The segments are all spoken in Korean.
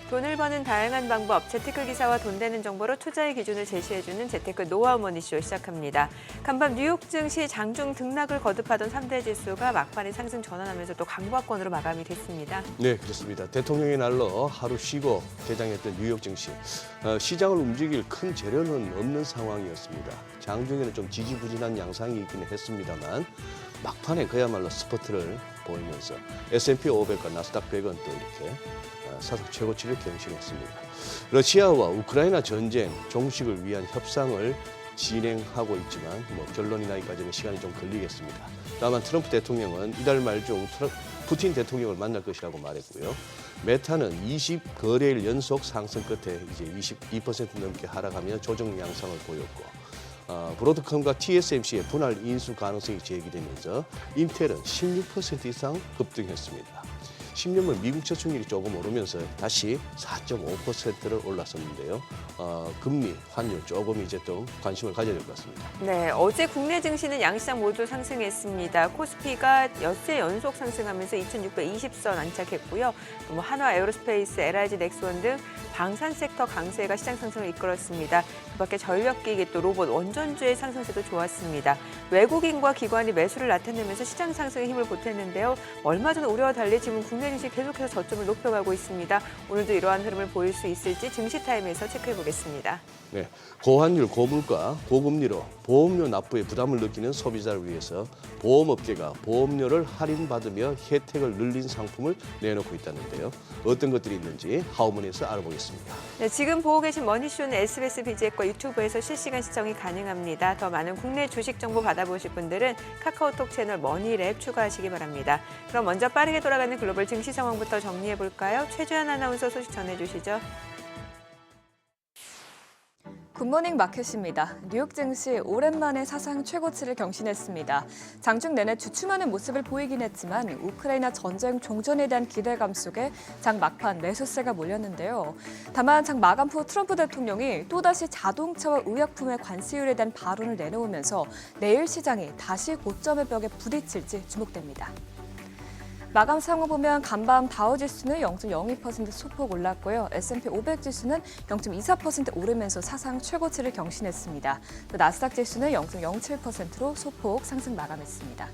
돈을 버는 다양한 방법, 재테크 기사와 돈 되는 정보로 투자의 기준을 제시해주는 재테크 노하우 머니쇼 시작합니다. 간밤 뉴욕 증시 장중 등락을 거듭하던 3대 지수가 막판에 상승 전환하면서 또 강보합권으로 마감이 됐습니다. 네, 그렇습니다. 대통령의 날로 하루 쉬고 개장했던 뉴욕 증시. 시장을 움직일 큰 재료는 없는 상황이었습니다. 장중에는 좀 지지부진한 양상이 있기는 했습니다만 막판에 그야말로 스포트를 보이면서 S&P 500과 나스닥 100은 또 이렇게 사상 최고치를 경신했습니다. 러시아와 우크라이나 전쟁 종식을 위한 협상을 진행하고 있지만 결론이 나기까지는 시간이 좀 걸리겠습니다. 다만 트럼프 대통령은 이달 말 중 푸틴 대통령을 만날 것이라고 말했고요. 메타는 20거래일 연속 상승 끝에 이제 22% 넘게 하락하며 조정 양상을 보였고, 브로드컴과 TSMC의 분할 인수 가능성이 제기되면서 인텔은 16% 이상 급등했습니다. 10년물 미국 저축률이 조금 오르면서 다시 4.5%를 올랐었는데요. 금리, 환율 조금 이제 또 관심을 가져야 될 것 같습니다. 네, 어제 국내 증시는 양시장 모두 상승했습니다. 코스피가 엿새 연속 상승하면서 2620선 안착했고요. 한화 에어로스페이스, LIG 넥스원 등 방산 섹터 강세가 시장 상승을 이끌었습니다. 그밖에 전력기기 또 로봇, 원전주의 상승세도 좋았습니다. 외국인과 기관이 매수를 나타내면서 시장 상승에 힘을 보탰는데요. 얼마 전 우려와 달리 지금 국내 증시 계속해서 저점을 높여가고 있습니다. 오늘도 이러한 흐름을 보일 수 있을지 증시타임에서 체크해보겠습니다. 네, 고환율, 고물가, 고금리로 보험료 납부에 부담을 느끼는 소비자를 위해서 보험업계가 보험료를 할인받으며 혜택을 늘린 상품을 내놓고 있다는데요. 어떤 것들이 있는지 하우머니에서 알아보겠습니다. 네, 지금 보고 계신 머니쇼는 SBS 비즈앱과 유튜브에서 실시간 시청이 가능합니다. 더 많은 국내 주식 정보 받아보실 분들은 카카오톡 채널 머니랩 추가하시기 바랍니다. 그럼 먼저 빠르게 돌아가는 글로벌 증시 상황부터 정리해볼까요? 최주연 아나운서 소식 전해주시죠. 굿모닝 마켓입니다. 뉴욕 증시 오랜만에 사상 최고치를 경신했습니다. 장중 내내 주춤하는 모습을 보이긴 했지만 우크라이나 전쟁 종전에 대한 기대감 속에 장 막판 매수세가 몰렸는데요. 다만 장 마감 후 트럼프 대통령이 또다시 자동차와 의약품의 관세율에 대한 발언을 내놓으면서 내일 시장이 다시 고점의 벽에 부딪힐지 주목됩니다. 마감 상황 보면 간밤 다우지수는 0.02% 소폭 올랐고요. S&P 500 지수는 0.24% 오르면서 사상 최고치를 경신했습니다. 또 나스닥 지수는 0.07%로 소폭 상승 마감했습니다.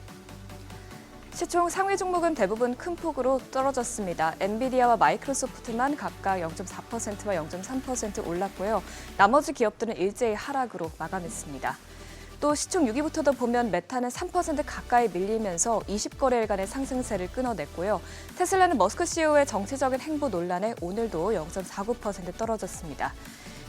시총 상위 종목은 대부분 큰 폭으로 떨어졌습니다. 엔비디아와 마이크로소프트만 각각 0.4%와 0.3% 올랐고요. 나머지 기업들은 일제히 하락으로 마감했습니다. 또 시총 6위부터도 보면 메타는 3% 가까이 밀리면서 20거래일간의 상승세를 끊어냈고요. 테슬라는 머스크 CEO의 정치적인 행보 논란에 오늘도 0.49% 떨어졌습니다.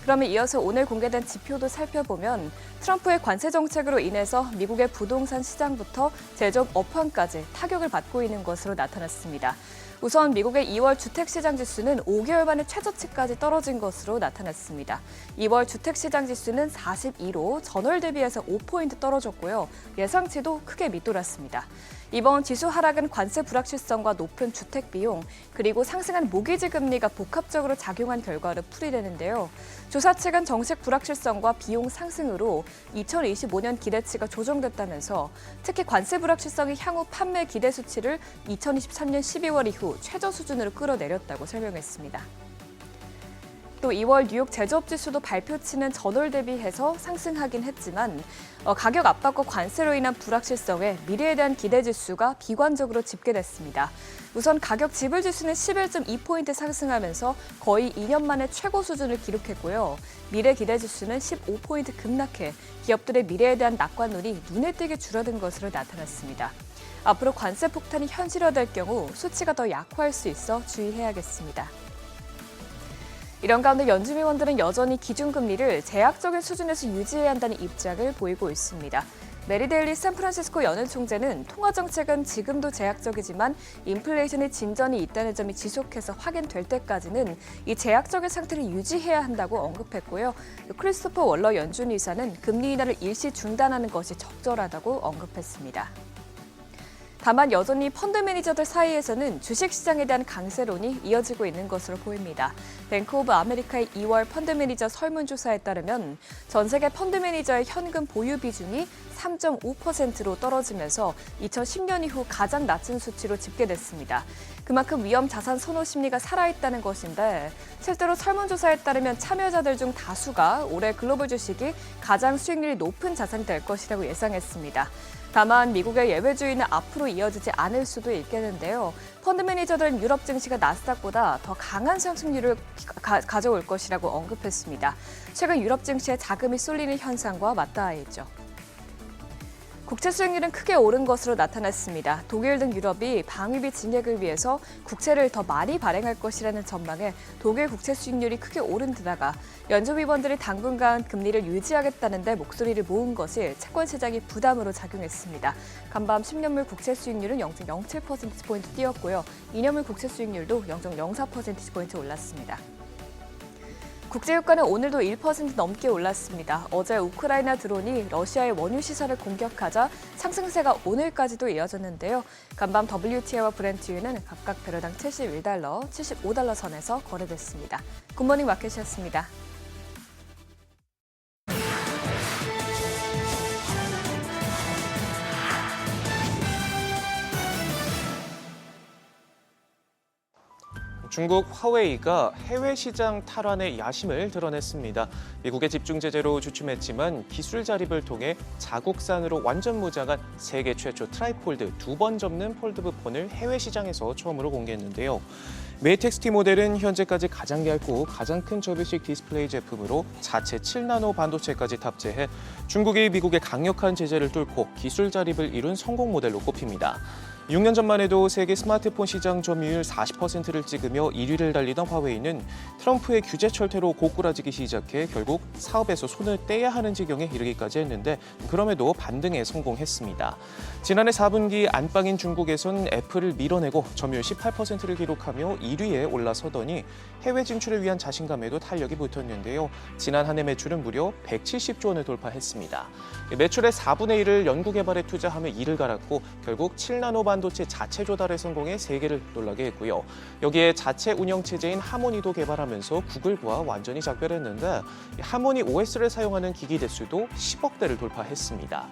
그러면 이어서 오늘 공개된 지표도 살펴보면 트럼프의 관세 정책으로 인해서 미국의 부동산 시장부터 제조업 업황까지 타격을 받고 있는 것으로 나타났습니다. 우선 미국의 2월 주택시장 지수는 5개월 만에 최저치까지 떨어진 것으로 나타났습니다. 2월 주택시장 지수는 42로 전월 대비해서 5포인트 떨어졌고요. 예상치도 크게 밑돌았습니다. 이번 지수 하락은 관세 불확실성과 높은 주택 비용, 그리고 상승한 모기지 금리가 복합적으로 작용한 결과로 풀이되는데요. 조사 측은 정책 불확실성과 비용 상승으로 2025년 기대치가 조정됐다면서 특히 관세 불확실성이 향후 판매 기대 수치를 2023년 12월 이후 최저 수준으로 끌어내렸다고 설명했습니다. 또 2월 뉴욕 제조업 지수도 발표치는 전월 대비해서 상승하긴 했지만 가격 압박과 관세로 인한 불확실성에 미래에 대한 기대 지수가 비관적으로 집계됐습니다. 우선 가격 지불 지수는 11.2포인트 상승하면서 거의 2년 만에 최고 수준을 기록했고요. 미래 기대 지수는 15포인트 급락해 기업들의 미래에 대한 낙관론이 눈에 띄게 줄어든 것으로 나타났습니다. 앞으로 관세 폭탄이 현실화될 경우 수치가 더 약화할 수 있어 주의해야겠습니다. 이런 가운데 연준위원들은 여전히 기준금리를 제약적인 수준에서 유지해야 한다는 입장을 보이고 있습니다. 메리 데일리 샌프란시스코 연은 총재는 통화 정책은 지금도 제약적이지만 인플레이션의 진전이 있다는 점이 지속해서 확인될 때까지는 이 제약적인 상태를 유지해야 한다고 언급했고요. 크리스토퍼 월러 연준 의사는 금리 인하를 일시 중단하는 것이 적절하다고 언급했습니다. 다만 여전히 펀드 매니저들 사이에서는 주식시장에 대한 강세론이 이어지고 있는 것으로 보입니다. 뱅크 오브 아메리카의 2월 펀드 매니저 설문조사에 따르면 전 세계 펀드 매니저의 현금 보유 비중이 3.5%로 떨어지면서 2010년 이후 가장 낮은 수치로 집계됐습니다. 그만큼 위험 자산 선호 심리가 살아있다는 것인데 실제로 설문조사에 따르면 참여자들 중 다수가 올해 글로벌 주식이 가장 수익률이 높은 자산이 될 것이라고 예상했습니다. 다만 미국의 예외주의는 앞으로 이어지지 않을 수도 있겠는데요. 펀드 매니저들은 유럽 증시가 나스닥보다 더 강한 상승률을 가져올 것이라고 언급했습니다. 최근 유럽 증시에 자금이 쏠리는 현상과 맞닿아 있죠. 국채 수익률은 크게 오른 것으로 나타났습니다. 독일 등 유럽이 방위비 증액을 위해서 국채를 더 많이 발행할 것이라는 전망에 독일 국채 수익률이 크게 오른 데다가 연준위원들이 당분간 금리를 유지하겠다는데 목소리를 모은 것이 채권 시장의 부담으로 작용했습니다. 간밤 10년물 국채 수익률은 0.07%포인트 뛰었고요. 2년물 국채 수익률도 0.04%포인트 올랐습니다. 국제유가는 오늘도 1% 넘게 올랐습니다. 어제 우크라이나 드론이 러시아의 원유 시설을 공격하자 상승세가 오늘까지도 이어졌는데요. 간밤 WTI와 브렌트유는 각각 배럴당 71달러, 75달러 선에서 거래됐습니다. 굿모닝 마켓이었습니다. 중국 화웨이가 해외 시장 탈환의 야심을 드러냈습니다. 미국의 집중 제재로 주춤했지만 기술 자립을 통해 자국산으로 완전 무장한 세계 최초 트라이폴드 2번 접는 폴드브 폰을 해외 시장에서 처음으로 공개했는데요. 메이텍스티 모델은 현재까지 가장 얇고 가장 큰 접이식 디스플레이 제품으로 자체 7나노 반도체까지 탑재해 중국이 미국의 강력한 제재를 뚫고 기술 자립을 이룬 성공 모델로 꼽힙니다. 6년 전만 해도 세계 스마트폰 시장 점유율 40%를 찍으며 1위를 달리던 화웨이는 트럼프의 규제 철퇴로 고꾸라지기 시작해 결국 사업에서 손을 떼야 하는 지경에 이르기까지 했는데 그럼에도 반등에 성공했습니다. 지난해 4분기 안방인 중국에선 애플을 밀어내고 점유율 18%를 기록하며 1위에 올라서더니 해외 진출을 위한 자신감에도 탄력이 붙었는데요. 지난 한 해 매출은 무려 170조 원을 돌파했습니다. 매출의 4분의 1을 연구개발에 투자하며 이를 갈았고 결국 7나노 반도체 자체 조달에 성공해 세계를 놀라게 했고요. 여기에 자체 운영체제인 하모니도 개발하면서 구글과 완전히 작별했는데 하모니 OS를 사용하는 기기 대수도 10억 대를 돌파했습니다.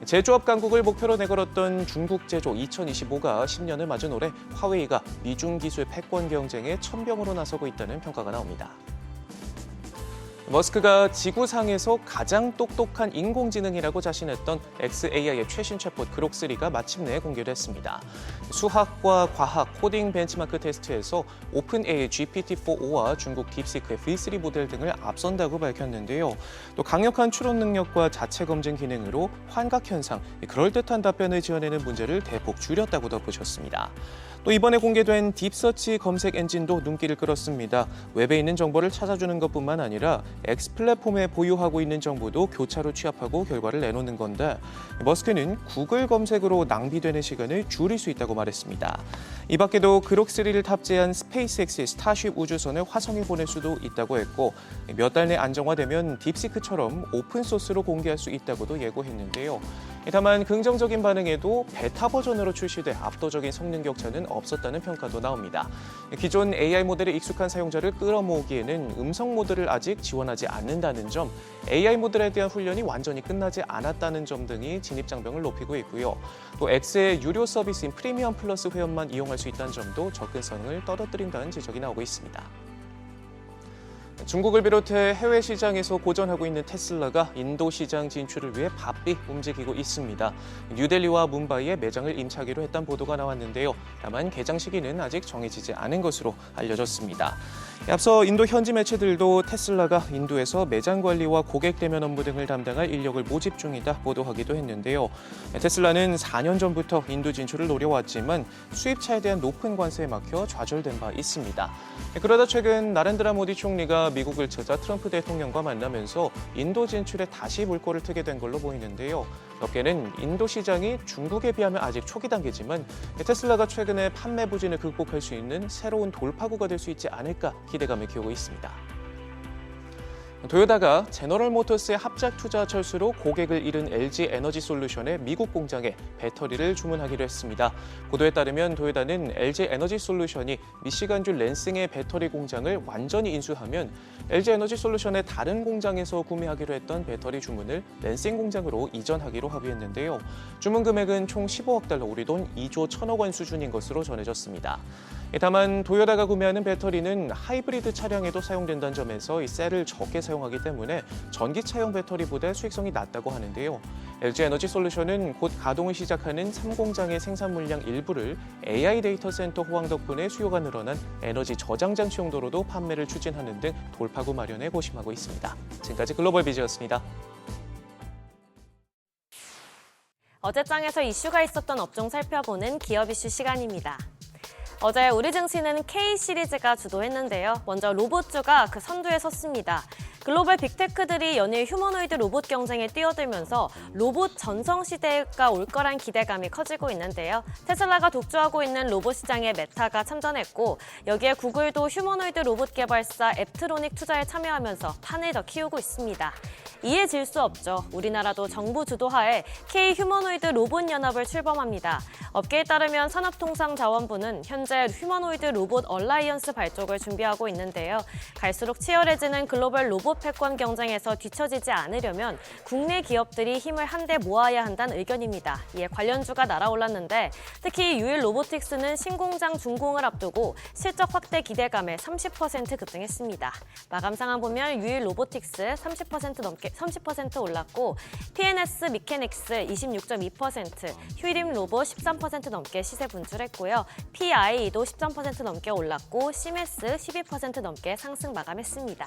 제조업 강국을 목표로 내걸었던 중국 제조 2025가 10년을 맞은 올해 화웨이가 미중 기술 패권 경쟁에 천병으로 나서고 있다는 평가가 나옵니다. 머스크가 지구상에서 가장 똑똑한 인공지능이라고 자신했던 xAI의 최신 챗봇 그록3가 마침내 공개를 했습니다. 수학과 과학, 코딩 벤치마크 테스트에서 오픈AI GPT-4o와 중국 딥시크의 V3 모델 등을 앞선다고 밝혔는데요. 또 강력한 추론 능력과 자체 검증 기능으로 환각 현상, 그럴듯한 답변을 지어내는 문제를 대폭 줄였다고 덧붙였습니다. 또 이번에 공개된 딥서치 검색 엔진도 눈길을 끌었습니다. 웹에 있는 정보를 찾아주는 것뿐만 아니라 X 플랫폼에 보유하고 있는 정보도 교차로 취합하고 결과를 내놓는 건데 머스크는 구글 검색으로 낭비되는 시간을 줄일 수 있다고 말했습니다. 이 밖에도 그록3를 탑재한 스페이스X의 스타쉽 우주선을 화성에 보낼 수도 있다고 했고 몇 달 내 안정화되면 딥시크처럼 오픈소스로 공개할 수 있다고도 예고했는데요. 다만 긍정적인 반응에도 베타 버전으로 출시돼 압도적인 성능 격차는 없었다는 평가도 나옵니다. 기존 AI 모델에 익숙한 사용자를 끌어모으기에는 음성 모드를 아직 지원하지 않는다는 점, AI 모델에 대한 훈련이 완전히 끝나지 않았다는 점 등이 진입장벽을 높이고 있고요. 또 X의 유료 서비스인 프리미엄 플러스 회원만 이용할 수 있다는 점도 접근성을 떨어뜨린다는 지적이 나오고 있습니다. 중국을 비롯해 해외 시장에서 고전하고 있는 테슬라가 인도 시장 진출을 위해 바삐 움직이고 있습니다. 뉴델리와 뭄바이에 매장을 임차하기로 했다는 보도가 나왔는데요. 다만 개장 시기는 아직 정해지지 않은 것으로 알려졌습니다. 앞서 인도 현지 매체들도 테슬라가 인도에서 매장 관리와 고객 대면 업무 등을 담당할 인력을 모집 중이다 보도하기도 했는데요. 테슬라는 4년 전부터 인도 진출을 노려왔지만 수입차에 대한 높은 관세에 막혀 좌절된 바 있습니다. 그러다 최근 나렌드라 모디 총리가 미국을 찾아 트럼프 대통령과 만나면서 인도 진출에 다시 물꼬를 트게 된 걸로 보이는데요. 업계는 인도 시장이 중국에 비하면 아직 초기 단계지만 테슬라가 최근에 판매 부진을 극복할 수 있는 새로운 돌파구가 될 수 있지 않을까 기대감을 키우고 있습니다. 도요타가 제너럴 모터스의 합작 투자 철수로 고객을 잃은 LG 에너지 솔루션의 미국 공장에 배터리를 주문하기로 했습니다. 보도에 따르면 도요타는 LG 에너지 솔루션이 미시간주 랜싱의 배터리 공장을 완전히 인수하면 LG 에너지 솔루션의 다른 공장에서 구매하기로 했던 배터리 주문을 랜싱 공장으로 이전하기로 합의했는데요. 주문 금액은 총 15억 달러, 우리 돈 2조 1천억 원 수준인 것으로 전해졌습니다. 다만 도요타가 구매하는 배터리는 하이브리드 차량에도 사용된다는 점에서 이 셀을 적게 사용하기 때문에 전기차용 배터리보다 수익성이 낮다고 하는데요. LG에너지솔루션은 곧 가동을 시작하는 3공장의 생산 물량 일부를 AI 데이터 센터 호황 덕분에 수요가 늘어난 에너지 저장 장치 용도로도 판매를 추진하는 등 돌파구 마련에 고심하고 있습니다. 지금까지 글로벌 비즈였습니다. 어제장에서 이슈가 있었던 업종 살펴보는 기업 이슈 시간입니다. 어제 우리 증시는 K-시리즈가 주도했는데요. 먼저 로봇주가 그 선두에 섰습니다. 글로벌 빅테크들이 연일 휴머노이드 로봇 경쟁에 뛰어들면서 로봇 전성 시대가 올 거란 기대감이 커지고 있는데요. 테슬라가 독주하고 있는 로봇 시장에 메타가 참전했고 여기에 구글도 휴머노이드 로봇 개발사 앱트로닉 투자에 참여하면서 판을 더 키우고 있습니다. 이에 질 수 없죠. 우리나라도 정부 주도하에 K-휴머노이드 로봇 연합을 출범합니다. 업계에 따르면 산업통상자원부는 현재 휴머노이드 로봇 얼라이언스 발족을 준비하고 있는데요. 갈수록 치열해지는 글로벌 로봇 패권 경쟁에서 뒤처지지 않으려면 국내 기업들이 힘을 한데 모아야 한다는 의견입니다. 이에 관련주가 날아올랐는데 특히 유일 로보틱스는 신공장 준공을 앞두고 실적 확대 기대감에 30% 급등했습니다. 마감 상황 보면 유일 로보틱스 30% 올랐고 PNS 미케닉스 26.2%, 휴이림 로봇 13% 넘게 시세 분출했고요. PI도 13% 넘게 올랐고 시메스 12% 넘게 상승 마감했습니다.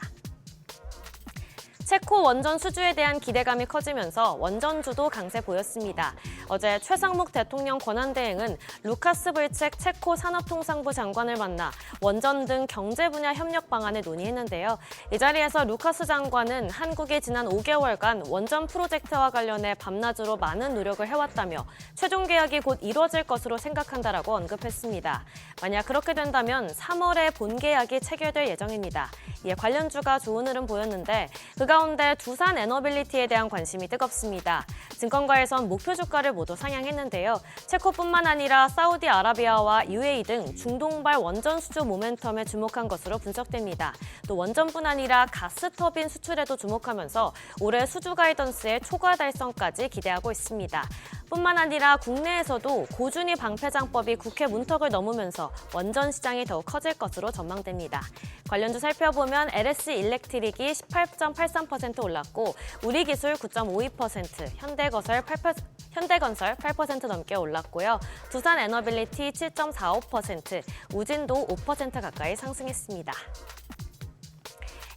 체코 원전 수주에 대한 기대감이 커지면서 원전주도 강세 보였습니다. 어제 최상목 대통령 권한대행은 루카스 불책 체코 산업통상부 장관을 만나 원전 등 경제 분야 협력 방안을 논의했는데요. 이 자리에서 루카스 장관은 한국이 지난 5개월간 원전 프로젝트와 관련해 밤낮으로 많은 노력을 해왔다며 최종 계약이 곧 이루어질 것으로 생각한다라고 언급했습니다. 만약 그렇게 된다면 3월에 본 계약이 체결될 예정입니다. 이에 관련주가 좋은 흐름 보였는데 그 가운데 두산 에너빌리티에 대한 관심이 뜨겁습니다. 증권가에선 목표 주가를 모두 상향했는데요. 체코뿐만 아니라 사우디아라비아와 UAE 등 중동발 원전 수주 모멘텀에 주목한 것으로 분석됩니다. 또 원전뿐 아니라 가스터빈 수출에도 주목하면서 올해 수주 가이던스의 초과 달성까지 기대하고 있습니다. 뿐만 아니라 국내에서도 고준위 방패장법이 국회 문턱을 넘으면서 원전 시장이 더욱 커질 것으로 전망됩니다. 관련주 살펴보면 LS 일렉트릭이 18.83% 올랐고 우리기술 9.52%, 현대건설 8% 넘게 올랐고요. 두산 에너빌리티 7.45%, 우진도 5% 가까이 상승했습니다.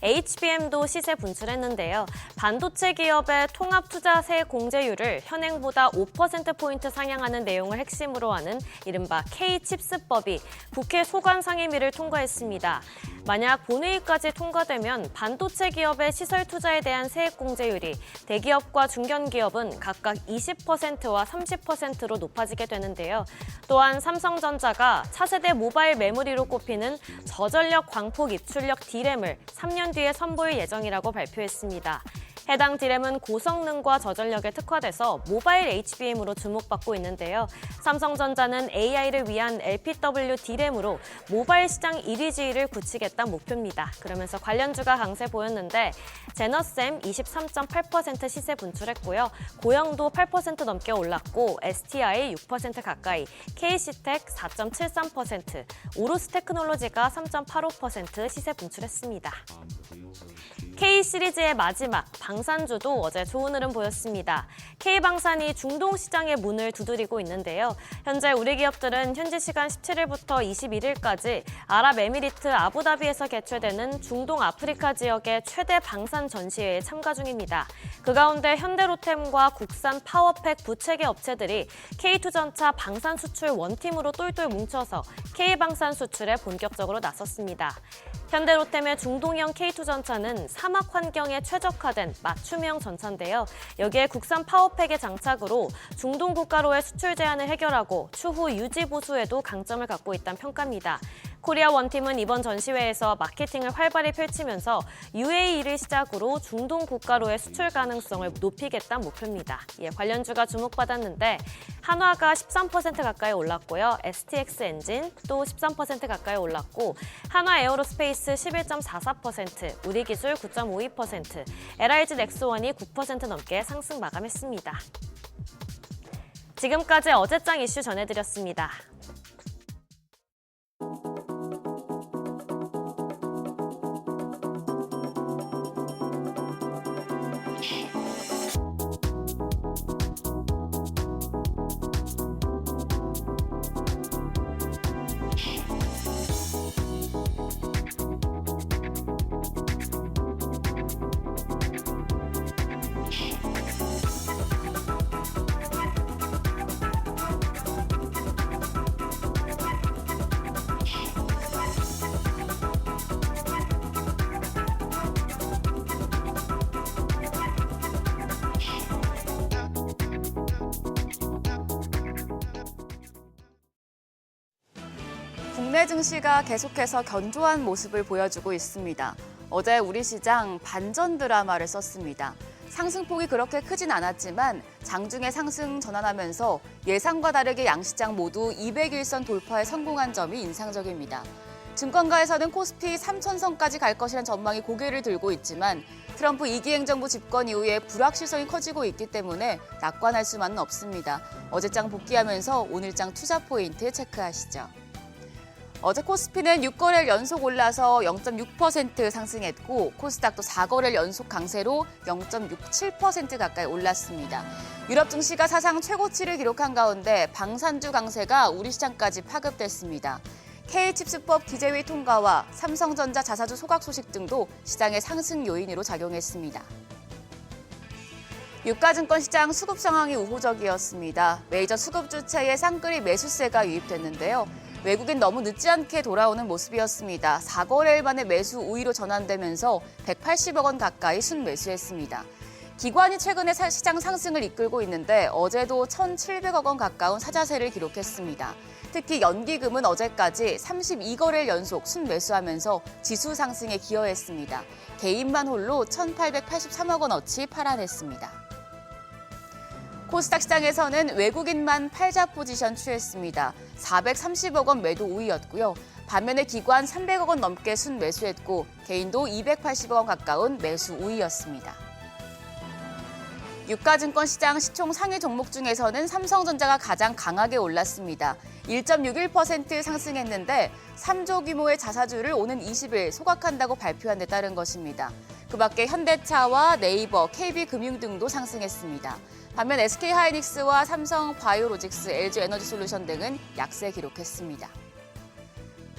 HBM도 시세 분출했는데요. 반도체 기업의 통합투자세 공제율을 현행보다 5%포인트 상향하는 내용을 핵심으로 하는 이른바 K-칩스법이 국회 소관 상임위를 통과했습니다. 만약 본회의까지 통과되면 반도체 기업의 시설 투자에 대한 세액 공제율이 대기업과 중견기업은 각각 20%와 30%로 높아지게 되는데요. 또한 삼성전자가 차세대 모바일 메모리로 꼽히는 저전력 광폭 입출력 D램을 3년 뒤에 선보일 예정이라고 발표했습니다. 해당 D램은 고성능과 저전력에 특화돼서 모바일 HBM으로 주목받고 있는데요. 삼성전자는 AI를 위한 LPW D램으로 모바일 시장 1위 지위를 굳히겠다는 목표입니다. 그러면서 관련주가 강세 보였는데 제너셈 23.8% 시세 분출했고요. 고영도 8% 넘게 올랐고 STI 6% 가까이, KC텍 4.73%, 오루스 테크놀로지가 3.85% 시세 분출했습니다. K-시리즈의 마지막 방산주도 어제 좋은 흐름 보였습니다. K방산이 중동 시장의 문을 두드리고 있는데요. 현재 우리 기업들은 현지 시간 17일부터 21일까지 아랍에미리트 아부다비에서 개최되는 중동 아프리카 지역의 최대 방산 전시회에 참가 중입니다. 그 가운데 현대로템과 국산 파워팩 부체계 업체들이 K2전차 방산 수출 원팀으로 똘똘 뭉쳐서 K방산 수출에 본격적으로 나섰습니다. 현대로템의 중동형 K2전차는 사막 환경에 최적화된 맞춤형 전차인데요. 여기에 국산 파워팩의 장착으로 중동 국가로의 수출 제한을 해결하고 추후 유지 보수에도 강점을 갖고 있다는 평가입니다. 코리아 원팀은 이번 전시회에서 마케팅을 활발히 펼치면서 UAE를 시작으로 중동 국가로의 수출 가능성을 높이겠다는 목표입니다. 이에 관련주가 주목받았는데 한화가 13% 가까이 올랐고요. STX 엔진 또 13% 가까이 올랐고 한화 에어로스페이스 11.44%, 우리기술 9.52%, LIG 넥스원이 9% 넘게 상승 마감했습니다. 지금까지 어제장 이슈 전해드렸습니다. 국내 증시가 계속해서 견조한 모습을 보여주고 있습니다. 어제 우리 시장 반전 드라마를 썼습니다. 상승폭이 그렇게 크진 않았지만 장중에 상승 전환하면서 예상과 다르게 양시장 모두 200일선 돌파에 성공한 점이 인상적입니다. 증권가에서는 코스피 3,000선까지 갈 것이라는 전망이 고개를 들고 있지만 트럼프 2기 행정부 집권 이후에 불확실성이 커지고 있기 때문에 낙관할 수만은 없습니다. 어제장 복귀하면서 오늘장 투자 포인트 체크하시죠. 어제 코스피는 6거래일 연속 올라서 0.6% 상승했고 코스닥도 4거래일 연속 강세로 0.67% 가까이 올랐습니다. 유럽 증시가 사상 최고치를 기록한 가운데 방산주 강세가 우리 시장까지 파급됐습니다. K칩스법 기재위 통과와 삼성전자 자사주 소각 소식 등도 시장의 상승 요인으로 작용했습니다. 유가증권 시장 수급 상황이 우호적이었습니다. 메이저 수급 주체의 쌍끌이 매수세가 유입됐는데요. 외국인 너무 늦지 않게 돌아오는 모습이었습니다. 4거래일 만에 매수 우위로 전환되면서 180억 원 가까이 순매수했습니다. 기관이 최근에 시장 상승을 이끌고 있는데 어제도 1,700억 원 가까운 사자세를 기록했습니다. 특히 연기금은 어제까지 32거래일 연속 순매수하면서 지수 상승에 기여했습니다. 개인만 홀로 1,883억 원어치 팔아냈습니다. 코스닥 시장에서는 외국인만 팔자 포지션 취했습니다. 430억 원 매도 우위였고요. 반면에 기관 300억 원 넘게 순매수했고 개인도 280억 원 가까운 매수 우위였습니다. 유가증권 시장 시총 상위 종목 중에서는 삼성전자가 가장 강하게 올랐습니다. 1.61% 상승했는데 3조 규모의 자사주를 오는 20일 소각한다고 발표한 데 따른 것입니다. 그 밖에 현대차와 네이버, KB금융 등도 상승했습니다. 반면 SK하이닉스와 삼성바이오로직스, LG에너지솔루션 등은 약세 기록했습니다.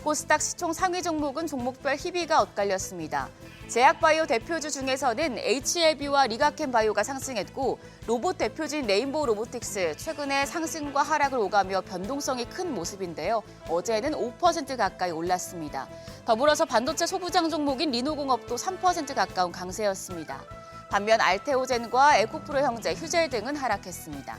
코스닥 시총 상위 종목은 종목별 희비가 엇갈렸습니다. 제약바이오 대표주 중에서는 HLB와 리가켄바이오가 상승했고 로봇 대표주인 레인보우 로보틱스 최근에 상승과 하락을 오가며 변동성이 큰 모습인데요. 어제는 5% 가까이 올랐습니다. 더불어서 반도체 소부장 종목인 리노공업도 3% 가까운 강세였습니다. 반면 알테오젠과 에코프로 형제, 휴젤 등은 하락했습니다.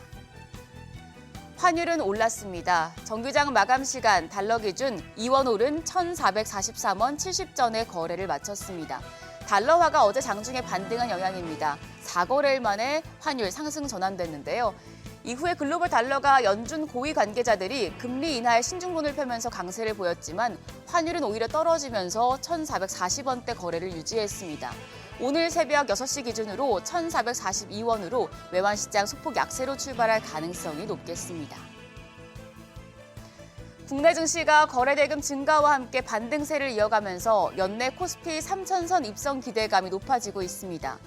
환율은 올랐습니다. 정규장 마감 시간 달러 기준 2원 오른 1,443원 70전에 거래를 마쳤습니다. 달러화가 어제 장중에 반등한 영향입니다. 4거래일 만에 환율 상승 전환됐는데요. 이후에 글로벌 달러가 연준 고위 관계자들이 금리 인하의 신중론을 펴면서 강세를 보였지만 환율은 오히려 떨어지면서 1,440원대 거래를 유지했습니다. 오늘 새벽 6시 기준으로 1,442원으로 외환시장 소폭 약세로 출발할 가능성이 높겠습니다. 국내 증시가 거래대금 증가와 함께 반등세를 이어가면서 연내 코스피 3,000선 입성 기대감이 높아지고 있습니다.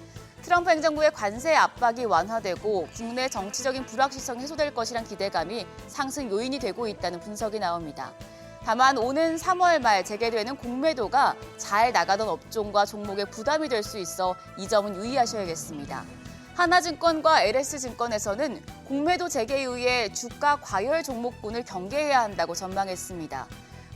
트럼프 행정부의 관세 압박이 완화되고 국내 정치적인 불확실성이 해소될 것이란 기대감이 상승 요인이 되고 있다는 분석이 나옵니다. 다만 오는 3월 말 재개되는 공매도가 잘 나가던 업종과 종목에 부담이 될 수 있어 이 점은 유의하셔야겠습니다. 하나증권과 LS증권에서는 공매도 재개 이후에 주가 과열 종목군을 경계해야 한다고 전망했습니다.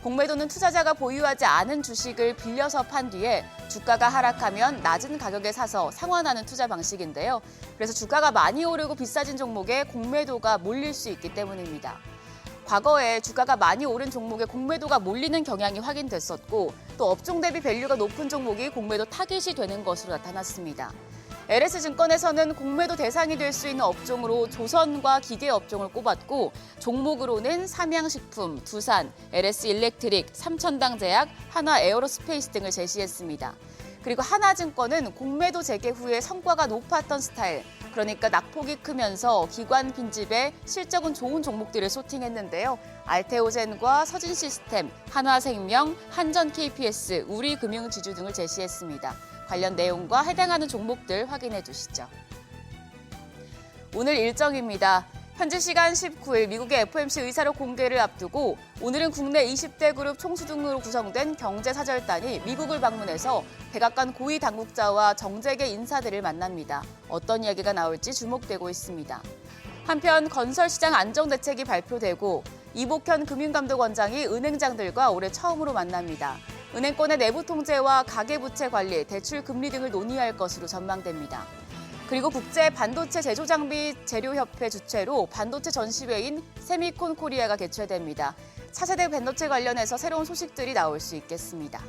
공매도는 투자자가 보유하지 않은 주식을 빌려서 판 뒤에 주가가 하락하면 낮은 가격에 사서 상환하는 투자 방식인데요. 그래서 주가가 많이 오르고 비싸진 종목에 공매도가 몰릴 수 있기 때문입니다. 과거에 주가가 많이 오른 종목에 공매도가 몰리는 경향이 확인됐었고 또 업종 대비 밸류가 높은 종목이 공매도 타깃이 되는 것으로 나타났습니다. LS증권에서는 공매도 대상이 될 수 있는 업종으로 조선과 기계 업종을 꼽았고 종목으로는 삼양식품, 두산, LS일렉트릭, 삼천당제약, 한화에어로스페이스 등을 제시했습니다. 그리고 하나증권은 공매도 재개 후에 성과가 높았던 스타일, 그러니까 낙폭이 크면서 기관 빈집에 실적은 좋은 종목들을 소팅했는데요. 알테오젠과 서진시스템, 한화생명, 한전 KPS, 우리금융지주 등을 제시했습니다. 관련 내용과 해당하는 종목들 확인해 두시죠. 오늘 일정입니다. 현지 시간 19일 미국의 FOMC 의사록 공개를 앞두고 오늘은 국내 20대 그룹 총수 등으로 구성된 경제사절단이 미국을 방문해서 백악관 고위 당국자와 정재계 인사들을 만납니다. 어떤 이야기가 나올지 주목되고 있습니다. 한편 건설시장 안정대책이 발표되고 이복현 금융감독원장이 은행장들과 올해 처음으로 만납니다. 은행권의 내부 통제와 가계부채 관리, 대출 금리 등을 논의할 것으로 전망됩니다. 그리고 국제 반도체 제조장비 재료협회 주최로 반도체 전시회인 세미콘 코리아가 개최됩니다. 차세대 반도체 관련해서 새로운 소식들이 나올 수 있겠습니다.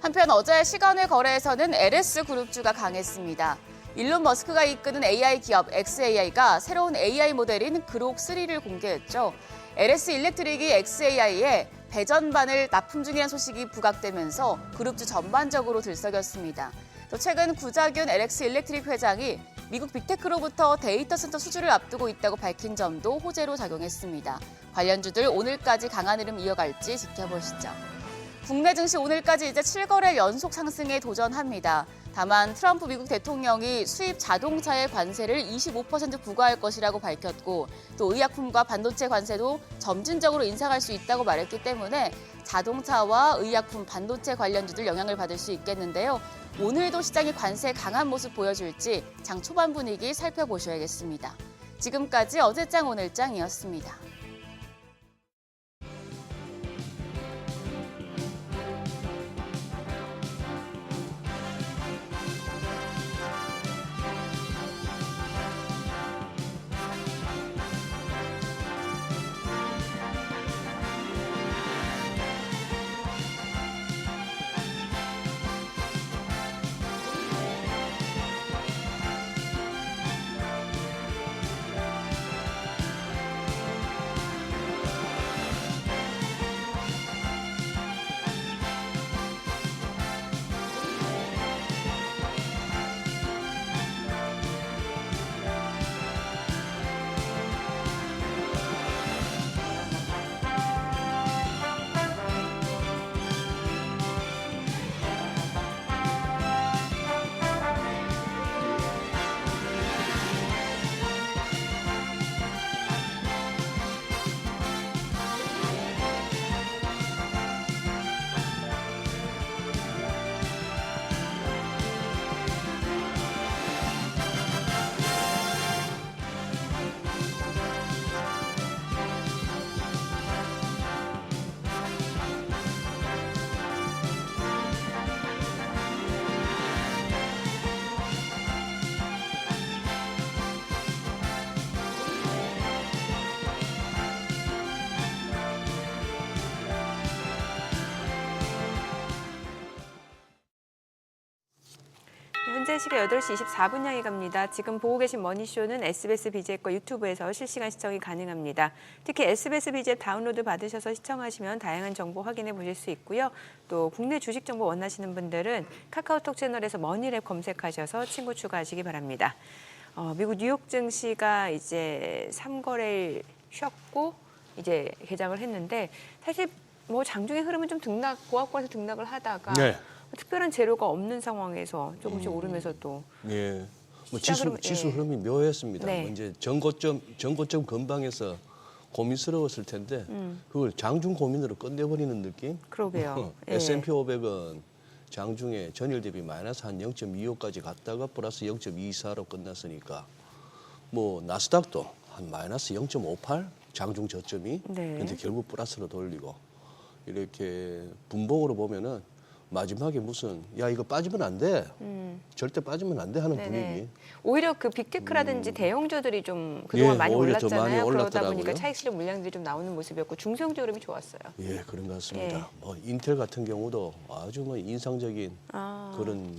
한편 어제 시간외 거래에서는 LS그룹주가 강했습니다. 일론 머스크가 이끄는 AI 기업 xAI가 새로운 AI 모델인 그록3를 공개했죠. LS 일렉트릭이 xAI에 배전반을 납품 중이라는 소식이 부각되면서 그룹주 전반적으로 들썩였습니다. 또 최근 구자균 LS 일렉트릭 회장이 미국 빅테크로부터 데이터 센터 수주를 앞두고 있다고 밝힌 점도 호재로 작용했습니다. 관련주들 오늘까지 강한 흐름 이어갈지 지켜보시죠. 국내 증시 오늘까지 이제 7거래 연속 상승에 도전합니다. 다만 트럼프 미국 대통령이 수입 자동차의 관세를 25% 부과할 것이라고 밝혔고 또 의약품과 반도체 관세도 점진적으로 인상할 수 있다고 말했기 때문에 자동차와 의약품, 반도체 관련주들 영향을 받을 수 있겠는데요. 오늘도 시장이 관세 강한 모습 보여줄지 장 초반 분위기 살펴보셔야겠습니다. 지금까지 어제장 오늘장이었습니다. 현재 시각 8시 24분 향해 갑니다. 지금 보고 계신 머니쇼는 SBS BJ과 유튜브에서 실시간 시청이 가능합니다. 특히 SBS BJ 다운로드 받으셔서 시청하시면 다양한 정보 확인해 보실 수 있고요. 또 국내 주식 정보 원하시는 분들은 카카오톡 채널에서 머니랩 검색하셔서 친구 추가하시기 바랍니다. 미국 뉴욕 증시가 이제 3거래일 쉬었고 이제 개장을 했는데 사실 뭐 장중의 흐름은 좀 고압권에서 등락을 하다가 네. 특별한 재료가 없는 상황에서 조금씩 오르면서 또 예. 뭐 시작을- 지수 예. 흐름이 묘했습니다. 네. 뭐 이제 전고점 근방에서 고민스러웠을 텐데 그걸 장중 고민으로 끝내버리는 느낌? 그러게요. 예. S&P 500은 장중에 전일 대비 마이너스 한 0.25까지 갔다가 플러스 0.24로 끝났으니까 뭐 나스닥도 한 마이너스 0.58 장중 저점이 네. 근데 결국 플러스로 돌리고 이렇게 분봉으로 보면은 마지막에 무슨 야 이거 빠지면 안 돼. 절대 빠지면 안 돼 하는 네네. 분위기. 오히려 그 빅테크라든지 대형주들이 좀 그동안 예, 많이 오히려 더 많이 올랐잖아요. 그러다 올랐더라고요. 보니까 차익 실현 물량들이 좀 나오는 모습이었고 중소형주 흐름이 좋았어요. 예, 그런 것 같습니다. 예. 뭐 인텔 같은 경우도 아주 뭐 인상적인 아. 그런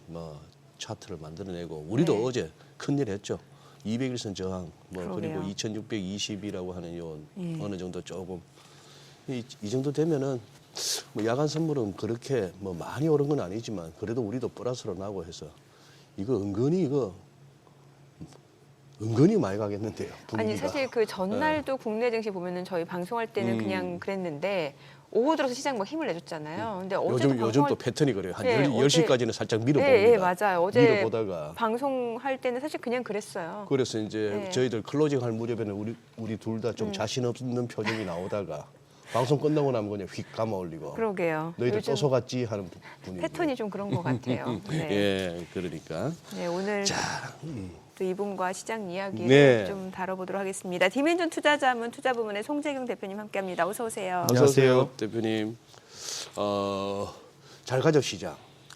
뭐 차트를 만들어내고 우리도 네. 어제 큰일 했죠. 200일선 저항 뭐 그러게요. 그리고 2620이라고 하는 요 예. 어느 정도 조금 이 정도 되면은 뭐 야간 선물은 그렇게 뭐 많이 오른 건 아니지만 그래도 우리도 플러스로 나고 해서 이거 은근히 많이 가겠는데요. 분위기가. 아니 사실 그 전날도 국내 증시 보면은 저희 방송할 때는 그냥 그랬는데 오후 들어서 시장 막 힘을 내줬잖아요. 근데 어제도 요즘 또 패턴이 그래요. 한 네, 10시까지는 살짝 밀어봅니다. 예, 맞아요. 어제 밀어보다가 방송할 때는 사실 그냥 그랬어요. 그래서 이제 네. 저희들 클로징 할 무렵에는 우리 둘 다 좀 자신 없는 표정이 나오다가 방송 끝나고 나면 그냥 휙 감아 올리고 그러게요. 너희들 요즘 또 속았지 하는 분위기. 패턴이 좀 그런 것 같아요. 네. 예, 그러니까 네, 오늘 또 이분과 시장 이야기를 네. 좀 다뤄보도록 하겠습니다. 디멘전 투자자문 투자부문의 송재경 대표님 함께합니다. 어서 오세요. 어서 오세요, 대표님. 잘 가죠 시장.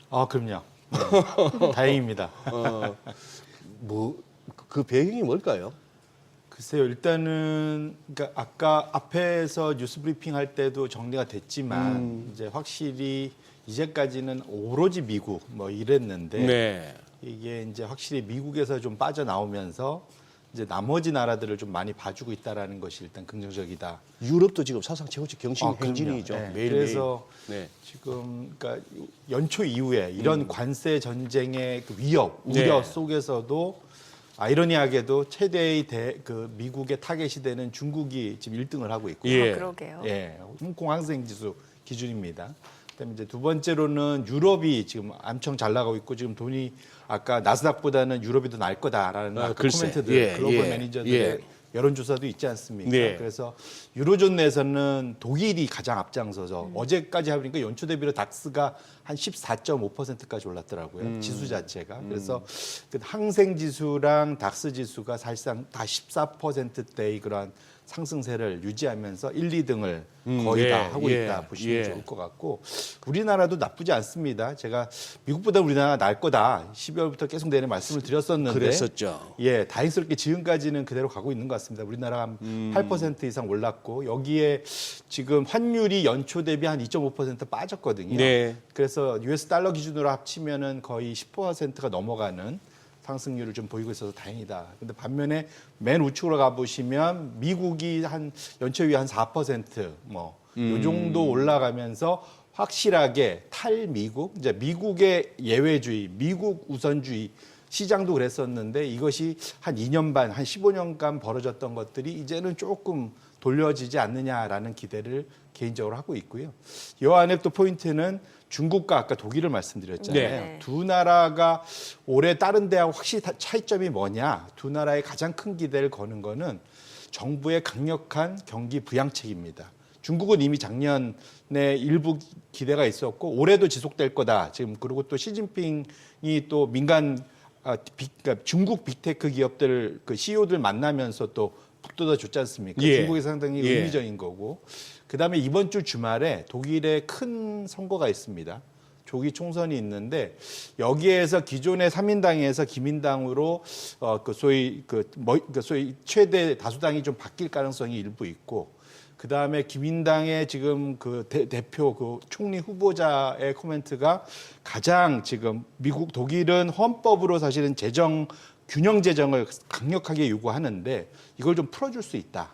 아, 그럼요. 다행입니다. 그 배경이 뭘까요? 글쎄요, 일단은 그러니까 아까 앞에서 뉴스 브리핑 할 때도 정리가 됐지만 이제 확실히 이제까지는 오로지 미국 뭐 이랬는데 네. 이게 이제 확실히 미국에서 좀 빠져나오면서 이제 나머지 나라들을 좀 많이 봐주고 있다라는 것이 일단 긍정적이다. 유럽도 지금 사상 최고치 경심 그럼요. 행진이죠. 네. 매일 그래서 네. 지금 그러니까 연초 이후에 이런 관세 전쟁의 그 위협, 우려 네. 속에서도 아이러니하게도 최대의 그 미국의 타겟이 되는 중국이 지금 1등을 하고 있고요. 예. 그러게요. 예, 홍콩 항생 지수 기준입니다. 그다음에 이제 두 번째로는 유럽이 지금 엄청 잘 나가고 있고 지금 돈이 아까 나스닥보다는 유럽이 더 나을 거다라는 아까 글쎄. 코멘트들 예, 글로벌 예, 매니저들의 예. 여론조사도 있지 않습니까? 네. 그래서 유로존 내에서는 독일이 가장 앞장서서 어제까지 해보니까 연초 대비로 닥스가 한 14.5%까지 올랐더라고요. 지수 자체가. 그래서 그 항생 지수랑 닥스 지수가 사실상 다 14%대의 그러한 상승세를 유지하면서 1, 2등을 거의 예, 다 하고 예, 있다 보시면 예. 좋을 것 같고 우리나라도 나쁘지 않습니다. 제가 미국보다 우리나라가 나을 거다 12월부터 계속 내내 말씀을 드렸었는데 그랬었죠. 예, 다행스럽게 지금까지는 그대로 가고 있는 것 같습니다. 우리나라가 한 8% 이상 올랐고 여기에 지금 환율이 연초 대비 한 2.5% 빠졌거든요. 네. 그래서 US 달러 기준으로 합치면은 거의 10%가 넘어가는 상승률을 좀 보이고 있어서 다행이다. 근데 반면에 맨 우측으로 가보시면 미국이 한 연초에 한 4%뭐 요 정도 올라가면서 확실하게 탈미국, 이제 미국의 예외주의, 미국 우선주의 시장도 그랬었는데 이것이 한 2년 반, 한 15년간 벌어졌던 것들이 이제는 조금 돌려지지 않느냐라는 기대를 개인적으로 하고 있고요. 이 안에 또 포인트는 중국과 아까 독일을 말씀드렸잖아요. 네. 두 나라가 올해 다른 데하고 확실히 차이점이 뭐냐. 두 나라의 가장 큰 기대를 거는 거는 정부의 강력한 경기 부양책입니다. 중국은 이미 작년에 일부 기대가 있었고 올해도 지속될 거다. 지금 그리고 또 시진핑이 또 민간 그러니까 중국 빅테크 기업들 그 CEO들 만나면서 또 북돋아 줬지 않습니까? 예. 중국이 상당히 예. 의미적인 거고. 그다음에 이번 주 주말에 독일에 큰 선거가 있습니다. 조기 총선이 있는데 여기에서 기존의 3인당에서 기민당으로 소위 최대 다수당이 좀 바뀔 가능성이 일부 있고 그다음에 기민당의 지금 그 대표 그 총리 후보자의 코멘트가 가장 지금 미국 독일은 헌법으로 사실은 균형 재정을 강력하게 요구하는데 이걸 좀 풀어줄 수 있다.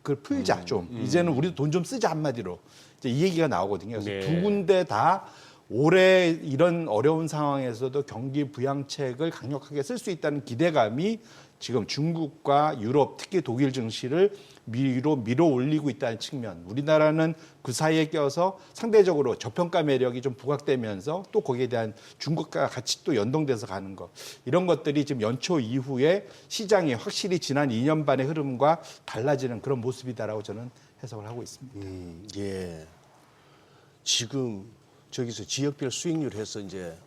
그걸 풀자 좀. 이제는 우리도 돈 좀 쓰자 한마디로. 이제 이 얘기가 나오거든요. 그래서 네. 두 군데 다 올해 이런 어려운 상황에서도 경기 부양책을 강력하게 쓸 수 있다는 기대감이 지금 중국과 유럽, 특히 독일 증시를 밀어 올리고 있다는 측면. 우리나라는 그 사이에 껴서 상대적으로 저평가 매력이 좀 부각되면서 또 거기에 대한 중국과 같이 또 연동돼서 가는 것. 이런 것들이 지금 연초 이후에 시장이 확실히 지난 2년 반의 흐름과 달라지는 그런 모습이다라고 저는 해석을 하고 있습니다. 예. 지금 저기서 지역별 수익률 해서 이제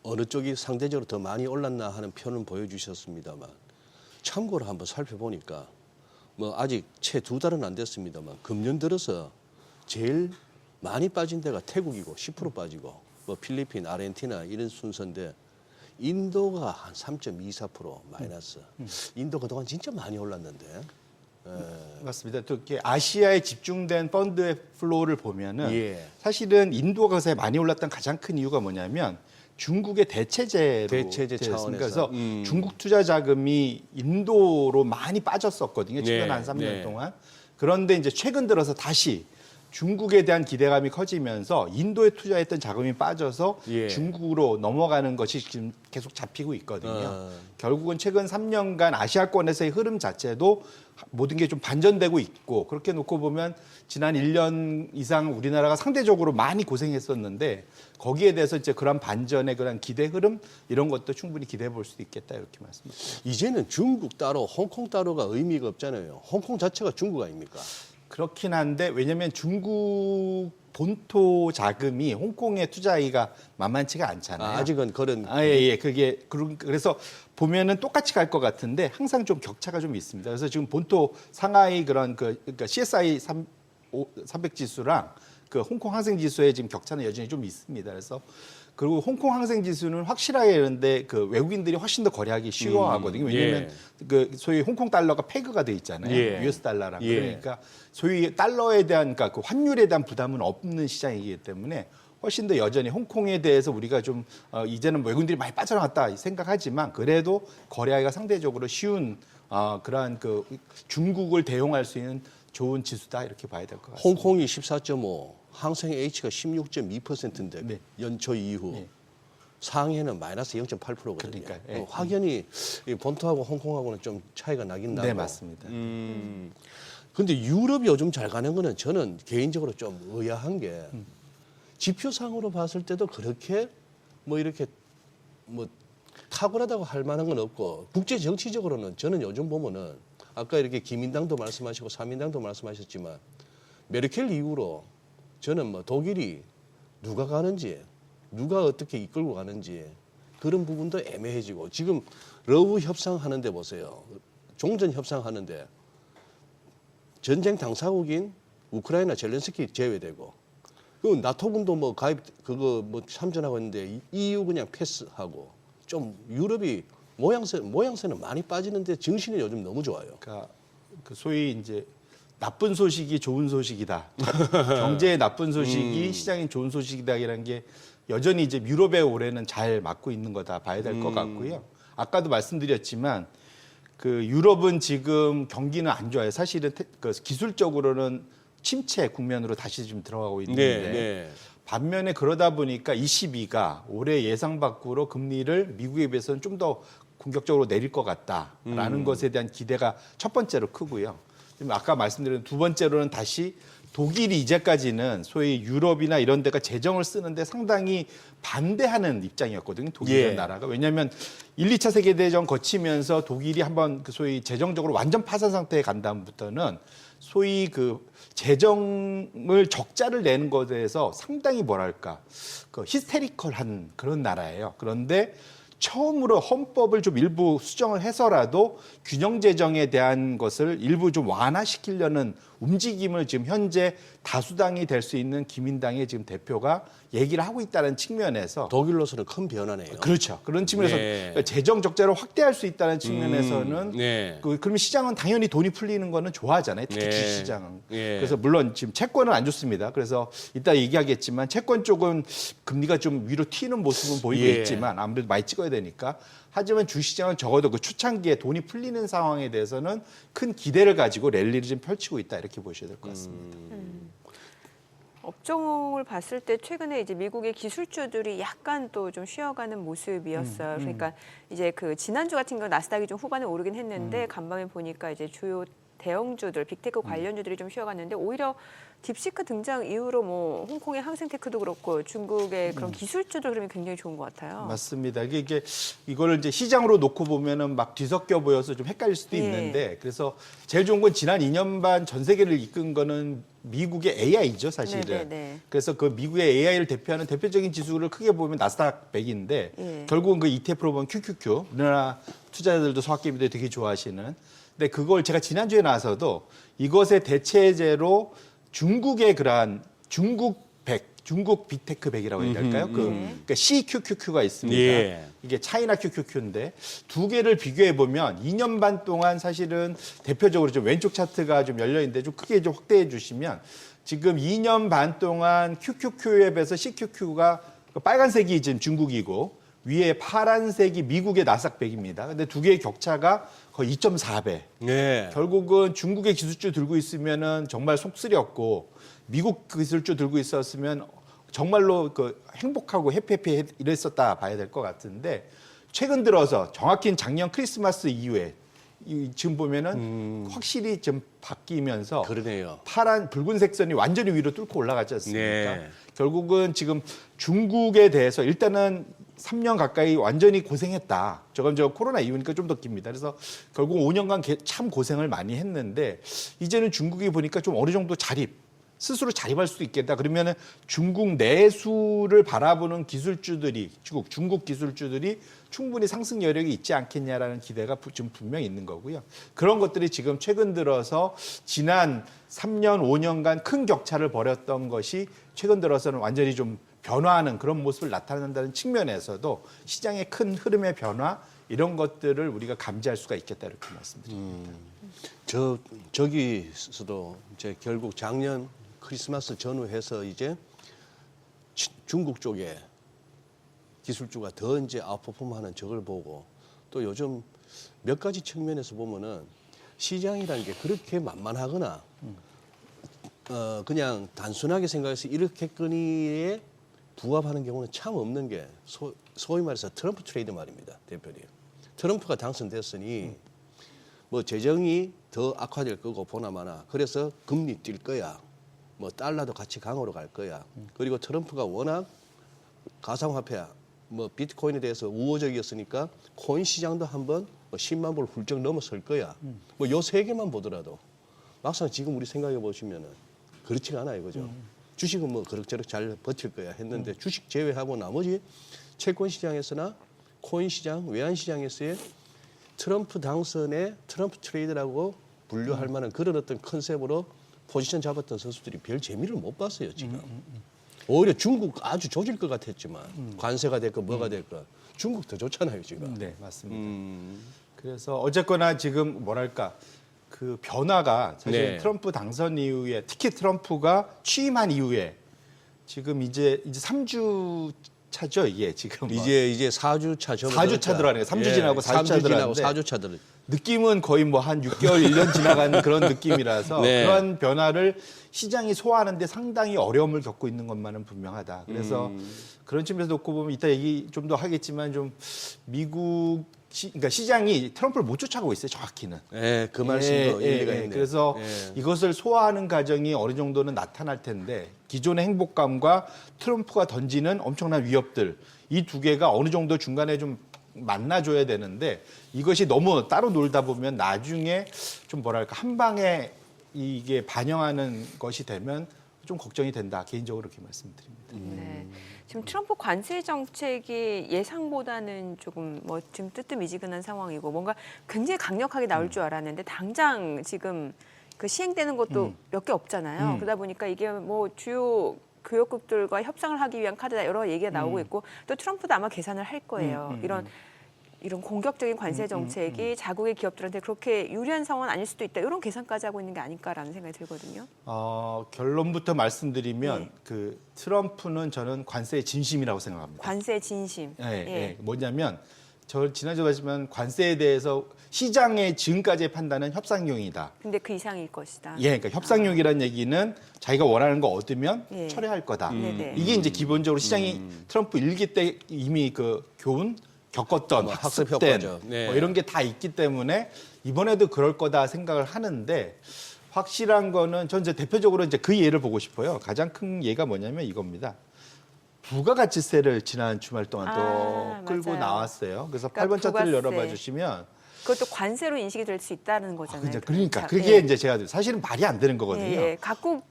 어느 쪽이 상대적으로 더 많이 올랐나 하는 표는 보여주셨습니다만 참고로 한번 살펴보니까 뭐 아직 채 2달은 안 됐습니다만 금년 들어서 제일 많이 빠진 데가 태국이고 10% 빠지고 뭐 필리핀, 아르헨티나 이런 순서인데 인도가 한 3.24% 마이너스. 인도 그동안 진짜 많이 올랐는데. 맞습니다. 또 이렇게 아시아에 집중된 펀드의 플로우를 보면은 예. 사실은 인도가 그새 많이 올랐던 가장 큰 이유가 뭐냐면 중국의 대체제 대체제 차원에서. 그래서 중국 투자 자금이 인도로 많이 빠졌었거든요. 최근 네, 한 3년 네. 동안. 그런데 이제 최근 들어서 다시 중국에 대한 기대감이 커지면서 인도에 투자했던 자금이 빠져서 예. 중국으로 넘어가는 것이 지금 계속 잡히고 있거든요. 결국은 최근 3년간 아시아권에서의 흐름 자체도 모든 게 좀 반전되고 있고 그렇게 놓고 보면 지난 1년 이상 우리나라가 상대적으로 많이 고생했었는데 거기에 대해서 이제 그런 반전의 그런 기대 흐름 이런 것도 충분히 기대해 볼 수도 있겠다 이렇게 말씀드립니다. 이제는 중국 따로, 홍콩 따로가 의미가 없잖아요. 홍콩 자체가 중국 아닙니까? 그렇긴 한데 왜냐하면 중국 본토 자금이 홍콩에 투자하기가 만만치가 않잖아요. 아직은 그런. 예. 그래서 보면은 똑같이 갈 것 같은데 항상 좀 격차가 좀 있습니다. 그래서 지금 본토 상하이 그러니까 CSI 300 지수랑 그 홍콩 항생 지수의 지금 격차는 여전히 좀 있습니다. 그래서 그리고 홍콩 항생 지수는 확실하게 이런데 그 외국인들이 훨씬 더 거래하기 쉬워하거든요. 왜냐하면 그 소위 홍콩 달러가 페그가 돼 있잖아요. 예. US 달러랑 예. 그러니까 소위 달러에 대한 그러니까 그 환율에 대한 부담은 없는 시장이기 때문에 훨씬 더 여전히 홍콩에 대해서 우리가 좀 이제는 외국인들이 많이 빠져나갔다 생각하지만 그래도 거래하기가 상대적으로 쉬운 그러한 그 중국을 대용할 수 있는 좋은 지수다 이렇게 봐야 될 것 같습니다. 홍콩이 14.5, 항생 H가 16.2%인데 네. 연초 이후 네. 상해는 마이너스 0.8%거든요. 그러니까요. 예. 확연히 이 본토하고 홍콩하고는 좀 차이가 나긴 나고. 네, 맞습니다. 근데 유럽이 요즘 잘 가는 거는 저는 개인적으로 좀 의아한 게 지표상으로 봤을 때도 그렇게 뭐 이렇게 뭐 탁월하다고 할 만한 건 없고 국제 정치적으로는 저는 요즘 보면은 아까 이렇게 기민당도 말씀하시고 사민당도 말씀하셨지만 메르켈 이후로 저는 뭐 독일이 누가 가는지 누가 어떻게 이끌고 가는지 그런 부분도 애매해지고 지금 러브 협상하는데 보세요. 종전 협상하는데 전쟁 당사국인 우크라이나 젤렌스키 제외되고 그 나토군도 뭐 가입 그거 뭐 참전하고 있는데 EU 그냥 패스하고 좀 유럽이 모양새는 많이 빠지는데 정신이 요즘 너무 좋아요. 그러니까 그 소위 이제 나쁜 소식이 좋은 소식이다. 경제의 나쁜 소식이 시장에 좋은 소식이다라는 게 여전히 이제 유럽의 올해는 잘 맞고 있는 거다 봐야 될 것 같고요. 아까도 말씀드렸지만 그 유럽은 지금 경기는 안 좋아요. 사실은 그 기술적으로는 침체 국면으로 다시 좀 들어가고 있는데 반면에 그러다 보니까 ECB가 올해 예상 밖으로 금리를 미국에 비해서는 좀 더 공격적으로 내릴 것 같다라는 것에 대한 기대가 첫 번째로 크고요. 아까 말씀드린 두 번째로는 다시 독일이 이제까지는 소위 유럽이나 이런 데가 재정을 쓰는데 상당히 반대하는 입장이었거든요. 독일이라는 나라가. 왜냐하면 1, 2차 세계대전 거치면서 독일이 한번 그 소위 재정적으로 완전 파산 상태에 간 다음부터는 소위 그 재정을 적자를 내는 것에 대해서 상당히 뭐랄까 그 히스테리컬한 그런 나라예요. 그런데 처음으로 헌법을 좀 일부 수정을 해서라도 균형 재정에 대한 것을 일부 좀 완화시키려는 움직임을 지금 현재 다수당이 될 수 있는 기민당의 지금 대표가 얘기를 하고 있다는 측면에서 독일로서는 큰 변화네요. 그렇죠. 그런 측면에서 재정 적자를 확대할 수 있다는 측면에서는 그러면 시장은 당연히 돈이 풀리는 거는 좋아하잖아요. 특히 주시장은. 그래서 물론 지금 채권은 안 좋습니다. 그래서 이따 얘기하겠지만 채권 쪽은 금리가 좀 위로 튀는 모습은 보이고 있지만 아무래도 많이 찍어야 되니까. 하지만 주시장은 적어도 그 초창기에 돈이 풀리는 상황에 대해서는 큰 기대를 가지고 랠리를 좀 펼치고 있다 이렇게 보셔야 될 것 같습니다. 업종을 봤을 때 최근에 이제 미국의 기술주들이 약간 또 좀 쉬어가는 모습이었어요. 그러니까 이제 그 지난주 같은 경우 나스닥이 좀 후반에 오르긴 했는데 간밤에 보니까 이제 주요 대형주들, 빅테크 관련주들이 좀 쉬어갔는데 오히려 딥시크 등장 이후로 뭐 홍콩의 항생테크도 그렇고 중국의 그런 기술주들 그러면 굉장히 좋은 것 같아요. 맞습니다. 이게 이거를 이제 시장으로 놓고 보면은 막 뒤섞여 보여서 좀 헷갈릴 수도 있는데 그래서 제일 좋은 건 지난 2년 반 전 세계를 이끈 거는 미국의 AI죠, 사실은. 네네네. 그래서 그 미국의 AI를 대표하는 대표적인 지수를 크게 보면 나스닥 100인데 결국은 그 ETF로 보면 QQQ, 우리나라 투자자들도 소학개미들이 되게 좋아하시는. 근데 그걸 제가 지난주에 나와서도 이것의 대체제로 중국의 그러한 중국 100, 중국 빅테크 100이라고 해야 될까요? 그러니까 CQQQ가 있습니다. 이게 차이나 QQQ인데 두 개를 비교해 보면 2년 반 동안 사실은 대표적으로 좀 왼쪽 차트가 좀 열려 있는데 좀 크게 좀 확대해 주시면 지금 2년 반 동안 QQQ에 비해서 CQQ가 빨간색이 지금 중국이고 위에 파란색이 미국의 나스닥 100입니다. 근데 두 개의 격차가 거의 2.4배. 결국은 중국의 기술주 들고 있으면은 정말 속쓰렸고 미국 기술주 들고 있었으면 정말로 그 행복하고 해피해피 이랬었다 봐야 될 것 같은데 최근 들어서 정확히는 작년 크리스마스 이후에 지금 보면은 확실히 좀 바뀌면서 그러네요. 파란 붉은색 선이 완전히 위로 뚫고 올라가지 않습니까? 결국은 지금 중국에 대해서 일단은 3년 가까이 완전히 고생했다. 저건 저 코로나 이후니까 좀 더 깁니다. 그래서 결국 5년간 참 고생을 많이 했는데 이제는 중국이 보니까 좀 어느 정도 스스로 자립할 수도 있겠다. 그러면은 중국 내수를 바라보는 기술주들이 중국 기술주들이 충분히 상승 여력이 있지 않겠냐라는 기대가 좀 분명히 있는 거고요. 그런 것들이 지금 최근 들어서 지난 3년, 5년간 큰 격차를 벌였던 것이 최근 들어서는 완전히 좀 변화하는 그런 모습을 나타낸다는 측면에서도 시장의 큰 흐름의 변화 이런 것들을 우리가 감지할 수가 있겠다 이렇게 말씀드립니다. 저기서도 이제 결국 작년 크리스마스 전후해서 이제 중국 쪽에 기술주가 더 이제 아웃퍼폼하는 적을 보고 또 요즘 몇 가지 측면에서 보면은 시장이라는 게 그렇게 만만하거나 그냥 단순하게 생각해서 이렇게거니에 부합하는 경우는 참 없는 게 소위 말해서 트럼프 트레이드 말입니다, 대표님. 트럼프가 당선됐으니 뭐 재정이 더 악화될 거고 보나마나 그래서 금리 뛸 거야. 뭐 달러도 같이 강으로 갈 거야. 그리고 트럼프가 워낙 가상화폐, 뭐 비트코인에 대해서 우호적이었으니까 코인 시장도 한번 뭐 10만 불 훌쩍 넘어설 거야. 뭐 요 세 개만 보더라도 막상 지금 우리 생각해 보시면은 그렇지가 않아요, 그죠? 주식은 뭐 그럭저럭 잘 버틸 거야 했는데 주식 제외하고 나머지 채권 시장에서나 코인 시장, 외환 시장에서의 트럼프 당선의 트럼프 트레이드라고 분류할 만한 그런 어떤 컨셉으로 포지션 잡았던 선수들이 별 재미를 못 봤어요, 지금. 오히려 중국 아주 조질 것 같았지만 관세가 됐건 뭐가 됐건 중국 더 좋잖아요, 지금. 네, 맞습니다. 그래서 어쨌거나 지금 뭐랄까 그 변화가 사실 네. 트럼프 당선 이후에 특히 트럼프가 취임한 이후에 지금 이제 3주 차죠, 이게 지금. 이제 4주차 접어 4주차 들어가네요. 3주 지나고 4주차 들어가는데 4주차 들어. 느낌은 거의 뭐 한 6개월, 1년 지나간 그런 느낌이라서 네. 그런 변화를 시장이 소화하는데 상당히 어려움을 겪고 있는 것만은 분명하다. 그래서 그런 측면에서 놓고 보면 이따 얘기 좀 더 하겠지만 좀 미국 그러니까 시장이 트럼프를 못 쫓아가고 있어요, 정확히는. 네, 그 말씀도 일리가 있네요. 그래서 이것을 소화하는 과정이 어느 정도는 나타날 텐데 기존의 행복감과 트럼프가 던지는 엄청난 위협들 이 두 개가 어느 정도 중간에 좀 만나줘야 되는데 이것이 너무 따로 놀다 보면 나중에 좀 뭐랄까 한 방에 이게 반영하는 것이 되면 좀 걱정이 된다. 개인적으로 그렇게 말씀드립니다. 네. 지금 트럼프 관세 정책이 예상보다는 조금 뭐 지금 뜨뜻미지근한 상황이고 뭔가 굉장히 강력하게 나올 줄 알았는데 당장 지금 그 시행되는 것도 몇 개 없잖아요. 그러다 보니까 이게 뭐 주요 교역국들과 협상을 하기 위한 카드다 여러 얘기가 나오고 있고 또 트럼프도 아마 계산을 할 거예요. 이런 공격적인 관세 정책이 자국의 기업들한테 그렇게 유리한 상황은 아닐 수도 있다. 이런 계산까지 하고 있는 게 아닐까라는 생각이 들거든요. 결론부터 말씀드리면 네. 그 트럼프는 저는 관세의 진심이라고 생각합니다. 관세 진심. 뭐냐면 저 지난주에 말씀한 관세에 대해서 시장의 지금까지의 판단은 협상용이다. 근데 그 이상일 것이다. 그러니까 협상용이라는 얘기는 자기가 원하는 거 얻으면 예. 철회할 거다. 네네. 이게 이제 기본적으로 시장이 트럼프 일기 때 이미 그 교훈 겪었던 뭐 학습 학습된 효과죠. 네. 뭐 이런 게 다 있기 때문에 이번에도 그럴 거다 생각을 하는데 확실한 거는 전 이제 대표적으로 이제 그 예를 보고 싶어요. 가장 큰 예가 뭐냐면 이겁니다. 부가가치세를 지난 주말 동안 또 끌고 맞아요. 나왔어요. 그래서 그러니까 8번 차트를 부가세. 열어봐 주시면 그것도 관세로 인식이 될 수 있다는 거잖아요. 그러니까 자, 그게 이제 제가 사실은 말이 안 되는 거거든요. 각국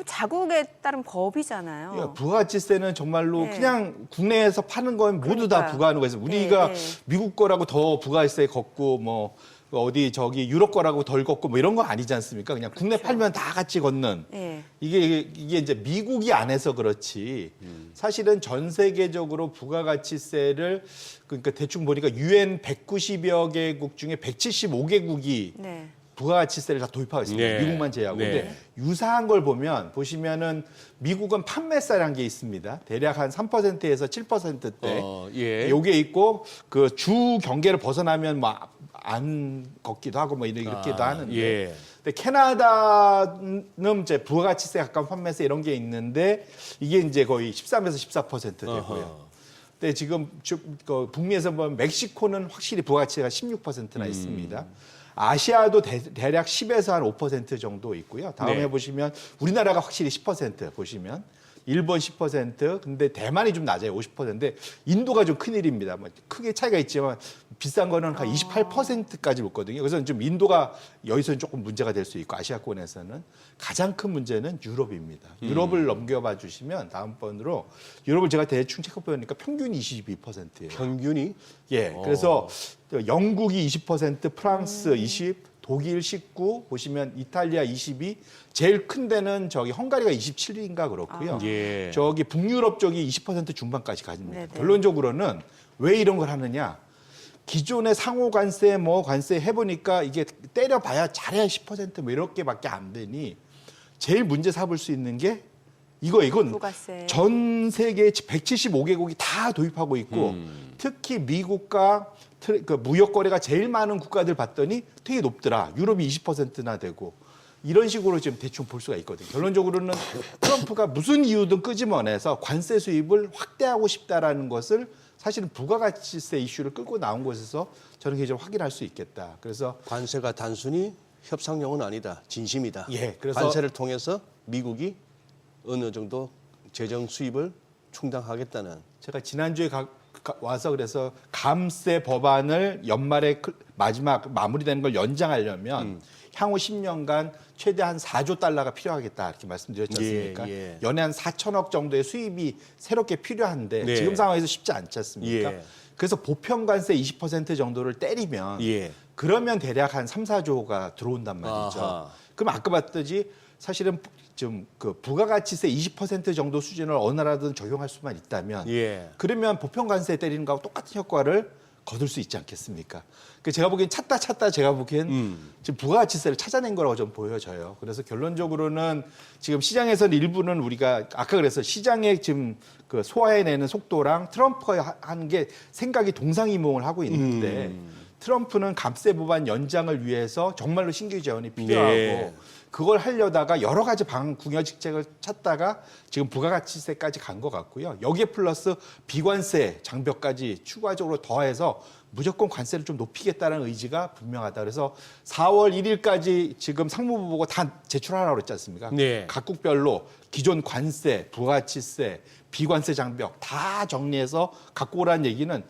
자국에 따른 법이잖아요. 그러니까 부가가치세는 정말로 네. 그냥 국내에서 파는 건 모두 다 그러니까요. 부과하는 거에서 우리가 네. 미국 거라고 더 부가세 걷고 뭐 어디 저기 유럽 거라고 덜 걷고 뭐 이런 거 아니지 않습니까? 그냥 국내 그렇죠. 팔면 다 같이 걷는 네. 이게 이제 미국이 안 해서 그렇지 사실은 전 세계적으로 부가가치세를 그러니까 대충 보니까 UN 190여 개국 중에 175개국이 네. 부가가치세를 다 도입하고 있습니다. 네. 미국만 제외하고. 네. 근데 유사한 걸 보시면은 미국은 판매세라는 게 있습니다. 대략 한 3%에서 7%대. 예. 요게 있고 그 주 경계를 벗어나면 뭐 안 걷기도 하고 뭐 이렇게도 하는데. 예. 근데 캐나다는 이제 부가가치세 가까운 판매세 이런 게 있는데 이게 이제 거의 13에서 14% 되고요. 어허. 근데 지금 그 북미에서 보면 멕시코는 확실히 부가가치가 16%나 있습니다. 아시아도 대략 10에서 한 5% 정도 있고요. 다음에 네. 보시면 우리나라가 확실히 10% 보시면 일본 10%, 근데 대만이 좀 낮아요. 50%인데 인도가 좀 큰일입니다. 뭐 크게 차이가 있지만 비싼 거는 한 28%까지 높거든요. 그래서 좀 인도가 여기서는 조금 문제가 될 수 있고 아시아권에서는 가장 큰 문제는 유럽입니다. 유럽을 넘겨봐 주시면 다음번으로 유럽을 제가 대충 체크해 보니까 평균이 22%예요. 평균이 예, 그래서 영국이 20%, 프랑스 20, 독일 19, 보시면 이탈리아 22, 제일 큰 데는 저기 헝가리가 27인가 그렇고요. 예. 저기 북유럽 쪽이 20% 중반까지 가집니다. 네네. 결론적으로는 왜 이런 걸 하느냐? 기존의 상호 관세 뭐 관세 해보니까 이게 때려봐야 잘해야 10%뭐 이렇게밖에 안 되니 제일 문제 삼을 수 있는 게 이건 부가세. 전 세계 175개국이 다 도입하고 있고 특히 미국과 그 무역 거래가 제일 많은 국가들 봤더니 되게 높더라. 유럽이 20%나 되고 이런 식으로 지금 대충 볼 수가 있거든요. 결론적으로는 트럼프가 무슨 이유든 끄집어내서 관세 수입을 확대하고 싶다라는 것을 사실은 부가가치세 이슈를 끌고 나온 곳에서 저는 개인적으로 확인할 수 있겠다. 그래서 관세가 단순히 협상용은 아니다. 진심이다. 예, 그래서 관세를 통해서 미국이 어느 정도 재정 수입을 충당하겠다는. 제가 지난주에 와서 그래서 감세 법안을 연말에 마지막 마무리되는 걸 연장하려면 향후 10년간 최대 한 4조 달러가 필요하겠다 이렇게 말씀드렸지 않습니까? 예. 연에 한 4천억 정도의 수입이 새롭게 필요한데 네. 지금 상황에서 쉽지 않지 않습니까? 예. 그래서 보편 관세 20% 정도를 때리면 예. 그러면 대략 한 3, 4조가 들어온단 말이죠. 아하. 그럼 아까 봤듯이 사실은 좀 그 부가가치세 20% 정도 수준을 어느 나라든 적용할 수만 있다면 예. 그러면 보편 관세 때리는 거하고 똑같은 효과를 거둘 수 있지 않겠습니까? 그 제가 보기엔 찾다 제가 보기엔 지금 부가가치세를 찾아낸 거라고 좀 보여져요. 그래서 결론적으로는 지금 시장에서는 일부는 우리가 아까 그래서 시장에 지금 그 소화해내는 속도랑 트럼프가 하는 게 생각이 동상이몽을 하고 있는데 트럼프는 감세 법안 연장을 위해서 정말로 신규 재원이 필요하고 네. 그걸 하려다가 여러 가지 궁여직책을 찾다가 지금 부가가치세까지 간 것 같고요. 여기에 플러스 비관세 장벽까지 추가적으로 더해서 무조건 관세를 좀 높이겠다는 의지가 분명하다. 그래서 4월 1일까지 지금 상무부 보고 다 제출하라고 그랬지 않습니까? 네. 각국별로 기존 관세, 부가가치세, 비관세 장벽 다 정리해서 갖고 오라는 얘기는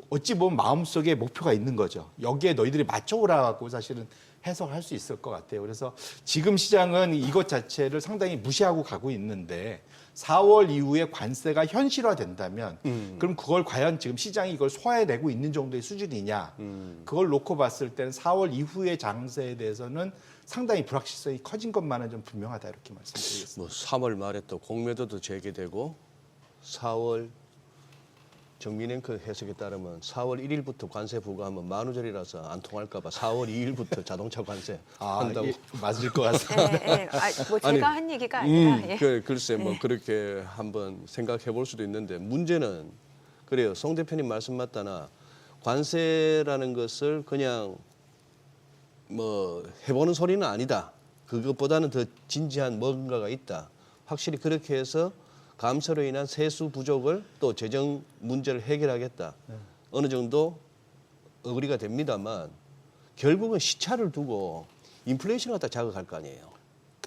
어찌 보면 마음속에 목표가 있는 거죠. 여기에 너희들이 맞춰오라고 사실은 해석할 수 있을 것 같아요. 그래서 지금 시장은 이것 자체를 상당히 무시하고 가고 있는데 4월 이후에 관세가 현실화된다면 그럼 그걸 과연 지금 시장이 이걸 소화해내고 있는 정도의 수준이냐 그걸 놓고 봤을 때는 4월 이후의 장세에 대해서는 상당히 불확실성이 커진 것만은 좀 분명하다 이렇게 말씀드리겠습니다. 뭐 3월 말에 또 공매도도 재개되고 4월 정민앵커 해석에 따르면 4월 1일부터 관세 부과하면 만우절이라서 안 통할까 봐 4월 2일부터 자동차 관세 한다고. 예, 맞을 것 같습니다. 뭐 제가 한 얘기가 아니라 예. 글쎄 뭐 그렇게 한번 생각해 볼 수도 있는데 문제는 그래요. 송 대표님 말씀 맞다나 관세라는 것을 그냥 뭐 해보는 소리는 아니다. 그것보다는 더 진지한 뭔가가 있다. 확실히 그렇게 해서 감세로 인한 세수 부족을 또 재정 문제를 해결하겠다. 어느 정도 어그리가 됩니다만 결국은 시차를 두고 인플레이션을 갖다 자극할 거 아니에요.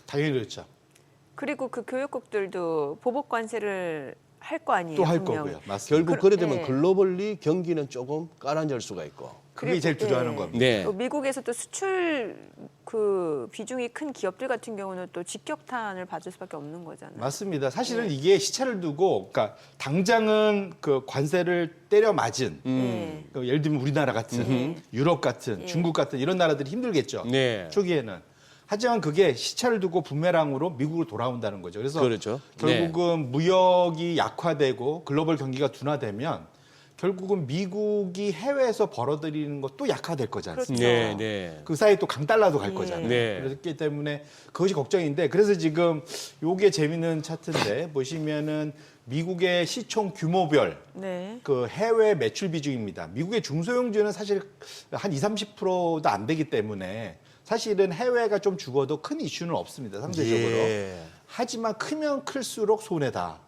당연히 그렇죠. 그리고 그 교육국들도 보복 관세를 할 거 아니에요. 또 할 분명. 거고요. 맞습니다. 결국 그래 되면 예. 글로벌리 경기는 조금 가라앉을 수가 있고. 그게 제일 그리고, 두려워하는 예. 겁니다. 네. 또 미국에서 또 수출 그 비중이 큰 기업들 같은 경우는 또 직격탄을 받을 수밖에 없는 거잖아요. 맞습니다. 사실은 이게 시차를 두고, 그러니까 당장은 그 관세를 때려 맞은, 예. 그 예를 들면 우리나라 같은, 유럽 같은, 예. 중국 같은 이런 나라들이 힘들겠죠. 네. 초기에는. 하지만 그게 시차를 두고 부메랑으로 미국으로 돌아온다는 거죠. 그래서 그렇죠. 결국은 무역이 약화되고 글로벌 경기가 둔화되면 결국은 미국이 해외에서 벌어들이는 것도 약화될 거지 않습니까? 네, 네. 그 사이에 또 강달러도 갈 거잖아요. 네. 그렇기 때문에 그것이 걱정인데 그래서 지금 요게 재밌는 차트인데 보시면은 미국의 시총 규모별 네. 그 해외 매출 비중입니다. 미국의 중소형주는 사실 한 20-30%도 안 되기 때문에 사실은 해외가 좀 죽어도 큰 이슈는 없습니다. 상대적으로. 예. 하지만 크면 클수록 손해다.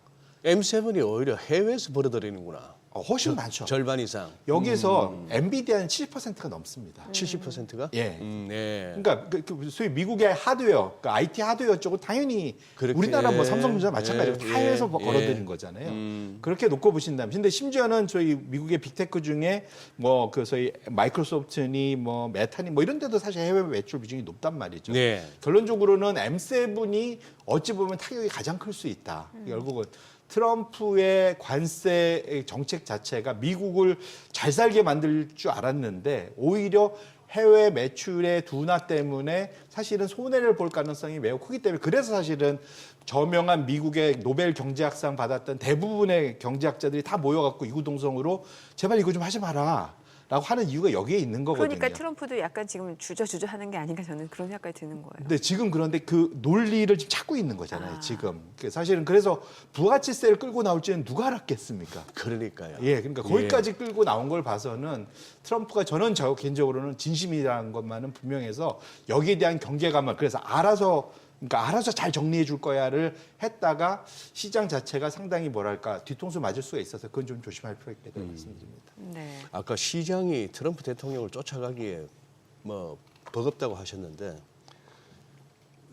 M7이 오히려 해외에서 벌어들이는구나. 훨씬 많죠. 절반 이상. 여기서 엔비디아는 70%가 넘습니다. 70%가? 예. 네. 그러니까 그 소위 미국의 하드웨어, 그 IT 하드웨어 쪽은 당연히 그렇게, 우리나라 뭐 삼성전자 마찬가지로 예, 다 해외에서 예, 걸어들인 예. 거잖아요. 그렇게 놓고 보신다면, 근데 심지어는 저희 미국의 빅테크 중에 뭐 그 소위 마이크로소프트니 뭐 메타니 뭐 이런 데도 사실 해외 매출 비중이 높단 말이죠. 네. 결론적으로는 M7이 어찌 보면 타격이 가장 클 수 있다. 결국은 트럼프의 관세 정책 자체가 미국을 잘 살게 만들 줄 알았는데 오히려 해외 매출의 둔화 때문에 사실은 손해를 볼 가능성이 매우 크기 때문에 그래서 사실은 저명한 미국의 노벨 경제학상 받았던 대부분의 경제학자들이 다 모여갖고 이구동성으로 제발 이거 좀 하지 마라. 라고 하는 이유가 여기에 있는 거거든요. 그러니까 트럼프도 약간 지금 주저주저 하는 게 아닌가 저는 그런 생각이 드는 거예요. 근데 지금 그런데 그 논리를 지금 찾고 있는 거잖아요. 지금 사실은 그래서 부가치세를 끌고 나올지는 누가 알았겠습니까? 그러니까요. 예, 그러니까 거기까지 끌고 나온 걸 봐서는 트럼프가 저는 개인적으로는 진심이라는 것만은 분명해서 여기에 대한 경계감을 그래서 알아서 잘 정리해 줄 거야를 했다가 시장 자체가 상당히 뭐랄까 뒤통수 맞을 수가 있어서 그건 좀 조심할 필요가 있다고 말씀드립니다. 네. 아까 시장이 트럼프 대통령을 쫓아가기에 뭐 버겁다고 하셨는데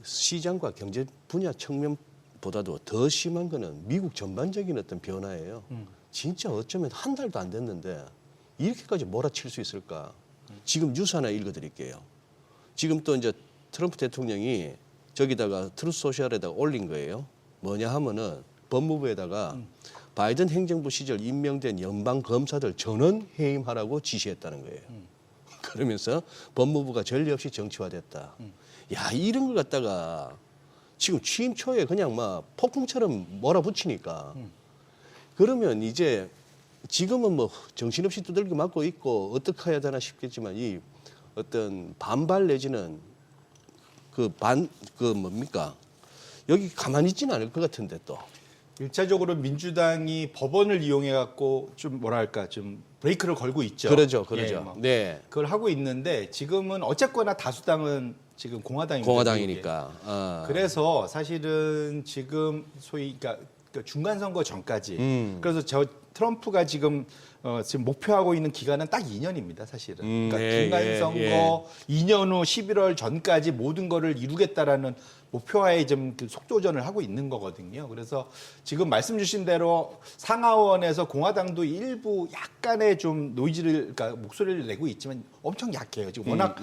시장과 경제 분야 측면보다도 더 심한 거는 미국 전반적인 어떤 변화예요. 진짜 어쩌면 한 달도 안 됐는데 이렇게까지 몰아칠 수 있을까? 지금 뉴스 하나 읽어드릴게요. 지금 또 이제 트럼프 대통령이 저기다가 트루스 소셜에다가 올린 거예요. 뭐냐 하면은 법무부에다가 바이든 행정부 시절 임명된 연방 검사들 전원 해임하라고 지시했다는 거예요. 그러면서 법무부가 전례 없이 정치화됐다. 야, 이런 걸 갖다가 지금 취임 초에 그냥 막 폭풍처럼 몰아붙이니까 그러면 이제 지금은 뭐 정신없이 두들겨 맞고 있고 어떻게 해야 되나 싶겠지만 이 어떤 반발 내지는 뭡니까? 여기 가만히 있지는 않을 것 같은데 또. 일차적으로 민주당이 법원을 이용해 갖고 좀 뭐랄까 좀 브레이크를 걸고 있죠. 그러죠. 예, 뭐 네. 그걸 하고 있는데 지금은 어쨌거나 다수당은 지금 공화당입니다. 공화당이니까. 그래서 사실은 지금 소위 그러니까 중간 선거 전까지 그래서 트럼프가 지금 목표하고 있는 기간은 딱 2년입니다, 사실은. 그러니까 중간 선거 2년 후 11월 전까지 모든 거를 이루겠다라는 목표하에 좀 속도전을 하고 있는 거거든요. 그래서 지금 말씀 주신 대로 상하원에서 공화당도 일부 약간의 좀 노이즈를, 그러니까 목소리를 내고 있지만 엄청 약해요. 지금 워낙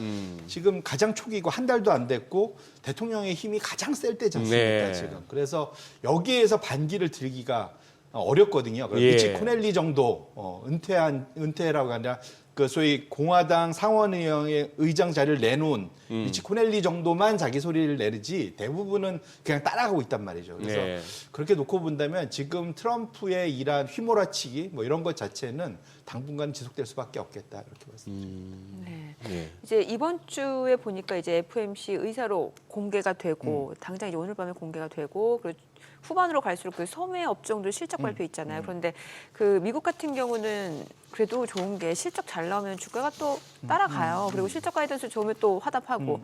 지금 가장 초기고 한 달도 안 됐고 대통령의 힘이 가장 셀 때지 않습니까, 네. 지금. 그래서 여기에서 반기를 들기가 어렵거든요. 미치 코넬리 정도 은퇴라고 아니라 그 소위 공화당 상원의원의 의장 자리를 내놓은 미치 코넬리 정도만 자기 소리를 내지 대부분은 그냥 따라가고 있단 말이죠. 그래서 그렇게 놓고 본다면 지금 트럼프의 이러한 휘몰아치기 뭐 이런 것 자체는 당분간 지속될 수밖에 없겠다 이렇게 말씀드립니다. 네. 이제 이번 주에 보니까 이제 FOMC 의사로 공개가 되고 당장 이제 오늘 밤에 공개가 되고 그리고 후반으로 갈수록 그 섬의 업종들 실적 발표 있잖아요. 그런데 그 미국 같은 경우는 그래도 좋은 게 실적 잘 나오면 주가가 또 따라가요. 그리고 실적 가이던스 좋으면 또 화답하고.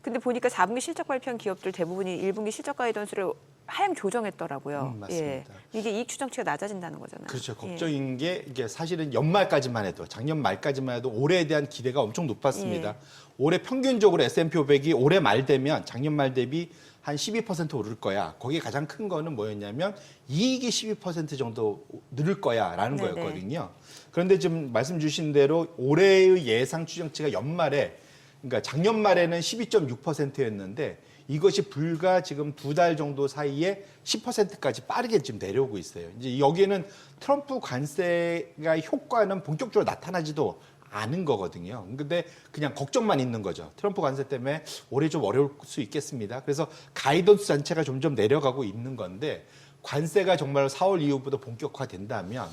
근데 보니까 4분기 실적 발표한 기업들 대부분이 1분기 실적 가이던스를 하향 조정했더라고요. 맞습니다. 예. 이게 이익 추정치가 낮아진다는 거잖아요. 그렇죠. 걱정인 게 이게 사실은 연말까지만 해도 작년 말까지만 해도 올해에 대한 기대가 엄청 높았습니다. 올해 평균적으로 S&P 500이 올해 말 되면 작년 말 대비 한 12% 오를 거야. 거기에 가장 큰 거는 뭐였냐면 이익이 12% 정도 늘을 거야라는 거였거든요. 그런데 지금 말씀 주신 대로 올해의 예상 추정치가 연말에 그러니까 작년 말에는 12.6%였는데 이것이 불과 지금 2달 정도 사이에 10%까지 빠르게 지금 내려오고 있어요. 이제 여기에는 트럼프 관세가 효과는 본격적으로 나타나지도 않은 거거든요. 근데 그냥 걱정만 있는 거죠. 트럼프 관세 때문에 올해 좀 어려울 수 있겠습니다. 그래서 가이던스 자체가 점점 내려가고 있는 건데 관세가 정말 4월 이후부터 본격화된다면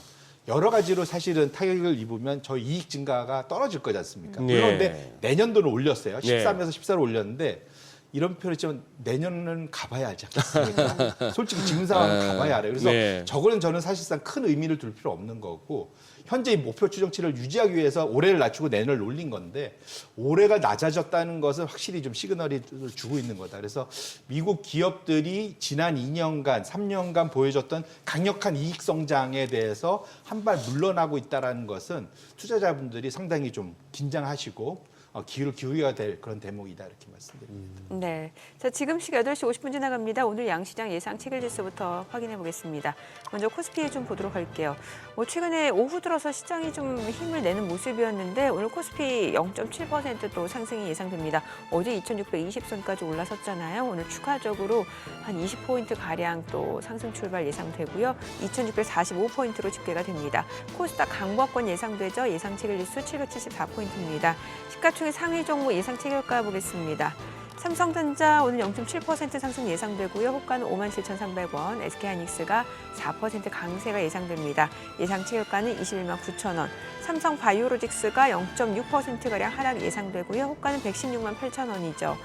여러 가지로 사실은 타격을 입으면 저희 이익 증가가 떨어질 거지 않습니까? 물론 근데 내년도는 올렸어요. 13에서 14로 올렸는데 이런 표현을 좀 내년은 가봐야 알지 않겠습니까? 솔직히 지금 상황은 가봐야 알아요. 그래서 저거는 저는 사실상 큰 의미를 둘 필요 없는 거고 현재 이 목표 추정치를 유지하기 위해서 올해를 낮추고 내년을 올린 건데 올해가 낮아졌다는 것은 확실히 좀 시그널이 주고 있는 거다. 그래서 미국 기업들이 지난 2년간, 3년간 보여줬던 강력한 이익 성장에 대해서 한 발 물러나고 있다는 것은 투자자분들이 상당히 좀 긴장하시고 기회를 기울여야 될 그런 대목이다 이렇게 말씀드립니다. 네. 자, 지금 시각 8시 50분 지나갑니다. 오늘 양시장 예상 체결지수부터 확인해 보겠습니다. 먼저 코스피 좀 보도록 할게요. 최근에 오후 들어서 시장이 좀 힘을 내는 모습이었는데 오늘 코스피 0.7% 또 상승이 예상됩니다. 어제 2620선까지 올라섰잖아요. 오늘 추가적으로 한 20포인트 가량 또 상승 출발 예상되고요. 2645포인트로 집계가 됩니다. 코스닥 강보권 예상되죠. 예상 체결지수 774포인트입니다. 시가총액 시가총액 상위 종목 예상 체결가 보겠습니다. 삼성전자 오늘 0.7% 상승 예상되고요. 호가는 57,300원, SK하이닉스가 4% 강세가 예상됩니다. 예상 체결가는 21만 9천 원. 삼성바이오로직스가 0.6%가량 하락 예상되고요. 호가는 116만 8천 원이죠.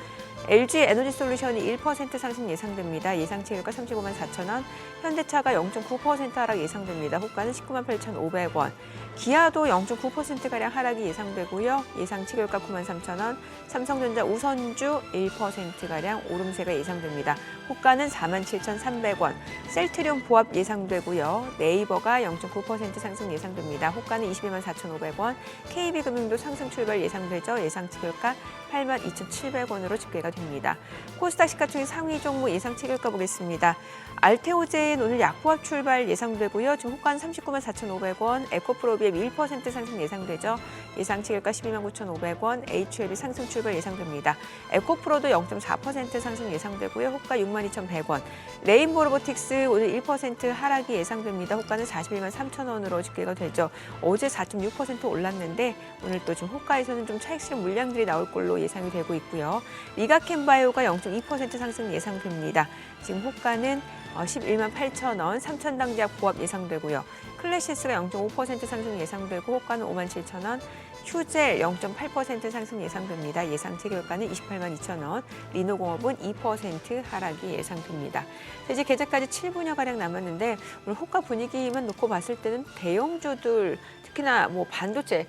LG에너지솔루션이 1% 상승 예상됩니다. 예상 체결가 35만 4천 원. 현대차가 0.9% 하락 예상됩니다. 호가는 19만 8,500원. 기아도 0.9%가량 하락이 예상되고요. 예상 체결가 9만 3천 원. 삼성전자 우선주 1%가량 오름세가 예상됩니다. 호가는 4만 7,300원. 셀트리온 보합 예상되고요. 네이버가 0.9% 상승 예상됩니다. 호가는 21만 4,500원. KB금융도 상승 출발 예상되죠. 예상 체결가 8만 2,700원으로 집계가 됩니다. 코스닥 시가총액 상위 종목 예상 체결가 보겠습니다. 알테오제인 오늘 약보합 출발 예상되고요. 지금 호가는 39만 4,500원, 에코프로비엠 1% 상승 예상되죠. 예상 체결가 12만 9,500원, HLB 상승 출발 예상됩니다. 에코프로도 0.4% 상승 예상되고요. 호가 6만 2,100원. 레인보 로보틱스 오늘 1% 하락이 예상됩니다. 호가는 41만 3천 원으로 집계가 되죠. 어제 4.6% 올랐는데 오늘 또 지금 호가에서는 좀 차익 실현 물량들이 나올 걸로 예상이 되고 있고요. 리가캠바이오가 0.2% 상승 예상됩니다. 지금 호가는 11만 8천 원, 삼천당제약 보합 예상되고요. 클래시스가 0.5% 상승 예상되고 호가는 5만 7천 원, 휴젤 0.8% 상승 예상됩니다. 예상 체결가는 28만 2천 원, 리노공업은 2% 하락이 예상됩니다. 이제 개장까지 7분여가량 남았는데 오늘 호가 분위기만 놓고 봤을 때는 대형주들, 특히나 뭐 반도체,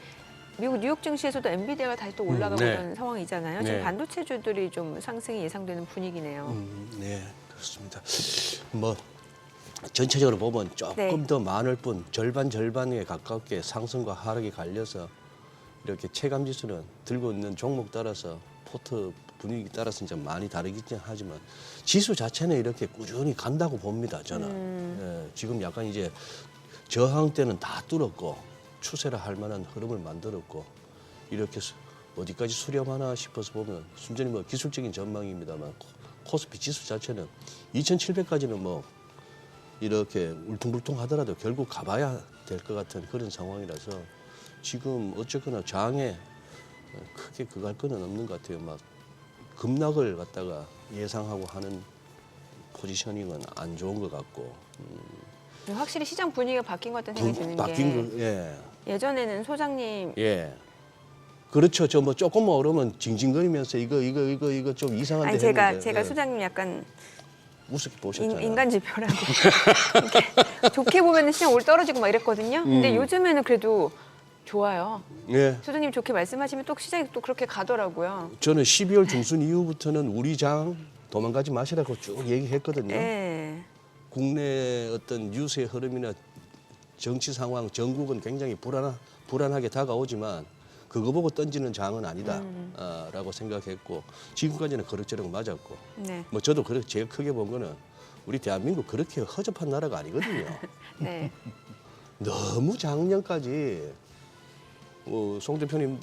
미국 뉴욕 증시에서도 엔비디아가 다시 또 올라가고 네. 있는 상황이잖아요. 네. 지금 반도체주들이 좀 상승이 예상되는 분위기네요. 네, 그렇습니다. 뭐 전체적으로 보면 조금 네. 더 많을 뿐 절반에 가깝게 상승과 하락이 갈려서 이렇게 체감 지수는 들고 있는 종목 따라서 포트 분위기 따라서 이제 많이 다르긴 하지만 지수 자체는 이렇게 꾸준히 간다고 봅니다. 저는 예, 지금 약간 이제 저항 때는 다 뚫었고 추세를 할 만한 흐름을 만들었고 이렇게 어디까지 수렴하나 싶어서 보면 순전히 뭐 기술적인 전망입니다만 코스피 지수 자체는 2,700까지는 뭐 이렇게 울퉁불퉁 하더라도 결국 가봐야 될 것 같은 그런 상황이라서 지금 어쨌거나 장에 크게 그갈 거는 없는 것 같아요. 막 급락을 갖다가 예상하고 하는 포지셔닝은 안 좋은 것 같고 확실히 시장 분위기가 바뀐 것 같다는 생각이 드는 바뀐 게 거, 예. 예전에는 소장님 예. 그렇죠. 저 뭐 조금 오르면 징징거리면서 이거 좀 이상한데 아니 했는데 제가 예. 소장님 약간 우습게 보셨잖아요. 인간 지표라고 이렇게 좋게 보면 시장 올 떨어지고 막 이랬거든요. 근데 요즘에는 그래도 좋아요. 예. 소장님 좋게 말씀하시면 또 시장이 또 그렇게 가더라고요. 저는 12월 중순 이후부터는 우리 장 도망가지 마시라고 쭉 얘기했거든요. 네. 국내 어떤 뉴스의 흐름이나 정치 상황, 전국은 굉장히 불안하게 다가오지만 그거 보고 던지는 장은 아니다라고 생각했고 지금까지는 그럭저럭 맞았고 네. 뭐 저도 그렇게 제일 크게 본 거는 우리 대한민국 그렇게 허접한 나라가 아니거든요. 네. 너무 작년까지 송 대표님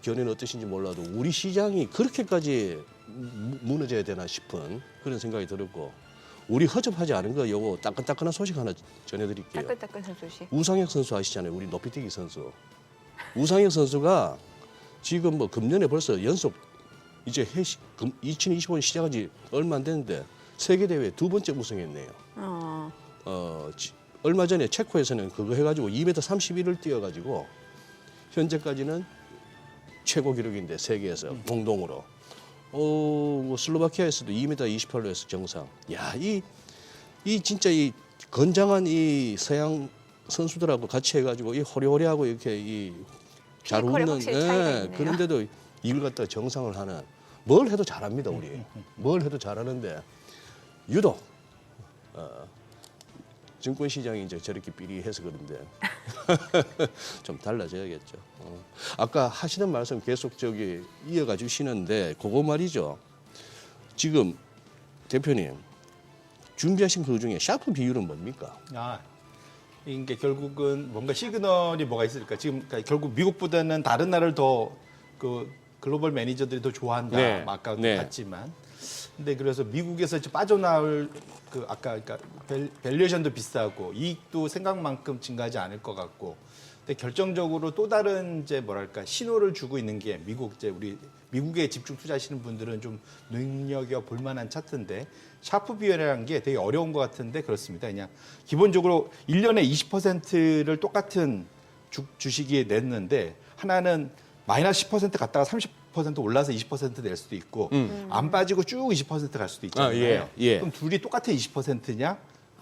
견해는 어떠신지 몰라도 우리 시장이 그렇게까지 무너져야 되나 싶은 그런 생각이 들었고 우리 허접하지 않은 거 요거 따끈따끈한 소식 하나 전해드릴게요. 따끈따끈한 소식. 우상혁 선수 아시잖아요. 우리 높이뛰기 선수. 우상혁 선수가 지금 뭐 금년에 벌써 연속 이제 2025년 시작한 지 얼마 안 됐는데 세계 대회 2번째 우승했네요. 얼마 전에 체코에서는 그거 해가지고 2m 31을 뛰어가지고 현재까지는 최고 기록인데 세계에서 공동으로. 뭐 슬로바키아에서도 2m 28로 해서 정상. 야, 이 진짜 이 건장한 이 서양 선수들하고 같이 해가지고 이 호리호리하고 이렇게 잘 피지컬이 웃는 확실히 차이가 있네요. 그런데도 이걸 갖다 정상을 하는 뭘 해도 잘합니다 우리. 뭘 해도 잘하는데 유독 증권 시장이 이제 저렇게 삐리해서 그런데 좀 달라져야겠죠. 아까 하시는 말씀 계속 이어가 주시는데 그거 말이죠. 지금 대표님 준비하신 그 중에 샤프 비율은 뭡니까? 이게 결국은 뭔가 시그널이 뭐가 있을까? 지금 그러니까 결국 미국보다는 다른 나라를 더 그 글로벌 매니저들이 더 좋아한다. 네. 아까 네. 봤지만. 근데 그래서 미국에서 이제 빠져나올 아까 그러니까 밸류에이션도 비싸고 이익도 생각만큼 증가하지 않을 것 같고 근데 결정적으로 또 다른 이제 뭐랄까 신호를 주고 있는 게 우리 미국에 집중 투자하시는 분들은 좀 눈여겨 볼 만한 차트인데 샤프 비율이라는 게 되게 어려운 것 같은데 그렇습니다. 그냥 기본적으로 1년에 20%를 똑같은 주식이 냈는데 하나는 마이너스 10% 갔다가 30% 올라서 20%낼 수도 있고 안 빠지고 쭉 20%갈 수도 있잖아요. 예. 그럼 둘이 똑같은 20%냐?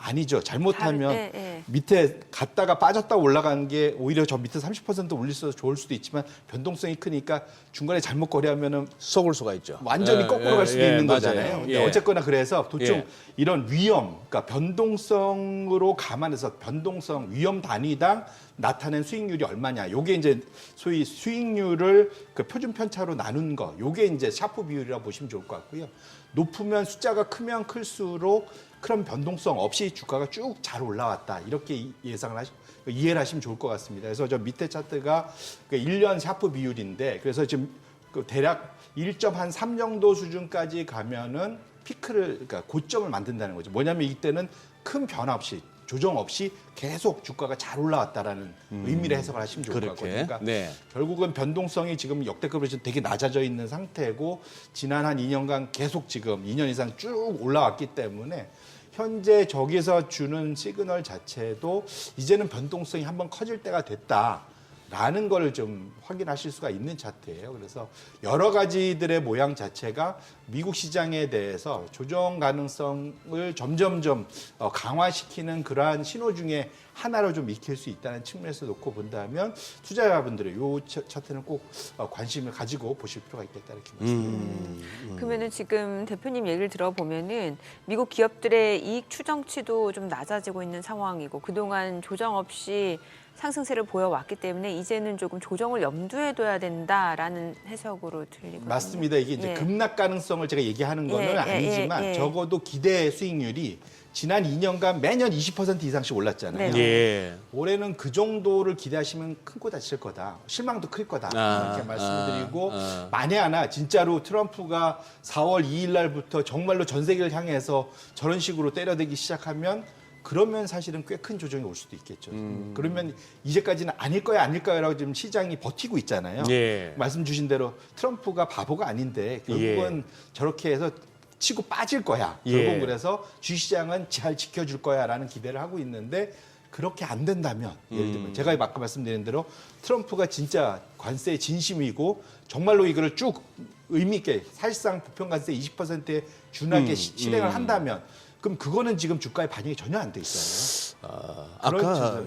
아니죠. 잘못하면 예. 밑에 갔다가 빠졌다 올라간 게 오히려 저 밑에 30% 올릴 수 좋을 수도 있지만 변동성이 크니까 중간에 잘못 거래하면은 속을 수가 있죠. 완전히 거꾸로 갈 수도 있는 맞아요. 거잖아요. 근데 예. 어쨌거나 그래서 도중 예. 이런 위험, 그러니까 변동성으로 감안해서 변동성 위험 단위당 나타낸 수익률이 얼마냐. 요게 이제 소위 수익률을 그 표준 편차로 나눈 거. 요게 이제 샤프 비율이라고 보시면 좋을 것 같고요. 높으면 숫자가 크면 클수록 그런 변동성 없이 주가가 쭉 잘 올라왔다. 이렇게 이해를 하시면 좋을 것 같습니다. 그래서 저 밑에 차트가 1년 샤프 비율인데 그래서 지금 그 대략 1.3 정도 수준까지 가면은 피크를 그러니까 고점을 만든다는 거죠. 뭐냐면 이때는 큰 변화 없이 조정 없이 계속 주가가 잘 올라왔다라는 의미를 해석을 하시면 좋을 것 같거든요. 그러니까 네. 결국은 변동성이 지금 역대급으로 지금 되게 낮아져 있는 상태고 지난 한 2년간 계속 지금 2년 이상 쭉 올라왔기 때문에 현재 저기서 주는 시그널 자체도 이제는 변동성이 한번 커질 때가 됐다라는 걸 좀 확인하실 수가 있는 차트예요. 그래서 여러 가지들의 모양 자체가 미국 시장에 대해서 조정 가능성을 점점점 강화시키는 그러한 신호 중에 하나로 좀 익힐 수 있다는 측면에서 놓고 본다면 투자자분들의 이 차트는 꼭 관심을 가지고 보실 필요가 있겠다 이렇게 말씀드립니다. 그러면은 지금 대표님 얘기를 들어보면은 미국 기업들의 이익 추정치도 좀 낮아지고 있는 상황이고 그동안 조정 없이 상승세를 보여왔기 때문에 이제는 조금 조정을 염두에 둬야 된다라는 해석으로 들리거든요. 맞습니다. 이게 이제 예. 급락 가능성을 제가 얘기하는 거는 예, 아니지만 예. 적어도 기대 수익률이 지난 2년간 매년 20% 이상씩 올랐잖아요. 네. 예. 올해는 그 정도를 기대하시면 큰 코 다칠 거다. 실망도 클 거다. 이렇게 말씀드리고 만에 하나 진짜로 트럼프가 4월 2일 날부터 정말로 전 세계를 향해서 저런 식으로 때려대기 시작하면 그러면 사실은 꽤 큰 조정이 올 수도 있겠죠. 그러면 이제까지는 아닐 거야라고 지금 시장이 버티고 있잖아요. 예. 말씀 주신 대로 트럼프가 바보가 아닌데 결국은 저렇게 해서 치고 빠질 거야. 결국 예. 그래서 주시장은 잘 지켜줄 거야라는 기대를 하고 있는데 그렇게 안 된다면 예를 들면 제가 아까 말씀드린 대로 트럼프가 진짜 관세에 진심이고 정말로 이거를 쭉 의미 있게 사실상 부평 관세 20%에 준하게 실행을 한다면 그럼 그거는 지금 주가에 반영이 전혀 안 돼 있잖아요. 아까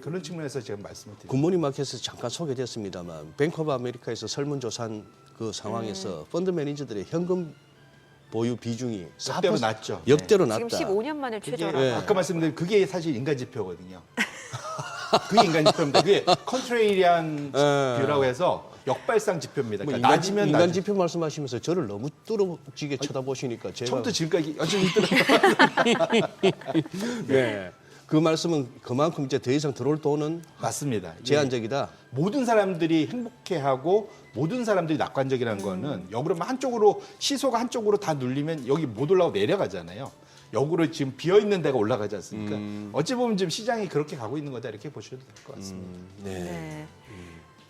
그런 측면에서 제가 말씀을 드립니다. 굿모닝 마켓에서 잠깐 소개됐습니다만 뱅크 오브 아메리카에서 설문조사한 그 상황에서 펀드 매니저들의 현금 보유 비중이 역대로 낮죠. 역대로 지금 낮다. 15년 만에 최저라고. 예. 아까 말씀드린 그게 사실 인간 지표거든요. 그게 인간 지표입니다. 그게 컨트레이리안 뷰라고 해서 역발상 지표입니다. 뭐 그러니까 낮으면 인간 낮은 지표 말씀하시면서 저를 너무 뚫어지게 쳐다보시니까 제가 처음부터 지금까지 여전히 네. 그 말씀은 그만큼 이제 더 이상 들어올 돈은 맞습니다. 제한적이다. 모든 사람들이 행복해하고 모든 사람들이 낙관적이라는 거는 역으로 한쪽으로 시소가 한쪽으로 다 눌리면 여기 못 올라오고 내려가잖아요. 역으로 지금 비어 있는 데가 올라가지 않습니까? 어찌 보면 지금 시장이 그렇게 가고 있는 거다 이렇게 보셔도 될 것 같습니다. 네.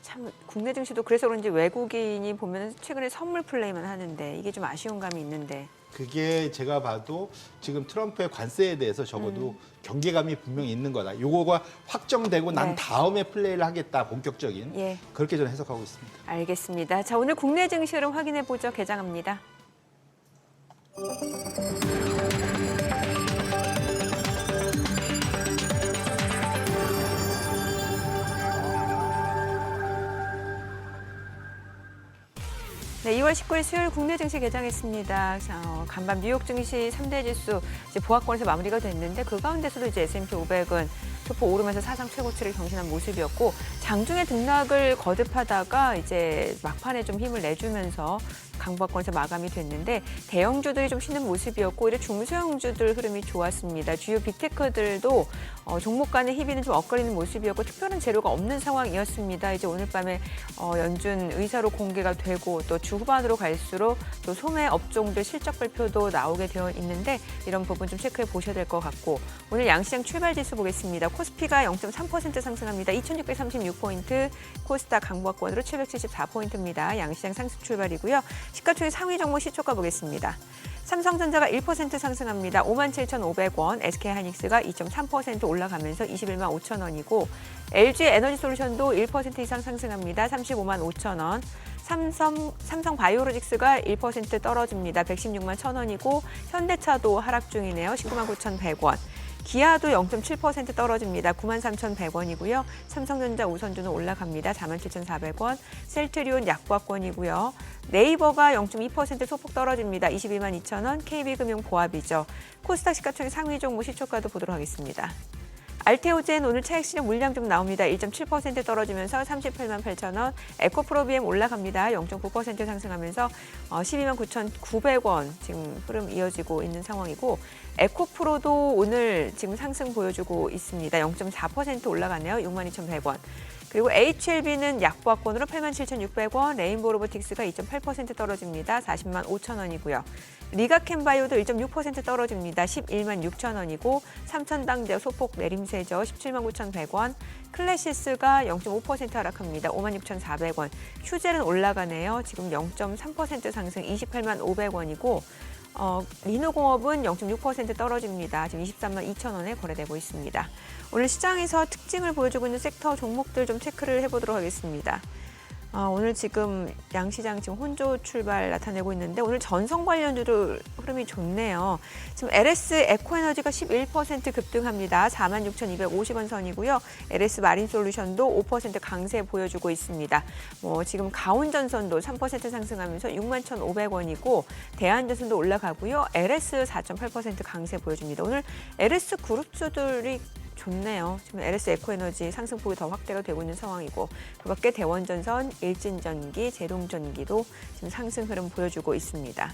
참 국내 증시도 그래서 그런지 외국인이 보면 최근에 선물 플레이만 하는데 이게 좀 아쉬운 감이 있는데. 그게 제가 봐도 지금 트럼프의 관세에 대해서 적어도 경계감이 분명히 있는 거다. 요거가 확정되고 난 네. 다음에 플레이를 하겠다, 본격적인. 예. 그렇게 저는 해석하고 있습니다. 알겠습니다. 자, 오늘 국내 증시 흐름 확인해 보죠. 개장합니다. 네, 2월 19일 수요일 국내 증시 개장했습니다. 간밤 뉴욕 증시 3대 지수 이제 보합권에서 마무리가 됐는데 그 가운데서도 이제 S&P 500은 소폭 오르면서 사상 최고치를 경신한 모습이었고 장중에 등락을 거듭하다가 이제 막판에 좀 힘을 내주면서 강보권에서 마감이 됐는데 대형주들이 좀 쉬는 모습이었고 오히려 중소형주들 흐름이 좋았습니다. 주요 빅테크들도 종목 간의 희비는 좀 엇갈리는 모습이었고 특별한 재료가 없는 상황이었습니다. 이제 오늘 밤에 연준 의사로 공개가 되고 또 주 후반으로 갈수록 또 소매 업종들 실적 발표도 나오게 되어 있는데 이런 부분 좀 체크해 보셔야 될 것 같고 오늘 양시장 출발 지수 보겠습니다. 코스피가 0.3% 상승합니다. 2,636포인트, 코스닥 강보권으로 774포인트입니다. 양시장 상승 출발이고요. 시가총액 상위 종목 시초가 보겠습니다. 삼성전자가 1% 상승합니다. 57,500원, SK하이닉스가 2.3% 올라가면서 21만 5천 원이고 LG에너지솔루션도 1% 이상 상승합니다. 35만 5천 원. 삼성바이오로직스가 1% 떨어집니다. 116만 1천 원이고 현대차도 하락 중이네요. 19만 9,100원. 기아도 0.7% 떨어집니다. 93,100원이고요. 삼성전자 우선주는 올라갑니다. 47,400원. 셀트리온 약보합권이고요. 네이버가 0.2% 소폭 떨어집니다. 22만 2천 원. KB금융 보합이죠. 코스닥 시가총액 상위 종목 시초가도 보도록 하겠습니다. 알테오젠 오늘 차익 실현 물량 좀 나옵니다. 1.7% 떨어지면서 38만 8천 원. 에코프로비엠 올라갑니다. 0.9% 상승하면서 12만 9,900원 지금 흐름 이어지고 있는 상황이고 에코프로도 오늘 지금 상승 보여주고 있습니다. 0.4% 올라가네요. 62,100원. 그리고 HLB는 약보합권으로 87,600원, 레인보우 로보틱스가 2.8% 떨어집니다. 40만 5천 원이고요. 리가캠바이오도 1.6% 떨어집니다. 11만 6천 원이고 삼천당제 소폭 내림세죠. 17만 9,100원. 클래시스가 0.5% 하락합니다. 5만 6,400원. 휴젤은 올라가네요. 지금 0.3% 상승 28만 500원이고 리노공업은 0.6% 떨어집니다. 지금 23만 2천 원에 거래되고 있습니다. 오늘 시장에서 특징을 보여주고 있는 섹터 종목들 좀 체크를 해보도록 하겠습니다. 오늘 지금 양시장 지금 혼조 출발 나타내고 있는데 오늘 전성 관련주들 흐름이 좋네요. 지금 LS 에코에너지가 11% 급등합니다. 46,250원 선이고요. LS 마린솔루션도 5% 강세 보여주고 있습니다. 지금 가온전선도 3% 상승하면서 61,500원이고 대한전선도 올라가고요. LS 4.8% 강세 보여줍니다. 오늘 LS 그룹주들이 좋네요. 지금 LS 에코에너지 상승폭이 더 확대가 되고 있는 상황이고 그밖에 대원전선, 일진전기, 제동전기도 지금 상승 흐름 보여주고 있습니다.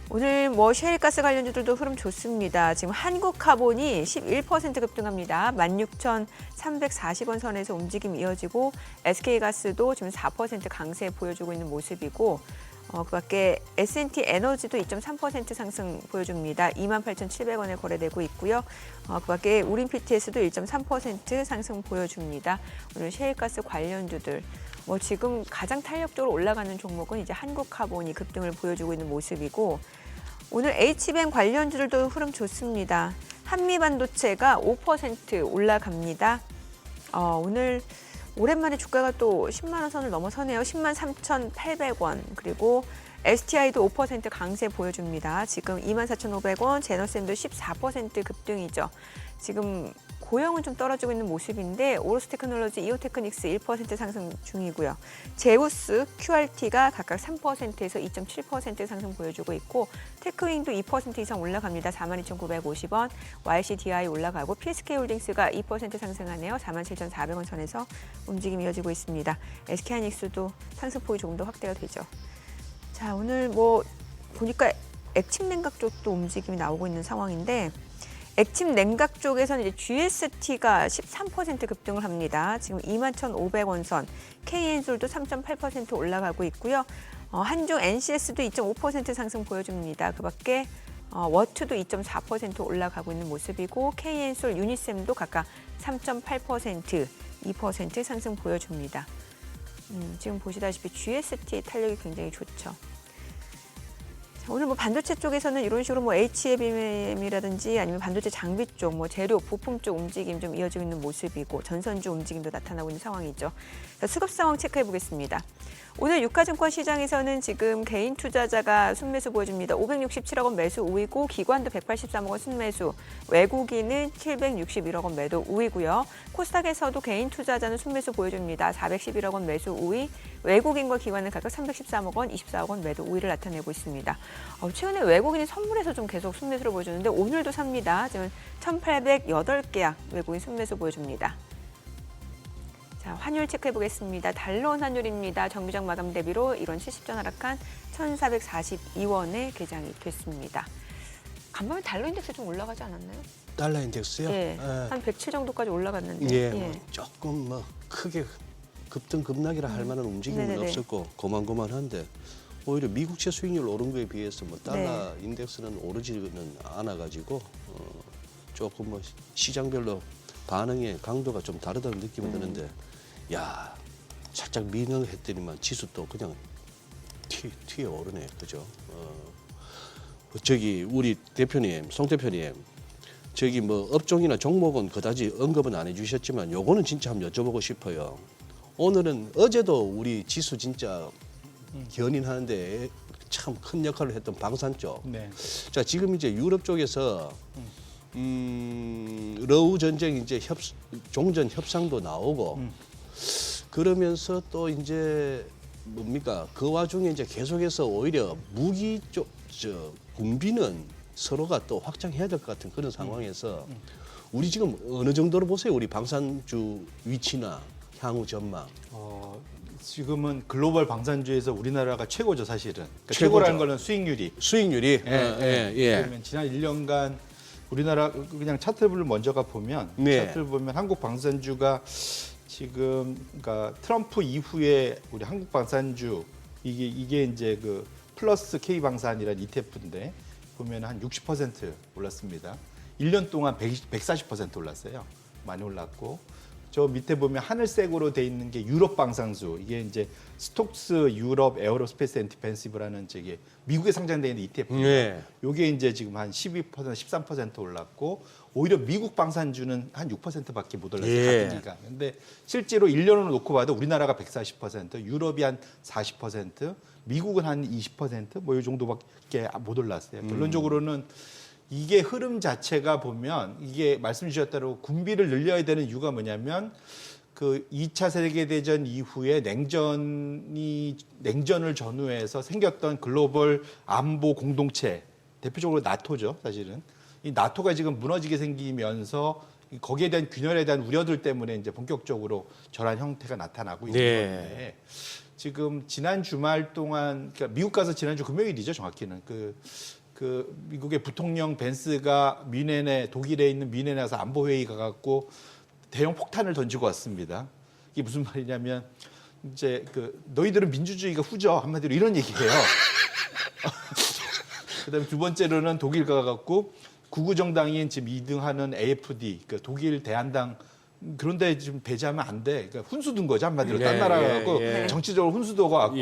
오늘 셰일가스 관련주들도 흐름 좋습니다. 지금 한국카본이 11% 급등합니다. 16,340원 선에서 움직임이 이어지고 SK가스도 지금 4% 강세 보여주고 있는 모습이고 그밖에 S&T 에너지도 2.3% 상승 보여줍니다. 28,700원에 거래되고 있고요. 그밖에 우린 PTS도 1.3% 상승 보여줍니다. 오늘 셰일가스 관련주들 지금 가장 탄력적으로 올라가는 종목은 이제 한국카본이 급등을 보여주고 있는 모습이고 오늘 HBM 관련주들도 흐름 좋습니다. 한미반도체가 5% 올라갑니다. 오늘 오랜만에 주가가 또 10만 원 선을 넘어서네요. 10만 3,800원. 그리고 STI도 5% 강세 보여줍니다. 지금 24,500원, 제너셈도 14% 급등이죠. 지금 고영은 좀 떨어지고 있는 모습인데 오로스 테크놀로지, 이오테크닉스 1% 상승 중이고요. 제우스, QRT가 각각 3%에서 2.7% 상승 보여주고 있고 테크윙도 2% 이상 올라갑니다. 42,950원, YCDI 올라가고 PSK홀딩스가 2% 상승하네요. 47,400원 선에서 움직임이 이어지고 있습니다. SK하이닉스도 상승폭이 조금 더 확대가 되죠. 자, 오늘 보니까 액침 냉각 쪽도 움직임이 나오고 있는 상황인데 액침 냉각 쪽에서는 이제 GST가 13% 급등을 합니다. 지금 21,500원 선, KN솔도 3.8% 올라가고 있고요. 한중 NCS도 2.5% 상승 보여줍니다. 그밖에 워트도 2.4% 올라가고 있는 모습이고 KN솔, 유니셈도 각각 3.8%, 2% 상승 보여줍니다. 지금 보시다시피 GST 탄력이 굉장히 좋죠. 오늘 반도체 쪽에서는 이런 식으로 HBM이라든지 아니면 반도체 장비 쪽, 재료, 부품 쪽 움직임 좀 이어지고 있는 모습이고 전선주 움직임도 나타나고 있는 상황이죠. 수급 상황 체크해 보겠습니다. 오늘 유가증권 시장에서는 지금 개인 투자자가 순매수 보여줍니다. 567억 원 매수 우위고 기관도 183억 원 순매수, 외국인은 761억 원 매도 우위고요. 코스닥에서도 개인 투자자는 순매수 보여줍니다. 411억 원 매수 우위, 외국인과 기관은 각각 313억 원, 24억 원 매도 우위를 나타내고 있습니다. 최근에 외국인이 선물에서 좀 계속 순매수를 보여주는데 오늘도 삽니다. 지금 1,808계약 외국인 순매수 보여줍니다. 자, 환율 체크해 보겠습니다. 달러 원 환율입니다. 정규장 마감 대비로 1원 70전 하락한 1,442원에 개장이 됐습니다. 간밤에 달러 인덱스 좀 올라가지 않았나요? 달러 인덱스요? 예, 한 107 정도까지 올라갔는데. 예, 뭐 조금 뭐 크게 급등급락이라 할 만한 움직임은 네네네. 없었고 고만고만한데 오히려 미국채 수익률 오른 거에 비해서 뭐 달러 인덱스는 오르지는 않아가지고 조금 뭐 시장별로 반응의 강도가 좀 다르다는 느낌이 드는데 야 살짝 민감했더니만 지수 또 그냥 튀어 오르네, 그죠? 저기 우리 대표님, 송 대표님, 저기 뭐 업종이나 종목은 그다지 언급은 안 해주셨지만 요거는 진짜 한번 여쭤보고 싶어요. 오늘은 어제도 우리 지수 진짜 견인하는데 참 큰 역할을 했던 방산 쪽. 네. 자, 지금 이제 유럽 쪽에서 러우 전쟁 이제 종전 협상도 나오고 그러면서 또 이제 뭡니까? 그 와중에 이제 계속해서 오히려 무기 쪽 군비는 서로가 또 확장해야 될 것 같은 그런 상황에서 우리 지금 어느 정도로 보세요? 우리 방산주 위치나 향후 전망. 지금은 글로벌 방산주에서 우리나라가 최고죠, 사실은. 그러니까 최고죠. 최고라는 거는 수익률이. 그러면 지난 1년간 우리나라 그냥 차트를 먼저 가 보면 네. 차트를 보면 한국 방산주가 지금 그러니까 트럼프 이후에 우리 한국 방산주 이게 이제 그 플러스 K 방산이라는 ETF인데 보면 한 60% 올랐습니다. 1년 동안 140% 올랐어요. 많이 올랐고 저 밑에 보면 하늘색으로 돼 있는 게 유럽 방산주. 이게 이제 스톡스 유럽 에어로스페이스 앤 디펜시브라는 저기 미국에 상장돼 있는 ETF입니다. 네. 요게 이제 지금 한 12%, 13% 올랐고 오히려 미국 방산주는 한 6%밖에 못 올랐어요. 예. 같은 기간. 근데 실제로 1년으로 놓고 봐도 우리나라가 140%, 유럽이 한 40%, 미국은 한 20%뭐 이 정도밖에 못 올랐어요. 결론적으로는 이게 흐름 자체가 보면 이게 말씀 주셨대로 군비를 늘려야 되는 이유가 뭐냐면 그 2차 세계대전 이후에 냉전을 전후해서 생겼던 글로벌 안보 공동체, 대표적으로 나토죠, 사실은. 이 나토가 지금 무너지게 생기면서 거기에 대한 균열에 대한 우려들 때문에 이제 본격적으로 저런 형태가 나타나고 있는 네. 건데 지금 지난 주말 동안 그러니까 미국 가서 지난주 금요일이죠, 정확히는 그 미국의 부통령 벤스가 독일에 있는 뮌헨에 가서 안보회의 가갖고 대형 폭탄을 던지고 왔습니다. 이게 무슨 말이냐면 이제 너희들은 민주주의가 후져 한마디로 이런 얘기예요. 그다음에 두 번째로는 독일 가갖고 극우 정당인 지금 2등하는 AfD, 독일 대한당 그런데 지금 배제하면 안 돼. 그러니까 훈수 둔 거죠 한마디로. 딴 나라 가고 정치적으로 훈수도가 왔고.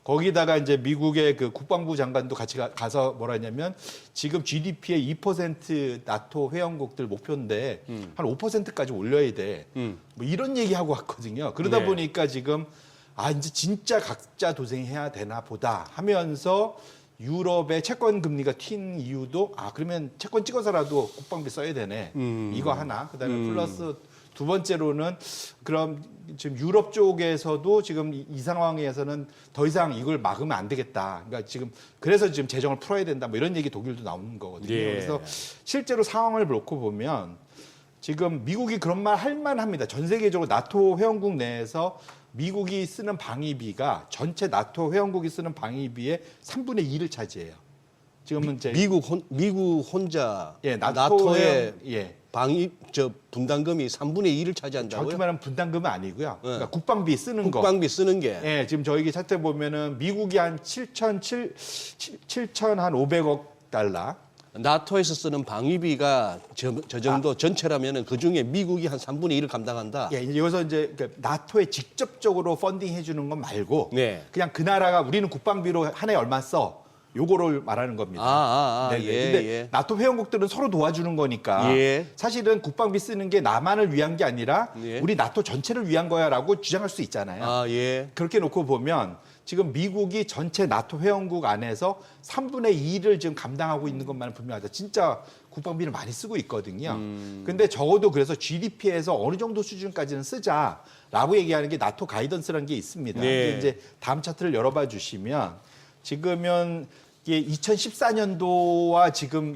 거기다가 이제 미국의 그 국방부 장관도 같이 가서 뭐라 했냐면 지금 GDP의 2% 나토 회원국들 목표인데 한 5%까지 올려야 돼. 뭐 이런 얘기하고 왔거든요. 그러다 보니까 지금 이제 진짜 각자 도생해야 되나 보다 하면서 유럽의 채권 금리가 튄 이유도 그러면 채권 찍어서라도 국방비 써야 되네. 이거 하나. 그다음에 플러스 두 번째로는 그럼 지금 유럽 쪽에서도 지금 이 상황에서는 더 이상 이걸 막으면 안 되겠다. 그러니까 그래서 지금 재정을 풀어야 된다. 뭐 이런 얘기 독일도 나오는 거거든요. 예. 그래서 실제로 상황을 놓고 보면 지금 미국이 그런 말 할 만합니다. 전 세계적으로 나토 회원국 내에서 미국이 쓰는 방위비가 전체 나토 회원국이 쓰는 방위비의 3분의 2를 차지해요. 지금은 이제 미국 혼자 나토의 분담금이 3분의 2를 차지한다고요? 정확히 말하면 분담금은 아니고요. 그러니까 국방비 쓰는 거. 국방비 쓰는 게. 예, 지금 저희 차트 보면은 미국이 한 7,500억 달러. 나토에서 쓰는 방위비가 저 정도 전체라면은 그 중에 미국이 한 3분의 1을 감당한다. 예, 여기서 이제 나토에 직접적으로 펀딩 해주는 건 말고 네. 그냥 그 나라가 우리는 국방비로 한 해에 얼마 써. 요거를 말하는 겁니다. 네네. 근데 나토 회원국들은 서로 도와주는 거니까 사실은 국방비 쓰는 게 나만을 위한 게 아니라 우리 나토 전체를 위한 거야라고 주장할 수 있잖아요. 그렇게 놓고 보면 지금 미국이 전체 나토 회원국 안에서 3분의 2를 지금 감당하고 있는 것만은 분명하다. 진짜 국방비를 많이 쓰고 있거든요. 근데 적어도 그래서 GDP에서 어느 정도 수준까지는 쓰자라고 얘기하는 게 나토 가이던스라는 게 있습니다. 근데 이제 다음 차트를 열어봐 주시면 지금은 이게 2014년도와 지금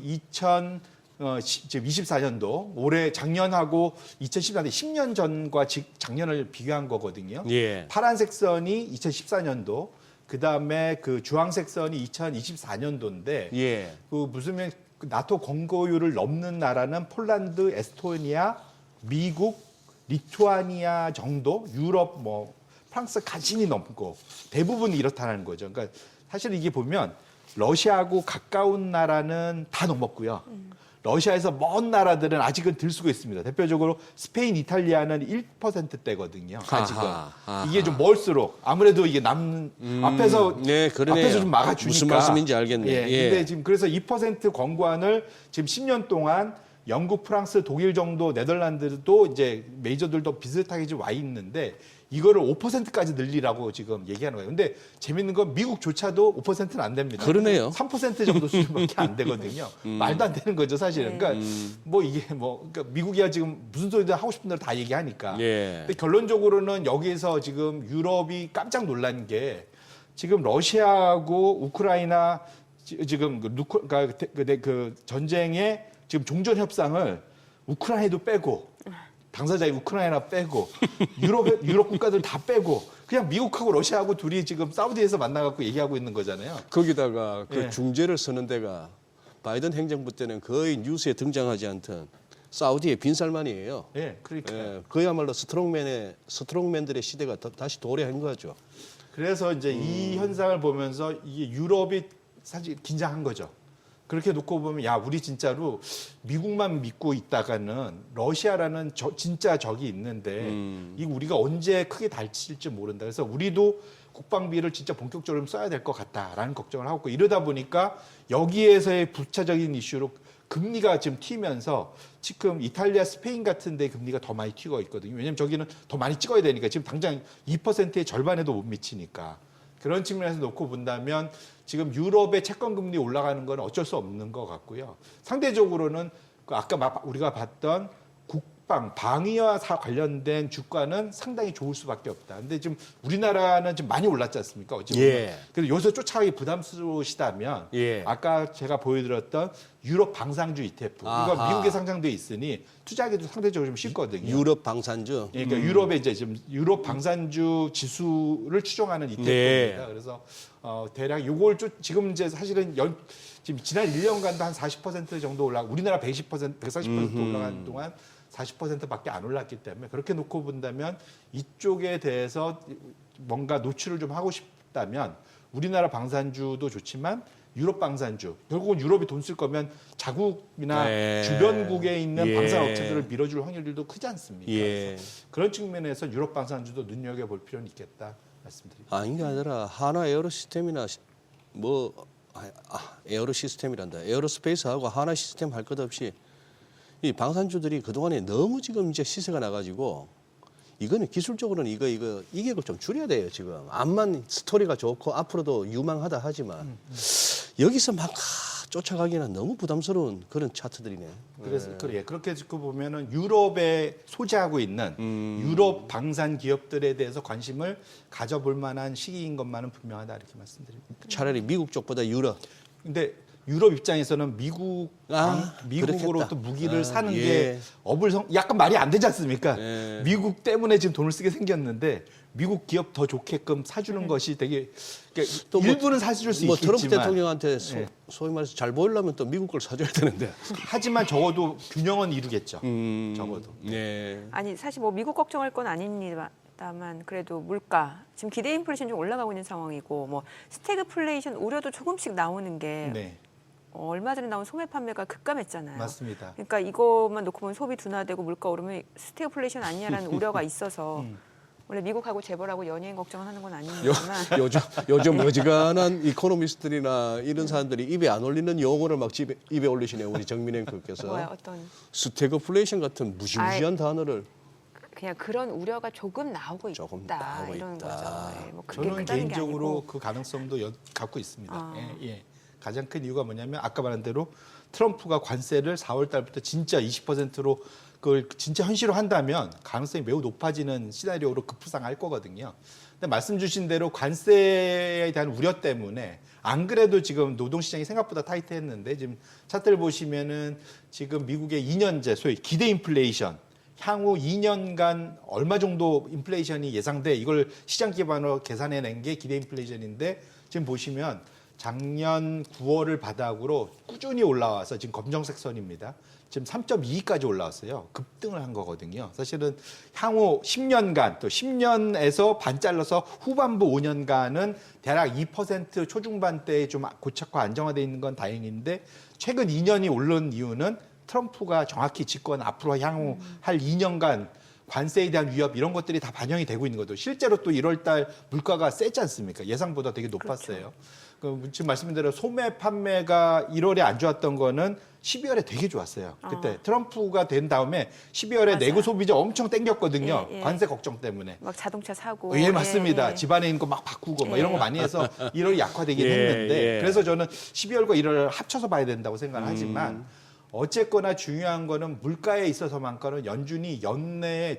지금 24년도 올해 작년하고 2014년 10년 전과 작년을 비교한 거거든요. 예. 파란색 선이 2014년도, 그다음에 그 주황색 선이 2024년도인데 예. 그 무슨 나토 건고율을 넘는 나라는 폴란드, 에스토니아, 미국, 리투아니아 정도, 유럽 뭐 프랑스 간신히 넘고 대부분이 이렇다는 거죠. 그러니까 사실 이게 보면 러시아하고 가까운 나라는 다 넘었고요. 러시아에서 먼 나라들은 아직은 들 수가 있습니다. 대표적으로 스페인, 이탈리아는 1%대거든요. 아직은. 아하. 이게 좀 멀수록 아무래도 이게 앞에서 네, 그러네요. 앞에서 좀 막아주니까. 무슨 말씀인지 알겠네. 예. 예. 근데 지금 그래서 2% 권고안을 지금 10년 동안 영국, 프랑스, 독일 정도, 네덜란드도 이제 메이저들도 비슷하게 좀 와 있는데 이거를 5%까지 늘리라고 지금 얘기하는 거예요. 근데 재밌는 건 미국조차도 5%는 안 됩니다. 그러네요. 3% 정도 수준밖에 안 되거든요. 말도 안 되는 거죠, 사실은. 그러니까 뭐 이게 그러니까 미국이야 지금 무슨 소리든 하고 싶은 대로 다 얘기하니까. 예. 근데 결론적으로는 여기에서 지금 유럽이 깜짝 놀란 게 지금 러시아하고 우크라이나 지금 그 전쟁의 지금 종전 협상을 우크라이나도 빼고 당사자의 우크라이나 빼고 유럽 국가들 다 빼고 그냥 미국하고 러시아하고 둘이 지금 사우디에서 만나갖고 얘기하고 있는 거잖아요. 거기다가 그 예. 중재를 서는 데가 바이든 행정부 때는 거의 뉴스에 등장하지 않던 사우디의 빈살만이에요. 예, 그러니까. 예, 그야말로 스트롱맨들의 시대가 다시 도래한 거죠. 그래서 이제 이 현상을 보면서 이게 유럽이 사실 긴장한 거죠. 그렇게 놓고 보면 야 우리 진짜로 미국만 믿고 있다가는 러시아라는 진짜 적이 있는데 이 우리가 언제 크게 다칠지 모른다. 그래서 우리도 국방비를 진짜 본격적으로 좀 써야 될 것 같다라는 걱정을 하고 있고 이러다 보니까 여기에서의 부차적인 이슈로 금리가 지금 튀면서 지금 이탈리아, 스페인 같은 데 금리가 더 많이 튀고 있거든요. 왜냐하면 저기는 더 많이 찍어야 되니까 지금 당장 2%의 절반에도 못 미치니까. 그런 측면에서 놓고 본다면 지금 유럽의 채권 금리 올라가는 건 어쩔 수 없는 것 같고요. 상대적으로는 아까 우리가 봤던 방위와 관련된 주가는 상당히 좋을 수밖에 없다. 근데 지금 우리나라는 좀 많이 올랐지 않습니까? 어찌 보면. 예. 그래서 여기서 쫓아가기 부담스러우시다면 예. 아까 제가 보여드렸던 유럽 방산주 ETF 이거 아하. 미국에 상장돼 있으니 투자하기도 상대적으로 좀 쉽거든요. 유럽 방산주. 그러니까 유럽의 이제 지금 유럽 방산주 지수를 추종하는 ETF입니다. 네. 그래서 대략 요걸 지금 이제 사실은 지금 지난 1년간도 한 40% 정도 우리나라 140% 올라가는 동안 40%밖에 안 올랐기 때문에 그렇게 놓고 본다면 이쪽에 대해서 뭔가 노출을 좀 하고 싶다면 우리나라 방산주도 좋지만 유럽 방산주 결국은 유럽이 돈 쓸 거면 자국이나 네. 주변국에 있는 예. 방산 업체들을 밀어줄 확률도 크지 않습니까? 예. 그래서 그런 측면에서 유럽 방산주도 눈여겨볼 필요는 있겠다 말씀드립니다. 아닌 게 아니라 하나 에어로 시스템이나 에어로 시스템이란다. 에어로스페이스하고 하나 시스템 할 것 없이 이 방산주들이 그동안에 너무 지금 이제 시세가 나가지고 이거는 기술적으로는 이격을 좀 줄여야 돼요, 지금. 암만 스토리가 좋고 앞으로도 유망하다 하지만 여기서 막 쫓아가기는 너무 부담스러운 그런 차트들이네. 그래서 그렇게 듣고 보면은 유럽에 소재하고 있는 유럽 방산 기업들에 대해서 관심을 가져볼 만한 시기인 것만은 분명하다 이렇게 말씀드립니다. 차라리 미국 쪽보다 유럽. 근데 유럽 입장에서는 미국으로 그렇겠다. 또 무기를 사는 예. 게 약간 말이 안 되지 않습니까? 예. 미국 때문에 지금 돈을 쓰게 생겼는데 미국 기업 더 좋게끔 사주는 것이 되게 그러니까 또 일부는 사줄 수 뭐 트럼프 있겠지만 대통령한테 예. 소위 말해서 잘 보이려면 또 미국 걸 사줘야 되는데. 하지만 적어도 균형은 이루겠죠. 적어도. 네. 아니 사실 뭐 미국 걱정할 건 아닙니다만 그래도 물가 지금 기대 인플레이션 좀 올라가고 있는 상황이고 뭐 스태그플레이션 우려도 조금씩 나오는 게 네, 얼마 전에 나온 소매 판매가 급감했잖아요. 맞습니다. 그러니까 이것만 놓고 보면 소비 둔화되고 물가 오르면 스태그플레이션 아니냐라는 우려가 있어서 원래 미국하고 재벌하고 연예인 걱정을 하는 건 아닙니다만 요즘 어지간한 이코노미스트들이나 이런 사람들이 입에 안 올리는 용어를 막 입에 올리시네요. 우리 정민 앵커께서. 뭐야 어떤 스태그플레이션 같은 무시무시한 단어를. 그냥 그런 우려가 조금 나오고 있다 조금 나오고 이런 있다. 거죠. 예, 뭐 그게 저는 크다는 게 개인적으로 아니고. 그 가능성도 갖고 있습니다. 아. 예. 가장 큰 이유가 뭐냐면 아까 말한 대로 트럼프가 관세를 4월 달부터 진짜 20%로 그걸 진짜 현실화한다면 가능성이 매우 높아지는 시나리오로 급부상할 거거든요. 근데 말씀 주신 대로 관세에 대한 우려 때문에 안 그래도 지금 노동시장이 생각보다 타이트했는데 지금 차트를 보시면은 지금 미국의 2년제 소위 기대 인플레이션 향후 2년간 얼마 정도 인플레이션이 예상돼 이걸 시장 기반으로 계산해낸 게 기대 인플레이션인데 지금 보시면 작년 9월을 바닥으로 꾸준히 올라와서 지금 검정색 선입니다. 지금 3.2까지 올라왔어요. 급등을 한 거거든요. 사실은 향후 10년간 또 10년에서 반 잘라서 후반부 5년간은 대략 2% 초중반대에 좀 고착화 안정화돼 있는 건 다행인데 최근 2년이 오른 이유는 트럼프가 정확히 집권 앞으로 향후 할 2년간 관세에 대한 위협 이런 것들이 다 반영이 되고 있는 거죠. 실제로 또 1월 달 물가가 세지 않습니까? 예상보다 되게 높았어요. 그렇죠. 지금 말씀드린 대로 소매 판매가 1월에 안 좋았던 거는 12월에 되게 좋았어요. 그때 트럼프가 된 다음에 12월에 맞아요. 내구 소비자 엄청 땡겼거든요. 예, 예. 관세 걱정 때문에. 막 자동차 사고. 예, 맞습니다. 예, 예. 집안에 있는 거 막 바꾸고 뭐 이런 거 많이 해서 1월이 약화되긴 예, 했는데 예. 그래서 저는 12월과 1월을 합쳐서 봐야 된다고 생각을 하지만 어쨌거나 중요한 거는 물가에 있어서만큼은 연준이 연내에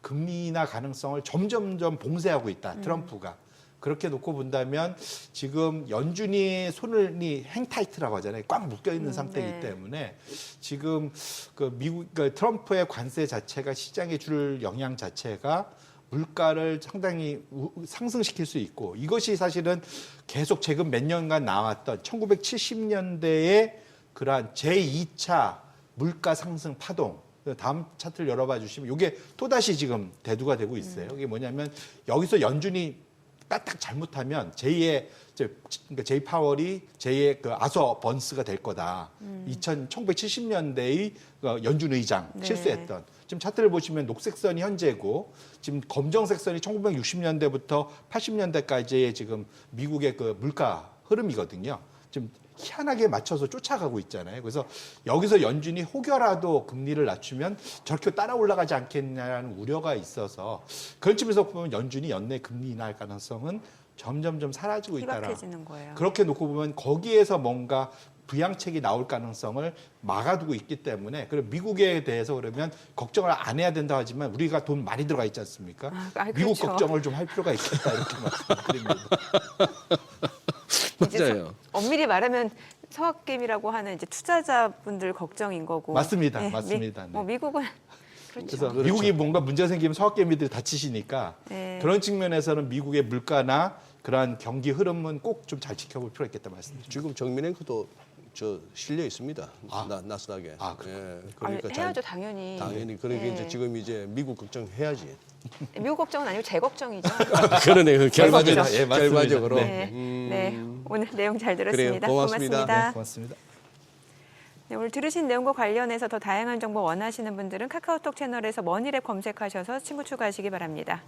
금리 인하 가능성을 점점점 봉쇄하고 있다. 트럼프가. 그렇게 놓고 본다면 지금 연준이 손이 행타이트라고 하잖아요. 꽉 묶여 있는 상태이기 네. 때문에 지금 그 미국 트럼프의 관세 자체가 시장에 줄 영향 자체가 물가를 상당히 상승시킬 수 있고 이것이 사실은 계속 최근 몇 년간 나왔던 1970년대의 그러한 제2차 물가 상승 파동 다음 차트를 열어봐 주시면 이게 또다시 지금 대두가 되고 있어요. 이게 뭐냐면 여기서 연준이 까딱 잘못하면 그러니까 제이 파월이 제2의 그 아서 번스가 될 거다. 1970년대의 연준 의장 네. 실수했던. 지금 차트를 보시면 녹색 선이 현재고 지금 검정색 선이 1960년대부터 80년대까지의 지금 미국의 그 물가 흐름이거든요. 지금 희한하게 맞춰서 쫓아가고 있잖아요. 그래서 여기서 연준이 혹여라도 금리를 낮추면 저렇게 따라 올라가지 않겠냐는 우려가 있어서 그런 측면에서 보면 연준이 연내 금리 인하할 가능성은 점점점 사라지고 있다라. 희박해지는 거예요. 그렇게 놓고 보면 거기에서 뭔가 부양책이 나올 가능성을 막아두고 있기 때문에 그리고 미국에 대해서 그러면 걱정을 안 해야 된다 하지만 우리가 돈 많이 들어가 있지 않습니까? 미국 그렇죠. 걱정을 좀 할 필요가 있겠다 이렇게 말씀드립니다. 맞아요. 엄밀히 말하면 서학개미라고 하는 이제 투자자분들 걱정인 거고. 맞습니다. 네, 맞습니다. 뭐 미국은 그래서 그렇죠. 미국이 뭔가 문제가 생기면 서학개미들이 다치시니까 네. 그런 측면에서는 미국의 물가나 그러한 경기 흐름은 꼭 좀 잘 지켜볼 필요가 있겠다 말씀드립니다. 지금 정민앵커도 저 실려 있습니다. 아. 나스닥에. 아, 그렇군요. 그러니까 해야죠 당연히. 당연히 그러니까 네. 이제 지금 이제 미국 걱정해야지. 미국 걱정은 아니고 제 걱정이죠. 그러네. 그 결과적으로. 예, 맞습니다. 결과적으로. 네. 네. 오늘 내용 잘 들었습니다. 그래요. 고맙습니다. 네, 고맙습니다. 네, 오늘 들으신 내용과 관련해서 더 다양한 정보 원하시는 분들은 카카오톡 채널에서 머니랩 검색하셔서 친구 추가하시기 바랍니다.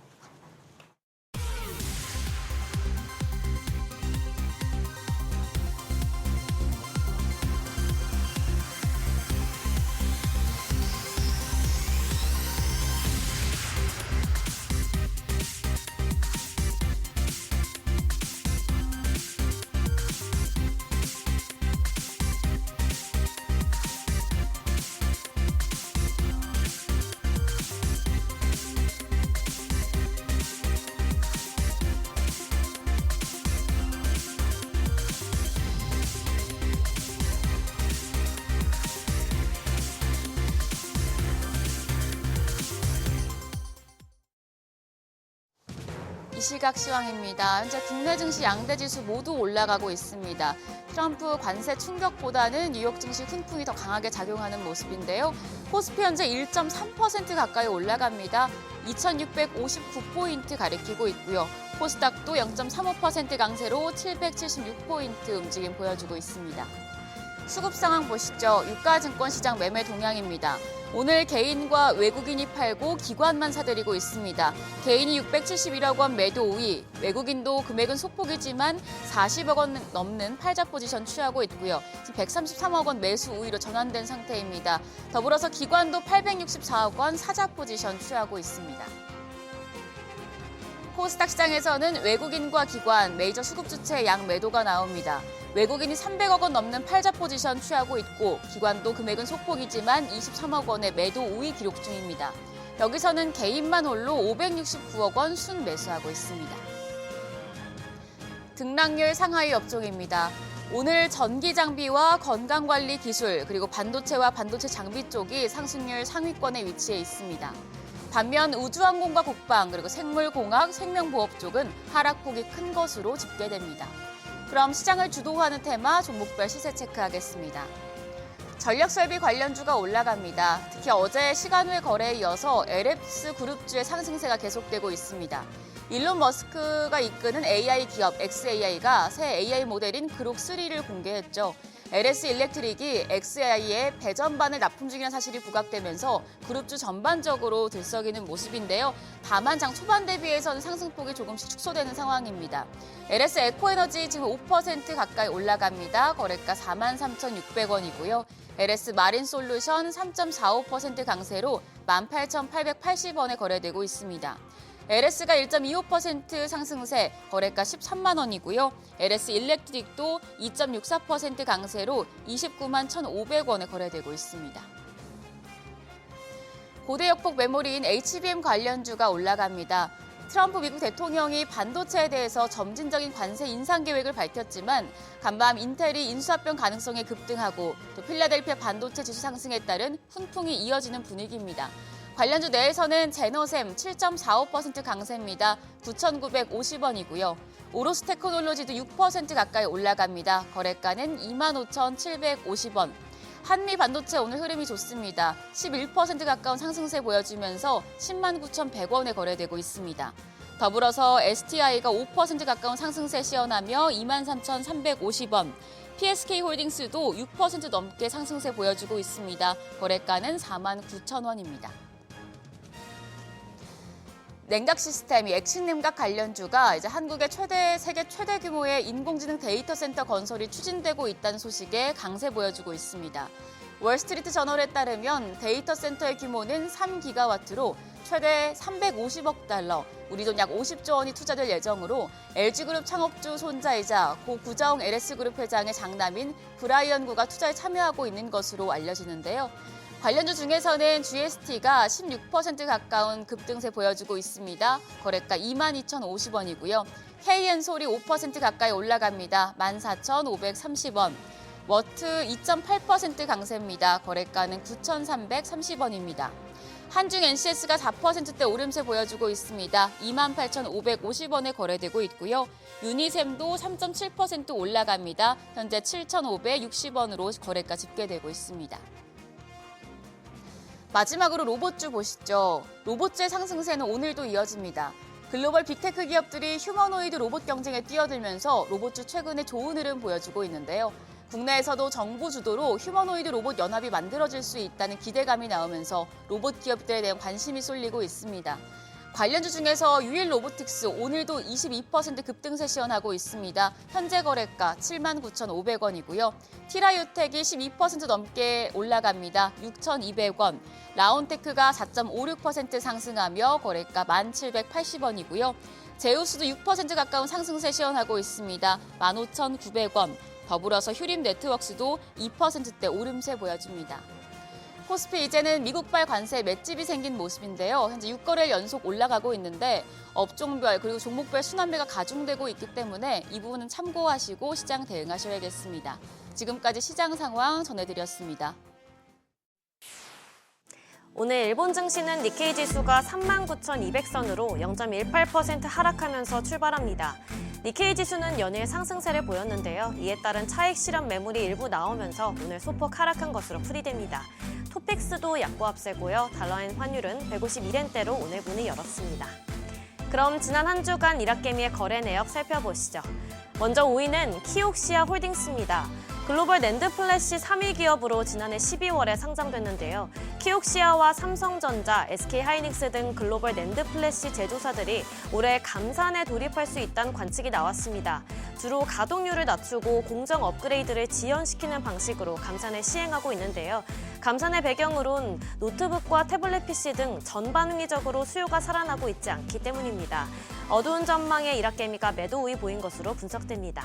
이 시각 시황입니다. 현재 국내 증시 양대 지수 모두 올라가고 있습니다. 트럼프 관세 충격보다는 뉴욕 증시 훈풍이 더 강하게 작용하는 모습인데요. 코스피 현재 1.3% 가까이 올라갑니다. 2,659포인트 가리키고 있고요. 코스닥도 0.35% 강세로 776포인트 움직임 보여주고 있습니다. 수급 상황 보시죠. 유가증권 시장 매매 동향입니다. 오늘 개인과 외국인이 팔고 기관만 사들이고 있습니다. 개인이 671억 원 매도 우위, 외국인도 금액은 소폭이지만 40억 원 넘는 팔자 포지션 취하고 있고요. 지금 133억 원 매수 우위로 전환된 상태입니다. 더불어서 기관도 864억 원 사자 포지션 취하고 있습니다. 코스닥 시장에서는 외국인과 기관, 메이저 수급 주체의 양 매도가 나옵니다. 외국인이 300억 원 넘는 팔자 포지션 취하고 있고 기관도 금액은 소폭이지만 23억 원의 매도 우위 기록 중입니다. 여기서는 개인만 홀로 569억 원 순매수하고 있습니다. 등락률 상하이 업종입니다. 오늘 전기 장비와 건강관리 기술, 그리고 반도체와 반도체 장비 쪽이 상승률 상위권에 위치해 있습니다. 반면 우주항공과 국방, 그리고 생물공학, 생명보험 쪽은 하락폭이 큰 것으로 집계됩니다. 그럼 시장을 주도하는 테마 종목별 시세 체크하겠습니다. 전력설비 관련주가 올라갑니다. 특히 어제 시간외 거래에 이어서 LS 그룹주의 상승세가 계속되고 있습니다. 일론 머스크가 이끄는 AI 기업 XAI가 새 AI 모델인 그록 3를 공개했죠. LS 일렉트릭이 XAI의 배전반을 납품 중이라는 사실이 부각되면서 그룹주 전반적으로 들썩이는 모습인데요. 다만 장 초반 대비해서는 상승폭이 조금씩 축소되는 상황입니다. LS 에코에너지 지금 5% 가까이 올라갑니다. 거래가 43,600원이고요. LS 마린솔루션 3.45% 강세로 18,880원에 거래되고 있습니다. LS가 1.25% 상승세, 거래가 13만 원이고요. LS 일렉트릭도 2.64% 강세로 29만 1,500원에 거래되고 있습니다. 고대 역폭 메모리인 HBM 관련주가 올라갑니다. 트럼프 미국 대통령이 반도체에 대해서 점진적인 관세 인상 계획을 밝혔지만 간밤 인텔이 인수합병 가능성이 급등하고 또 필라델피아 반도체 지수 상승에 따른 훈풍이 이어지는 분위기입니다. 관련주 내에서는 제너셈 7.45% 강세입니다. 9,950원이고요. 오로스 테크놀로지도 6% 가까이 올라갑니다. 거래가는 25,750원. 한미 반도체 오늘 흐름이 좋습니다. 11% 가까운 상승세 보여주면서 109,100원에 거래되고 있습니다. 더불어서 STI가 5% 가까운 상승세 시현하며 23,350원. PSK홀딩스도 6% 넘게 상승세 보여주고 있습니다. 거래가는 49,000원입니다. 냉각 시스템이 액신냉각 관련주가 이제 한국의 세계 최대 규모의 인공지능 데이터 센터 건설이 추진되고 있다는 소식에 강세 보여주고 있습니다. 월스트리트 저널에 따르면 데이터 센터의 규모는 3기가와트로 최대 350억 달러, 우리 돈 약 50조 원이 투자될 예정으로 LG그룹 창업주 손자이자 고 구자웅 LS그룹 회장의 장남인 브라이언 구가 투자에 참여하고 있는 것으로 알려지는데요. 관련주 중에서는 GST가 16% 가까운 급등세 보여주고 있습니다. 거래가 22,050원이고요. KN솔이 5% 가까이 올라갑니다. 14,530원. 워트 2.8% 강세입니다. 거래가는 9,330원입니다. 한중 NCS가 4%대 오름세 보여주고 있습니다. 28,550원에 거래되고 있고요. 유니셈도 3.7% 올라갑니다. 현재 7,560원으로 거래가 집계되고 있습니다. 마지막으로 로봇주 보시죠. 로봇주의 상승세는 오늘도 이어집니다. 글로벌 빅테크 기업들이 휴머노이드 로봇 경쟁에 뛰어들면서 로봇주 최근에 좋은 흐름 보여주고 있는데요. 국내에서도 정부 주도로 휴머노이드 로봇 연합이 만들어질 수 있다는 기대감이 나오면서 로봇 기업들에 대한 관심이 쏠리고 있습니다. 관련주 중에서 유일 로보틱스 오늘도 22% 급등세 시현하고 있습니다. 현재 거래가 79,500원이고요. 티라유텍이 12% 넘게 올라갑니다. 6,200원. 라온테크가 4.56% 상승하며 거래가 1,780원이고요. 제우스도 6% 가까운 상승세 시현하고 있습니다. 15,900원. 더불어서 휴림 네트워크스도 2%대 오름세 보여줍니다. 코스피 이제는 미국발 관세에 맷집이 생긴 모습인데요. 현재 6거래일 연속 올라가고 있는데 업종별 그리고 종목별 순환매가 가중되고 있기 때문에 이 부분은 참고하시고 시장 대응하셔야겠습니다. 지금까지 시장 상황 전해드렸습니다. 오늘 일본 증시는 니케이 지수가 39,200선으로 0.18% 하락하면서 출발합니다. 니케이 지수는 연일 상승세를 보였는데요. 이에 따른 차익 실현 매물이 일부 나오면서 오늘 소폭 하락한 것으로 풀이됩니다. 토픽스도 약보합세고요. 달러엔 환율은 151엔대로 오늘 문을 열었습니다. 그럼 지난 한 주간 이라케미의 거래 내역 살펴보시죠. 먼저 5위는 키옥시아 홀딩스입니다. 글로벌 낸드 플래시 3위 기업으로 지난해 12월에 상장됐는데요. 키옥시아와 삼성전자, SK하이닉스 등 글로벌 낸드 플래시 제조사들이 올해 감산에 돌입할 수 있다는 관측이 나왔습니다. 주로 가동률을 낮추고 공정 업그레이드를 지연시키는 방식으로 감산을 시행하고 있는데요. 감산의 배경으론 노트북과 태블릿 PC 등 전반응위적으로 수요가 살아나고 있지 않기 때문입니다. 어두운 전망의 이라케미가 매도 우위 보인 것으로 분석됩니다.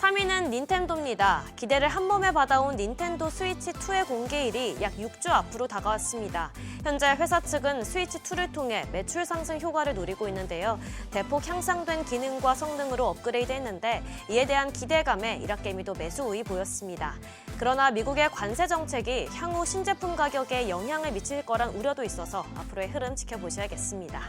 3위는 닌텐도입니다. 기대를 한 몸에 받아온 닌텐도 스위치2의 공개일이 약 6주 앞으로 다가왔습니다. 현재 회사 측은 스위치2를 통해 매출 상승 효과를 노리고 있는데요. 대폭 향상된 기능과 성능으로 업그레이드했는데 이에 대한 기대감에 이락개미도 매수 우위 보였습니다. 그러나 미국의 관세 정책이 향후 신제품 가격에 영향을 미칠 거란 우려도 있어서 앞으로의 흐름 지켜보셔야겠습니다.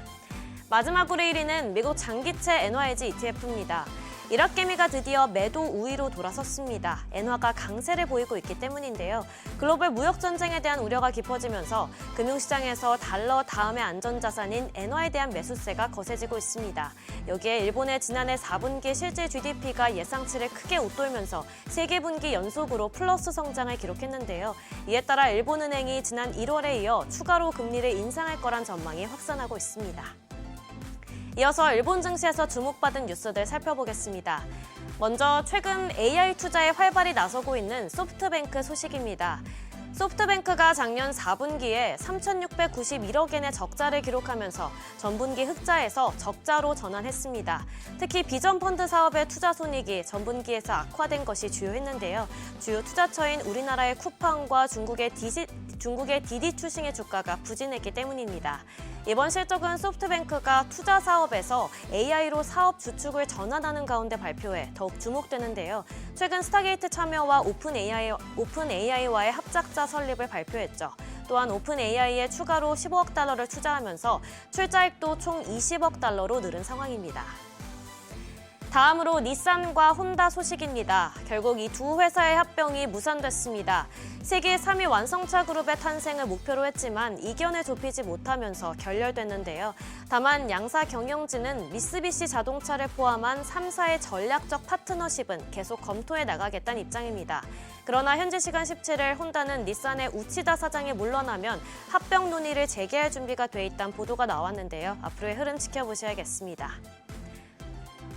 마지막으로 1위는 미국 장기채 NYG ETF입니다. 이락개미가 드디어 매도 우위로 돌아섰습니다. 엔화가 강세를 보이고 있기 때문인데요. 글로벌 무역 전쟁에 대한 우려가 깊어지면서 금융시장에서 달러 다음의 안전자산인 엔화에 대한 매수세가 거세지고 있습니다. 여기에 일본의 지난해 4분기 실질 GDP가 예상치를 크게 웃돌면서 3개 분기 연속으로 플러스 성장을 기록했는데요. 이에 따라 일본은행이 지난 1월에 이어 추가로 금리를 인상할 거란 전망이 확산하고 있습니다. 이어서 일본 증시에서 주목받은 뉴스들 살펴보겠습니다. 먼저 최근 AI 투자에 활발히 나서고 있는 소프트뱅크 소식입니다. 소프트뱅크가 작년 4분기에 3,691억 엔의 적자를 기록하면서 전분기 흑자에서 적자로 전환했습니다. 특히 비전 펀드 사업의 투자 손익이 전분기에서 악화된 것이 주요했는데요. 주요 투자처인 우리나라의 쿠팡과 중국의 디디 추싱의 주가가 부진했기 때문입니다. 이번 실적은 소프트뱅크가 투자 사업에서 AI로 사업 주축을 전환하는 가운데 발표해 더욱 주목되는데요. 최근 스타게이트 참여와 오픈AI와의 합작자 설립을 발표했죠. 또한 오픈AI에 추가로 15억 달러를 투자하면서 출자액도 총 20억 달러로 늘은 상황입니다. 다음으로 닛산과 혼다 소식입니다. 결국 이 두 회사의 합병이 무산됐습니다. 세계 3위 완성차 그룹의 탄생을 목표로 했지만 이견을 좁히지 못하면서 결렬됐는데요. 다만 양사 경영진은 미쓰비시 자동차를 포함한 3사의 전략적 파트너십은 계속 검토해 나가겠다는 입장입니다. 그러나 현지 시간 17일 혼다는 닛산의 우치다 사장이 물러나면 합병 논의를 재개할 준비가 돼 있다는 보도가 나왔는데요. 앞으로의 흐름 지켜보셔야겠습니다.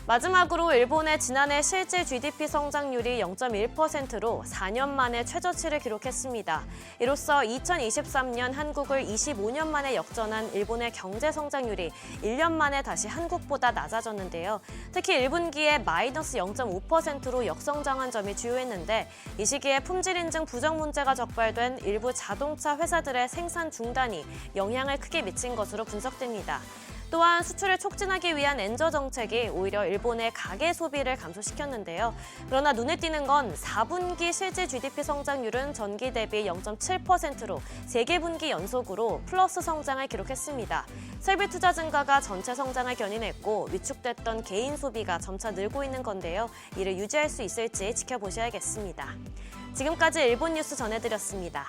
마지막으로 일본의 지난해 실질 GDP 성장률이 0.1%로 4년 만에 최저치를 기록했습니다. 이로써 2023년 한국을 25년 만에 역전한 일본의 경제 성장률이 1년 만에 다시 한국보다 낮아졌는데요. 특히 1분기에 마이너스 0.5%로 역성장한 점이 주요했는데 이 시기에 품질 인증 부정 문제가 적발된 일부 자동차 회사들의 생산 중단이 영향을 크게 미친 것으로 분석됩니다. 또한 수출을 촉진하기 위한 엔저 정책이 오히려 일본의 가계 소비를 감소시켰는데요. 그러나 눈에 띄는 건 4분기 실질 GDP 성장률은 전기 대비 0.7%로 3개 분기 연속으로 플러스 성장을 기록했습니다. 설비 투자 증가가 전체 성장을 견인했고 위축됐던 개인 소비가 점차 늘고 있는 건데요. 이를 유지할 수 있을지 지켜보셔야겠습니다. 지금까지 일본 뉴스 전해드렸습니다.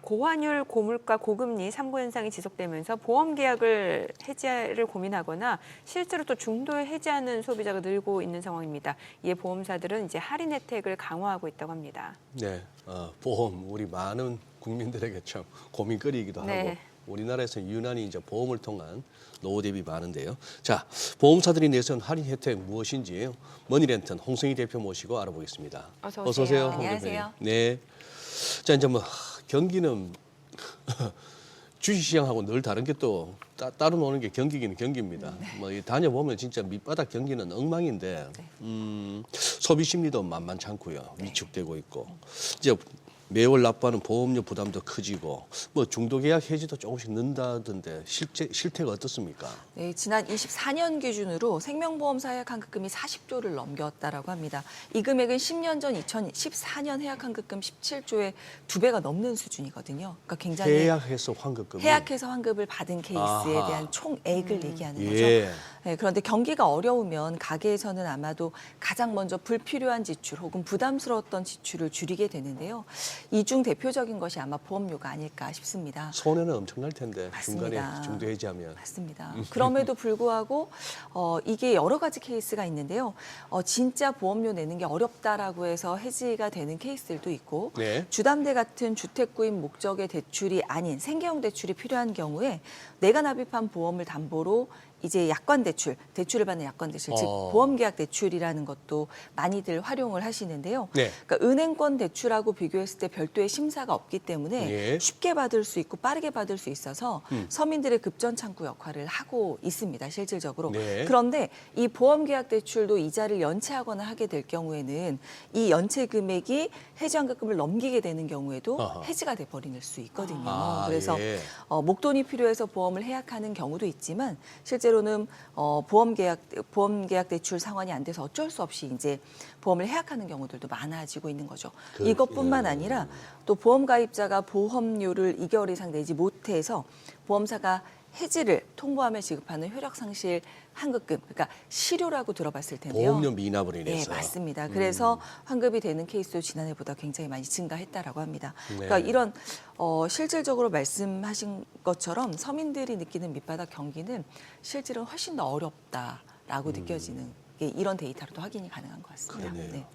고환율, 고물가, 고금리 3부 현상이 지속되면서 보험 계약을 해지를 고민하거나 실제로 또 중도에 해지하는 소비자가 늘고 있는 상황입니다. 이에 보험사들은 이제 할인 혜택을 강화하고 있다고 합니다. 네, 보험 우리 많은 국민들에게 참 고민거리이기도 하고 네. 우리나라에서는 유난히 이제 보험을 통한 노후 대비 많은데요. 자, 보험사들이 내세운 할인 혜택 무엇인지 머니랜턴 홍성희 대표 모시고 알아보겠습니다. 어서 어서 오세요. 홍 안녕하세요. 대표님. 네. 자, 이제 뭐 경기는 주식시장하고 늘 다른 게 또 따로 노는 게 경기기는 경기입니다. 뭐 다녀보면 진짜 밑바닥 경기는 엉망인데 소비 심리도 만만치 않고요. 위축되고 있고 이제 매월 납부하는 보험료 부담도 커지고 뭐 중도계약 해지도 조금씩 는다던데 실태가 어떻습니까? 네, 지난 24년 기준으로 생명보험사 해약환급금이 40조를 넘겼다라고 합니다. 이 금액은 10년 전 2014년 해약환급금 17조의 2배가 넘는 수준이거든요. 그러니까 굉장히 해약해서 환급금이 해약해서 환급을 받은 케이스에 아하. 대한 총액을 얘기하는 거죠. 예. 네, 그런데 경기가 어려우면 가게에서는 아마도 가장 먼저 불필요한 지출 혹은 부담스러웠던 지출을 줄이게 되는데요. 이 중 대표적인 것이 아마 보험료가 아닐까 싶습니다. 손해는 엄청날 텐데 맞습니다. 중간에 중도 해지하면. 맞습니다. 그럼에도 불구하고 이게 여러 가지 케이스가 있는데요. 진짜 보험료 내는 게 어렵다라고 해서 해지가 되는 케이스들도 있고 네. 주담대 같은 주택 구입 목적의 대출이 아닌 생계형 대출이 필요한 경우에 내가 납입한 보험을 담보로 이제 약관 대출, 대출을 받는 약관 대출, 즉 보험 계약 대출이라는 것도 많이들 활용을 하시는데요. 네. 그러니까 은행권 대출하고 비교했을 때 별도의 심사가 없기 때문에 예. 쉽게 받을 수 있고 빠르게 받을 수 있어서 서민들의 급전창구 역할을 하고 있습니다. 실질적으로. 네. 그런데 이 보험 계약 대출도 이자를 연체하거나 하게 될 경우에는 이 연체 금액이 해지환급금을 넘기게 되는 경우에도 아하. 해지가 돼 버릴 수 있거든요. 아, 그래서 예. 목돈이 필요해서 보험을 해약하는 경우도 있지만 실제로는 보험 계약 대출 상환이 안 돼서 어쩔 수 없이 이제 보험을 해약하는 경우들도 많아지고 있는 거죠. 이것뿐만 아니라 또 보험 가입자가 보험료를 2개월 이상 내지 못해서 보험사가 해지를 통보하며 지급하는 효력상실 환급금, 그러니까 실효라고 들어봤을 텐데요. 보험료 미납을 네, 인해서. 맞습니다. 그래서 환급이 되는 케이스도 지난해보다 굉장히 많이 증가했다라고 합니다. 네. 그러니까 이런 실질적으로 말씀하신 것처럼 서민들이 느끼는 밑바닥 경기는 실제로 훨씬 더 어렵다라고 느껴지는 게 이런 데이터로도 확인이 가능한 것 같습니다. 그러네요. 네.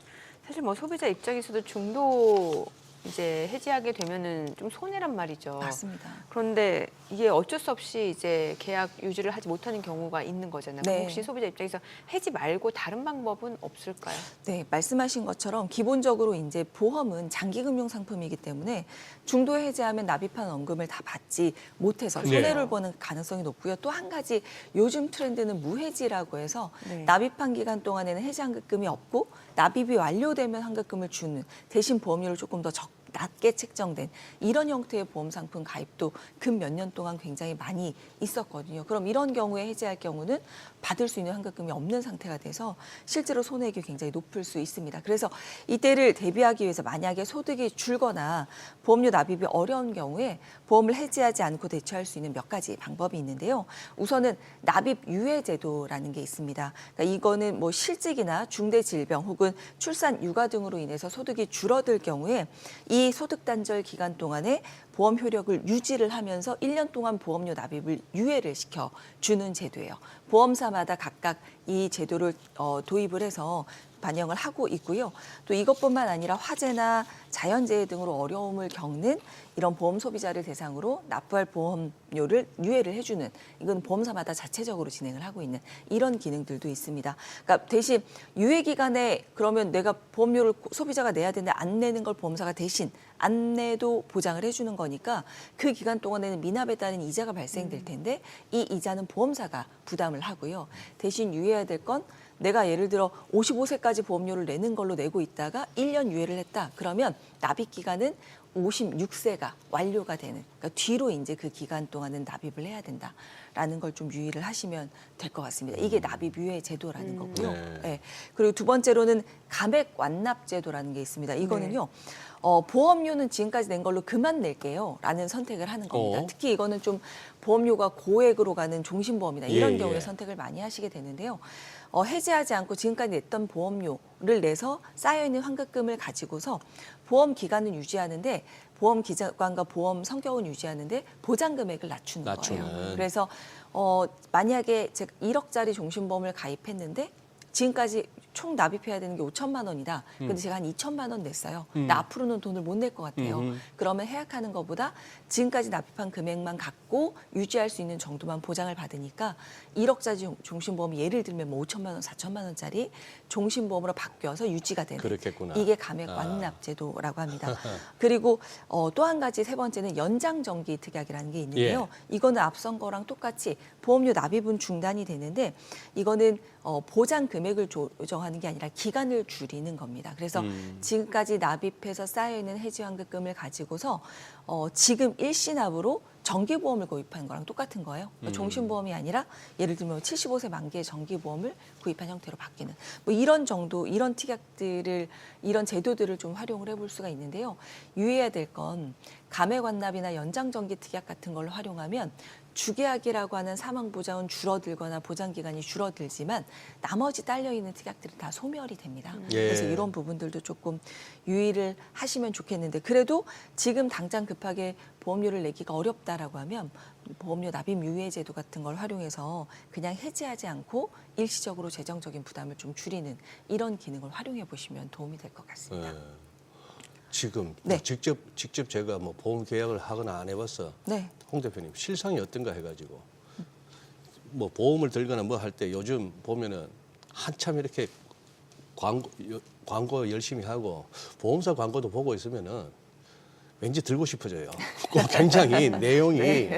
사실 뭐 소비자 입장에서도 중도 이제 해지하게 되면은 좀 손해란 말이죠. 맞습니다. 그런데 이게 어쩔 수 없이 이제 계약 유지를 하지 못하는 경우가 있는 거잖아요. 네. 그럼 혹시 소비자 입장에서 해지 말고 다른 방법은 없을까요? 네, 말씀하신 것처럼 기본적으로 이제 보험은 장기금융 상품이기 때문에 중도 해지하면 납입한 원금을 다 받지 못해서 네. 손해를 보는 가능성이 높고요. 또 한 가지 요즘 트렌드는 무해지라고 해서 네. 납입한 기간 동안에는 해지환급금이 없고 납입이 완료되면 환급금을 주는 대신 보험료를 조금 더 낮게 책정된 이런 형태의 보험 상품 가입도 근 몇 년 동안 굉장히 많이 있었거든요. 그럼 이런 경우에 해지할 경우는 받을 수 있는 환급금이 없는 상태가 돼서 실제로 손해액이 굉장히 높을 수 있습니다. 그래서 이때를 대비하기 위해서 만약에 소득이 줄거나 보험료 납입이 어려운 경우에 보험을 해지하지 않고 대처할 수 있는 몇 가지 방법이 있는데요. 우선은 납입 유예 제도라는 게 있습니다. 그러니까 이거는 뭐 실직이나 중대 질병 혹은 출산, 육아 등으로 인해서 소득이 줄어들 경우에 이 소득 단절 기간 동안에 보험 효력을 유지를 하면서 1년 동안 보험료 납입을 유예를 시켜주는 제도예요. 보험사마다 각각 이 제도를 도입을 해서 반영을 하고 있고요. 또 이것뿐만 아니라 화재나 자연재해 등으로 어려움을 겪는 이런 보험 소비자를 대상으로 납부할 보험료를 유예를 해주는, 이건 보험사마다 자체적으로 진행을 하고 있는 이런 기능들도 있습니다. 그러니까 대신 유예 기간에 그러면 내가 보험료를 소비자가 내야 되는데 안 내는 걸 보험사가 대신 안 내도 보장을 해주는 거니까 그 기간 동안에는 미납에 따른 이자가 발생될 텐데 이 이자는 보험사가 부담을 하고요. 대신 유예해야 될 건 내가 예를 들어 55세까지 보험료를 내는 걸로 내고 있다가 1년 유예를 했다. 그러면 납입 기간은 56세가 완료가 되는, 그러니까 뒤로 이제 그 기간 동안은 납입을 해야 된다라는 걸 좀 유의를 하시면 될 것 같습니다. 이게 납입 유예 제도라는 거고요. 네. 네. 그리고 두 번째로는 감액 완납 제도라는 게 있습니다. 이거는요. 보험료는 지금까지 낸 걸로 그만 낼게요 라는 선택을 하는 겁니다. 특히 이거는 좀 보험료가 고액으로 가는 종신보험이나 이런 예, 경우에 예. 선택을 많이 하시게 되는데요. 해지하지 않고 지금까지 냈던 보험료를 내서 쌓여있는 환급금을 가지고서 보험 기간은 유지하는데 보험 기간과 보험 성격은 유지하는데 보장 금액을 낮추는 거예요. 그래서 만약에 제가 1억짜리 종신보험을 가입했는데 지금까지 총 납입해야 되는 게 5천만 원이다. 근데 제가 한 2천만 원 냈어요. 근데 앞으로는 돈을 못 낼 것 같아요. 그러면 해약하는 것보다 지금까지 납입한 금액만 갖고 유지할 수 있는 정도만 보장을 받으니까 1억짜리 종신보험이 예를 들면 뭐 5천만 원, 4천만 원짜리 종신보험으로 바뀌어서 유지가 되는. 그렇겠구나. 이게 감액 완납 제도라고 합니다. 그리고 또 한 가지 세 번째는 연장 정기 특약이라는 게 있는데요. 이거는 앞선 거랑 똑같이 보험료 납입은 중단이 되는데 이거는 보장 금액을 조정하는 게 아니라 기간을 줄이는 겁니다. 그래서 지금까지 납입해서 쌓여있는 해지환급금을 가지고서 지금 일시납으로 정기보험을 구입한 거랑 똑같은 거예요. 종신보험이 아니라 예를 들면 75세 만기의 정기보험을 구입한 형태로 바뀌는 뭐 이런 정도, 이런 특약들을, 이런 제도들을 좀 활용을 해볼 수가 있는데요. 유의해야 될 건 감액완납이나 연장정기 특약 같은 걸 활용하면 주계약이라고 하는 사망보장은 줄어들거나 보장기간이 줄어들지만 나머지 딸려있는 특약들은 다 소멸이 됩니다. 예. 그래서 이런 부분들도 조금 유의를 하시면 좋겠는데 그래도 지금 당장 급하게 보험료를 내기가 어렵다라고 하면 보험료 납입 유예 제도 같은 걸 활용해서 그냥 해지하지 않고 일시적으로 재정적인 부담을 좀 줄이는 이런 기능을 활용해 보시면 도움이 될 것 같습니다. 지금 네. 직접 제가 뭐 보험 계약을 하거나 안 해봐서 네. 홍 대표님 실상이 어떤가 해가지고 뭐 보험을 들거나 뭐 할 때 요즘 보면은 한참 이렇게 광고 열심히 하고 보험사 광고도 보고 있으면은 왠지 들고 싶어져요. 꼭 굉장히 내용이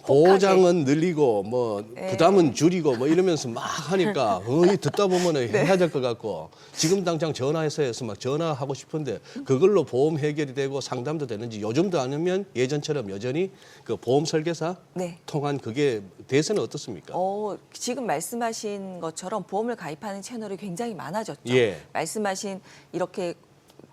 보장은 늘리고 뭐 부담은 줄이고 뭐 이러면서 막 하니까 듣다 보면은 해야 될 것 같고 지금 당장 전화해서 해서 막 전화하고 싶은데 그걸로 보험 해결이 되고 상담도 되는지 요즘도 아니면 예전처럼 여전히 그 보험 설계사 네. 통한 그게 대세는 어떻습니까? 지금 말씀하신 것처럼 보험을 가입하는 채널이 굉장히 많아졌죠. 예. 말씀하신 이렇게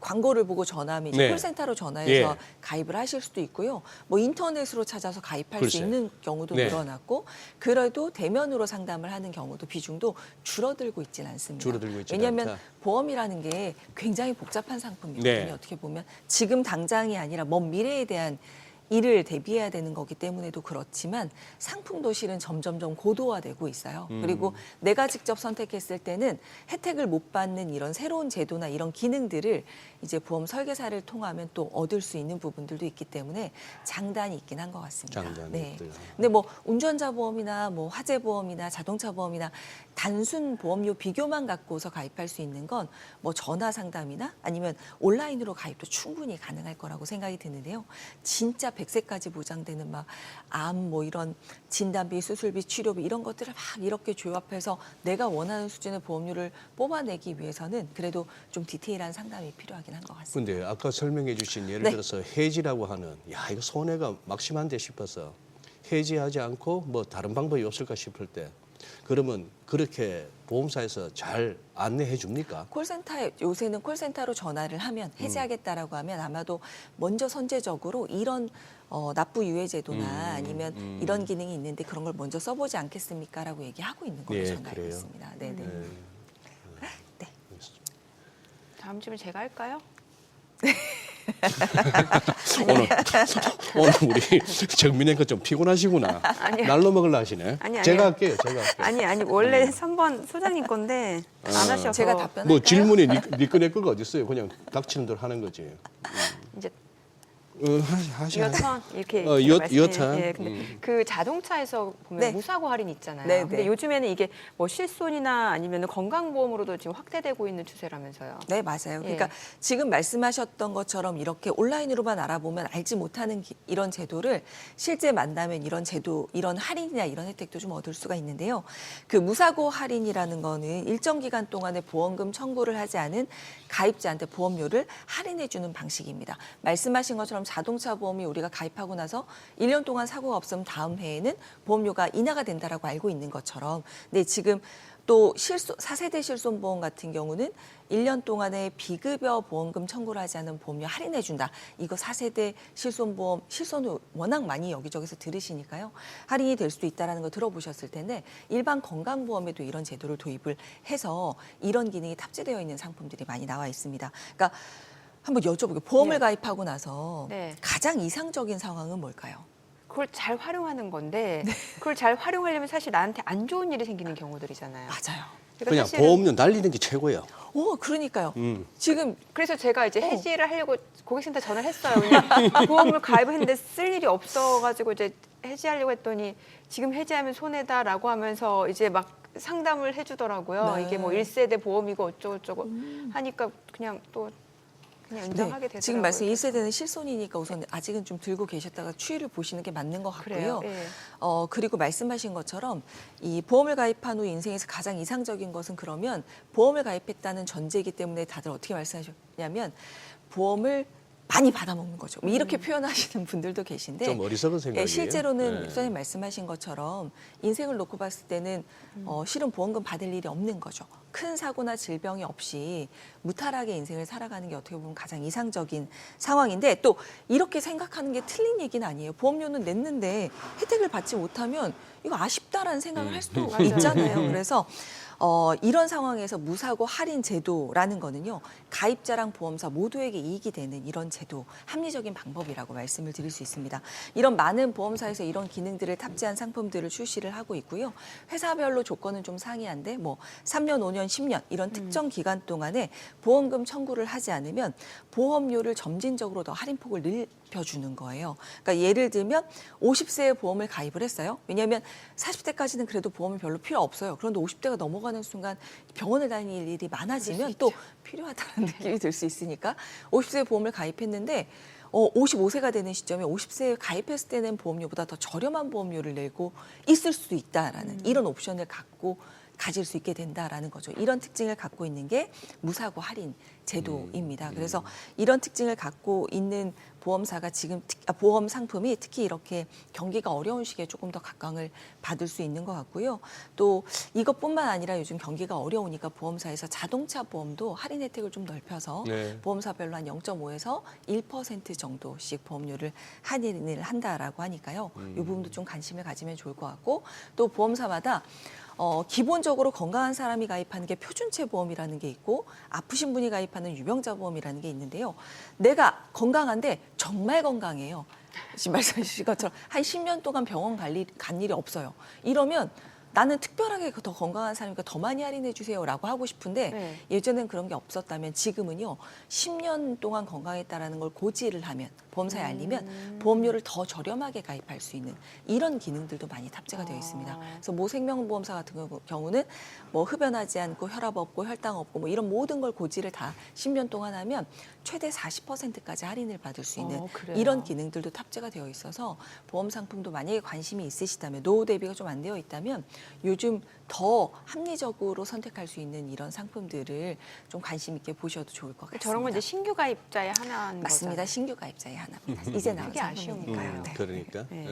광고를 보고 전화하면 이제 네. 콜센터로 전화해서 예. 가입을 하실 수도 있고요. 뭐 인터넷으로 찾아서 가입할 글쎄. 수 있는 경우도 네. 늘어났고 그래도 대면으로 상담을 하는 경우도 비중도 줄어들고 있진 않습니다. 줄어들고 있지는 왜냐하면 않다. 보험이라는 게 굉장히 복잡한 상품이거든요. 네. 어떻게 보면 지금 당장이 아니라 먼 미래에 대한 일을 대비해야 되는 거기 때문에도 그렇지만 상품도 실은 점점점 고도화되고 있어요. 그리고 내가 직접 선택했을 때는 혜택을 못 받는 이런 새로운 제도나 이런 기능들을 이제 보험 설계사를 통하면 또 얻을 수 있는 부분들도 있기 때문에 장단이 있긴 한 것 같습니다. 장단이 있더라. 근데 뭐 운전자 보험이나 뭐 화재 보험이나 자동차 보험이나 단순 보험료 비교만 갖고서 가입할 수 있는 건 뭐 전화 상담이나 아니면 온라인으로 가입도 충분히 가능할 거라고 생각이 드는데요. 진짜 100세까지 보장되는 막 암 뭐 이런 진단비, 수술비, 치료비 이런 것들을 막 이렇게 조합해서 내가 원하는 수준의 보험료를 뽑아내기 위해서는 그래도 좀 디테일한 상담이 필요하긴 한 것 같습니다. 근데 아까 설명해 주신 예를 네. 들어서 해지라고 하는 야 이거 손해가 막심한데 싶어서 해지하지 않고 뭐 다른 방법이 없을까 싶을 때 그러면 그렇게 보험사에서 잘 안내해 줍니까? 콜센터에 요새는 콜센터로 전화를 하면 해지하겠다라고 하면 아마도 먼저 선제적으로 이런 납부 유예 제도나 아니면 이런 기능이 있는데 그런 걸 먼저 써보지 않겠습니까라고 얘기하고 있는 걸로 예, 전알고 그래요. 있습니다. 네네. 네. 다음 질문 제가 할까요? 오늘 우리 정민혜가 좀 피곤하시구나. 아니요. 날로 먹으려 하시네. 아니, 제가 아니요. 할게요. 아니 원래 3번 소장님 건데 안 하셔서 제가 답변할까요? 뭐 질문이 니 꺼내 거가 어디 있어요? 그냥 닥치는 대로 하는 거지. 이제 하셔. 여턴 이렇게 여턴. 예, 근데 그 자동차에서 보면 네. 무사고 할인 있잖아요. 네, 근데 네. 요즘에는 이게 뭐 실손이나 아니면 건강보험으로도 지금 확대되고 있는 추세라면서요. 네, 맞아요. 예. 그러니까 지금 말씀하셨던 것처럼 이렇게 온라인으로만 알아보면 알지 못하는 이런 제도를 실제 만나면 이런 제도, 이런 할인이나 이런 혜택도 좀 얻을 수가 있는데요. 그 무사고 할인이라는 거는 일정 기간 동안에 보험금 청구를 하지 않은 가입자한테 보험료를 할인해 주는 방식입니다. 말씀하신 것처럼 자동차 보험이 우리가 가입하고 나서 1년 동안 사고가 없으면 다음 해에는 보험료가 인하가 된다라고 알고 있는 것처럼 근데 지금 또 4세대 실손보험 같은 경우는 1년 동안에 비급여 보험금 청구를 하지 않은 보험료 할인해 준다. 이거 4세대 실손보험, 실손을 워낙 많이 여기저기서 들으시니까요. 할인이 될 수도 있다는 거 들어보셨을 텐데 일반 건강보험에도 이런 제도를 도입을 해서 이런 기능이 탑재되어 있는 상품들이 많이 나와 있습니다. 그러니까 한번 여쭤볼게요. 보험을 네. 가입하고 나서 네. 가장 이상적인 상황은 뭘까요? 그걸 잘 활용하는 건데 그걸 잘 활용하려면 사실 나한테 안 좋은 일이 생기는 경우들이잖아요. 맞아요. 그러니까 그냥 사실은 보험료 날리는 게 최고예요. 그러니까요. 지금 그래서 제가 이제 해지를 하려고 고객센터 전화를 했어요. 근데 보험을 가입을 했는데 쓸 일이 없어가지고 이제 해지하려고 했더니 지금 해지하면 손해다라고 하면서 이제 막 상담을 해주더라고요. 네. 이게 뭐 1세대 보험이고 어쩌고저쩌고 하니까 그냥 또 그냥 인정하게 되더라고요. 지금 말씀 1세대는 실손이니까 우선 아직은 좀 들고 계셨다가 추이를 보시는 게 맞는 것 같고요. 그래요? 예. 그리고 말씀하신 것처럼 이 보험을 가입한 후 인생에서 가장 이상적인 것은 그러면 보험을 가입했다는 전제이기 때문에 다들 어떻게 말씀하셨냐면 보험을 많이 받아먹는 거죠. 이렇게 표현하시는 분들도 계신데 좀 어리석은 생각이에요. 실제로는 네. 선생님 말씀하신 것처럼 인생을 놓고 봤을 때는 실은 보험금 받을 일이 없는 거죠. 큰 사고나 질병이 없이 무탈하게 인생을 살아가는 게 어떻게 보면 가장 이상적인 상황인데 또 이렇게 생각하는 게 틀린 얘기는 아니에요. 보험료는 냈는데 혜택을 받지 못하면 이거 아쉽다라는 생각을 할 수도 있잖아요. 그래서 이런 상황에서 무사고 할인 제도라는 거는요. 가입자랑 보험사 모두에게 이익이 되는 이런 제도, 합리적인 방법이라고 말씀을 드릴 수 있습니다. 이런 많은 보험사에서 이런 기능들을 탑재한 상품들을 출시를 하고 있고요. 회사별로 조건은 좀 상이한데 뭐 3년, 5년, 10년 이런 특정 기간 동안에 보험금 청구를 하지 않으면 보험료를 점진적으로 더 할인폭을 넓혀주는 거예요. 그러니까 예를 들면 50세에 보험을 가입을 했어요. 왜냐하면 40대까지는 그래도 보험이 별로 필요 없어요. 그런데 50대가 넘어가는 순간 병원을 다닐 일이 많아지면 또 필요하다는 느낌이 들 수 있으니까 50세에 보험을 가입했는데 55세가 되는 시점에 50세에 가입했을 때는 보험료보다 더 저렴한 보험료를 내고 있을 수도 있다라는 이런 옵션을 가질 수 있게 된다라는 거죠. 이런 특징을 갖고 있는 게 무사고 할인 제도입니다. 그래서 이런 특징을 갖고 있는 보험사가 지금 보험 상품이 특히 이렇게 경기가 어려운 시기에 조금 더 각광을 받을 수 있는 것 같고요. 또 이것뿐만 아니라 요즘 경기가 어려우니까 보험사에서 자동차 보험도 할인 혜택을 좀 넓혀서 네. 보험사별로 한 0.5에서 1% 정도씩 보험료를 할인을 한다라고 하니까요. 이 부분도 좀 관심을 가지면 좋을 것 같고 또 보험사마다 기본적으로 건강한 사람이 가입하는 게 표준체 보험이라는 게 있고 아프신 분이 가입하는 유병자 보험이라는 게 있는데요. 내가 건강한데 정말 건강해요. 지금 말씀해 주신 것처럼 한 10년 동안 병원 간 일이 없어요. 이러면 나는 특별하게 더 건강한 사람이니까 더 많이 할인해 주세요라고 하고 싶은데 네. 예전엔 그런 게 없었다면 지금은요. 10년 동안 건강했다라는 걸 고지를 하면 보험사에 알리면 보험료를 더 저렴하게 가입할 수 있는 이런 기능들도 많이 탑재가 되어 있습니다. 그래서 모 생명보험사 같은 경우는 뭐 흡연하지 않고 혈압 없고 혈당 없고 뭐 이런 모든 걸 고지를 다 10년 동안 하면 최대 40%까지 할인을 받을 수 있는 그래요? 이런 기능들도 탑재가 되어 있어서 보험 상품도 만약에 관심이 있으시다면 노후 대비가 좀 안 되어 있다면 요즘 더 합리적으로 선택할 수 있는 이런 상품들을 좀 관심 있게 보셔도 좋을 것 같습니다. 저런 건 이제 신규 가입자의 하나인 맞습니다. 거잖아요. 신규 가입자의 하나입니다. 이제 나온 그게 아쉬우니까요. 상품이니까요. 네. 그러니까. 네.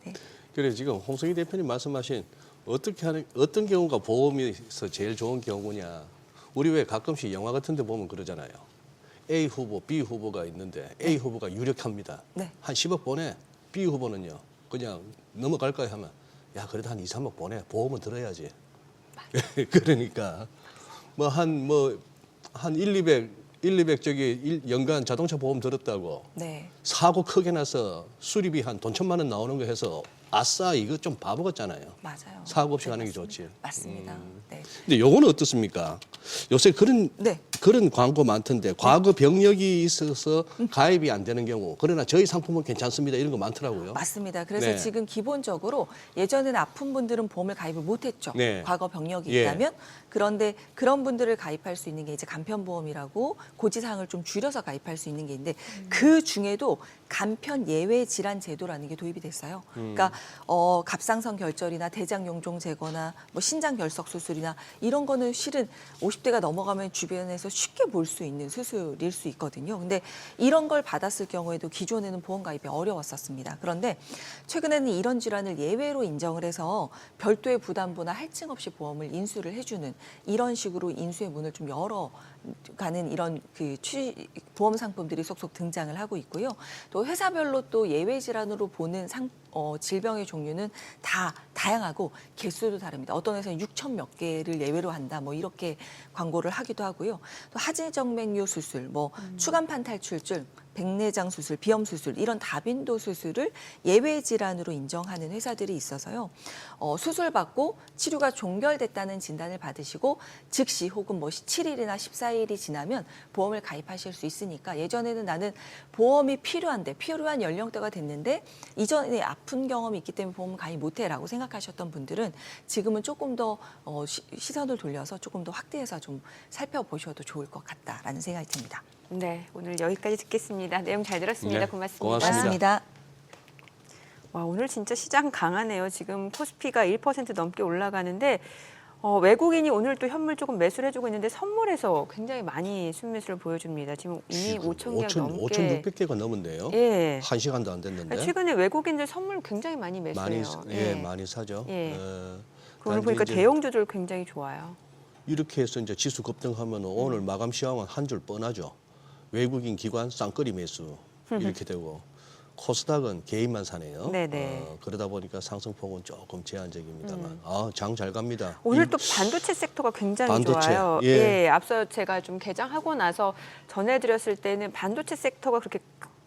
예. 네. 그래 지금 홍성희 대표님 말씀하신 어떤 경우가 보험에서 제일 좋은 경우냐. 우리 왜 가끔씩 영화 같은 데 보면 그러잖아요. A 후보, B 후보가 있는데 A 후보가 유력합니다. 네. 한 10억 보내. B 후보는요. 그냥 넘어갈까요 하면 야 그래도 한 2, 3억 보내. 보험은 들어야지. 그러니까 한 1, 200 저기 연간 자동차 보험 들었다고 네. 사고 크게 나서 수리비 한 돈 1,000만 원 나오는 거 해서 아싸 이거 좀 바보 같잖아요. 맞아요. 사고 없이 네, 가는 게 맞습니다. 좋지. 맞습니다. 네. 근데 요거는 어떻습니까? 요새 네. 그런 광고 많던데 과거 병력이 있어서 가입이 안 되는 경우 그러나 저희 상품은 괜찮습니다 이런 거 많더라고요. 맞습니다. 그래서 네. 지금 기본적으로 예전에는 아픈 분들은 보험을 가입을 못했죠. 네. 과거 병력이 예. 있다면. 그런데 그런 분들을 가입할 수 있는 게 이제 간편보험이라고 고지사항을 좀 줄여서 가입할 수 있는 게 있는데 그 중에도 간편 예외 질환 제도라는 게 도입이 됐어요. 그러니까 갑상선 결절이나 대장 용종 제거나 뭐 신장 결석 수술이나 이런 거는 실은 50대가 넘어가면 주변에서 쉽게 볼 수 있는 수술일 수 있거든요. 근데 이런 걸 받았을 경우에도 기존에는 보험 가입이 어려웠었습니다. 그런데 최근에는 이런 질환을 예외로 인정을 해서 별도의 부담보나 할증 없이 보험을 인수를 해주는 이런 식으로 인수의 문을 좀 열어가는 이런 보험 상품들이 속속 등장을 하고 있고요. 또 회사별로 또 예외 질환으로 보는 질병의 종류는 다 다양하고 개수도 다릅니다. 어떤 회사는 6천 몇 개를 예외로 한다. 뭐 이렇게 광고를 하기도 하고요. 또 하지정맥류 수술, 뭐 추간판 탈출증, 백내장 수술, 비염 수술 이런 다빈도 수술을 예외 질환으로 인정하는 회사들이 있어서요. 수술 받고 치료가 종결됐다는 진단을 받으시고 즉시 혹은 뭐 7일이나 14일이 지나면 보험을 가입하실 수 있으니까 예전에는 나는 보험이 필요한 연령대가 됐는데 이전에 아픈 경험이 있기 때문에 보험 가입 못해라고 생각하셨던 분들은 지금은 조금 더 시선을 돌려서 조금 더 확대해서 좀 살펴보셔도 좋을 것 같다라는 생각이 듭니다. 네, 오늘 여기까지 듣겠습니다. 내용 잘 들었습니다. 네, 고맙습니다. 고맙습니다. 고맙습니다. 와, 오늘 진짜 시장 강하네요. 지금 코스피가 1% 넘게 올라가는데 외국인이 오늘 또 현물 조금 매수를 해주고 있는데 선물에서 굉장히 많이 순매수를 보여줍니다. 지금 이미 5천 개가 넘게. 5,600개가 넘은데요. 예. 1시간도 안 됐는데. 최근에 외국인들 선물 굉장히 많이 매수해요. 많이 사죠. 예. 단 오늘 보니까 이제 대형주들 굉장히 좋아요. 이렇게 해서 이제 지수 급등하면 오늘 마감 시황은 한 줄 뻔하죠. 외국인 기관 쌍끌이 매수 이렇게 되고 코스닥은 개인만 사네요. 네네. 그러다 보니까 상승폭은 조금 제한적입니다만 장 잘 갑니다. 오늘 또 반도체 섹터가 굉장히 반도체, 좋아요. 예. 앞서 제가 좀 개장하고 나서 전해드렸을 때는 반도체 섹터가 그렇게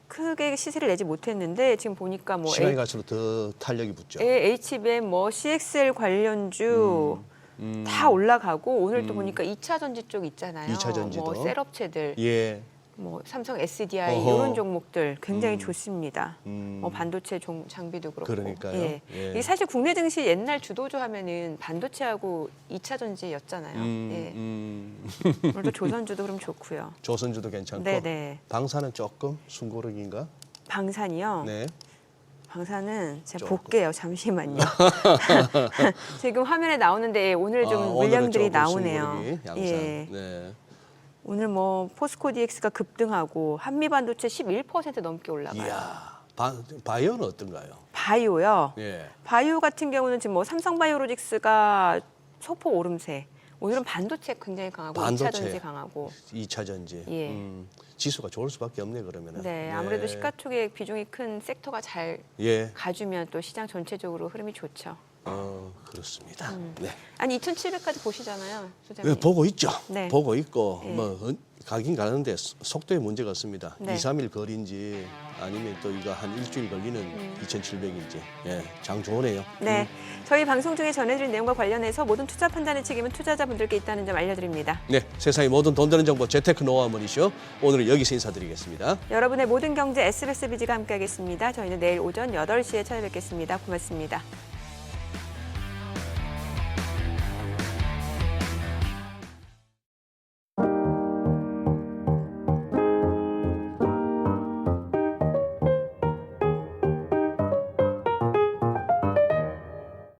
크게 시세를 내지 못했는데 지금 보니까 뭐 시간이 갈수록 더 탄력이 붙죠. HBM, 뭐 CXL 관련주 다 올라가고 오늘 또 보니까 2차 전지 쪽 있잖아요. 2차 전지도. 뭐 셀업체들, 예. 뭐 삼성 SDI 어허. 이런 종목들 굉장히 좋습니다. 뭐 반도체 장비도 그렇고. 그러니까요. 예. 예. 이게 사실 국내 증시 옛날 주도주 하면은 반도체하고 2차 전지였잖아요. 예. 오늘도 조선주도 그럼 좋고요. 조선주도 괜찮고. 네네. 방사는 조금 숨고르기인가? 방산이요. 네. 방산은 제가 조금. 볼게요. 잠시만요. 지금 화면에 나오는데 오늘 좀 오늘은 물량들이 조금 나오네요. 숨고르기, 양산. 예. 네. 오늘 뭐 포스코 DX가 급등하고 한미 반도체 11% 넘게 올라가요. 이야. 바이오는 어떤가요? 바이오요. 예. 바이오 같은 경우는 지금 뭐 삼성바이오로직스가 소폭 오름세. 오늘은 반도체 굉장히 강하고 반도체. 2차 전지 강하고. 2차 전지. 예. 지수가 좋을 수밖에 없네 그러면은. 네, 아무래도 시가총액 비중이 큰 섹터가 잘 예. 가주면 또 시장 전체적으로 흐름이 좋죠. 그렇습니다. 네. 아니 2,700까지 보시잖아요, 소장님. 네, 보고 있죠. 네. 보고 있고 예. 뭐 가긴 가는데 속도에 문제가 없습니다. 네. 2, 3일 거리인지 아니면 또 이거 한 일주일 걸리는 2,700인지 예, 장 좋으네요. 네, 저희 방송 중에 전해드린 내용과 관련해서 모든 투자 판단의 책임은 투자자분들께 있다는 점 알려드립니다. 네, 세상의 모든 돈 되는 정보 재테크 노하우 머니쇼 오늘은 여기서 인사드리겠습니다. 여러분의 모든 경제 SBS 비지가 함께하겠습니다. 저희는 내일 오전 8시에 찾아뵙겠습니다. 고맙습니다.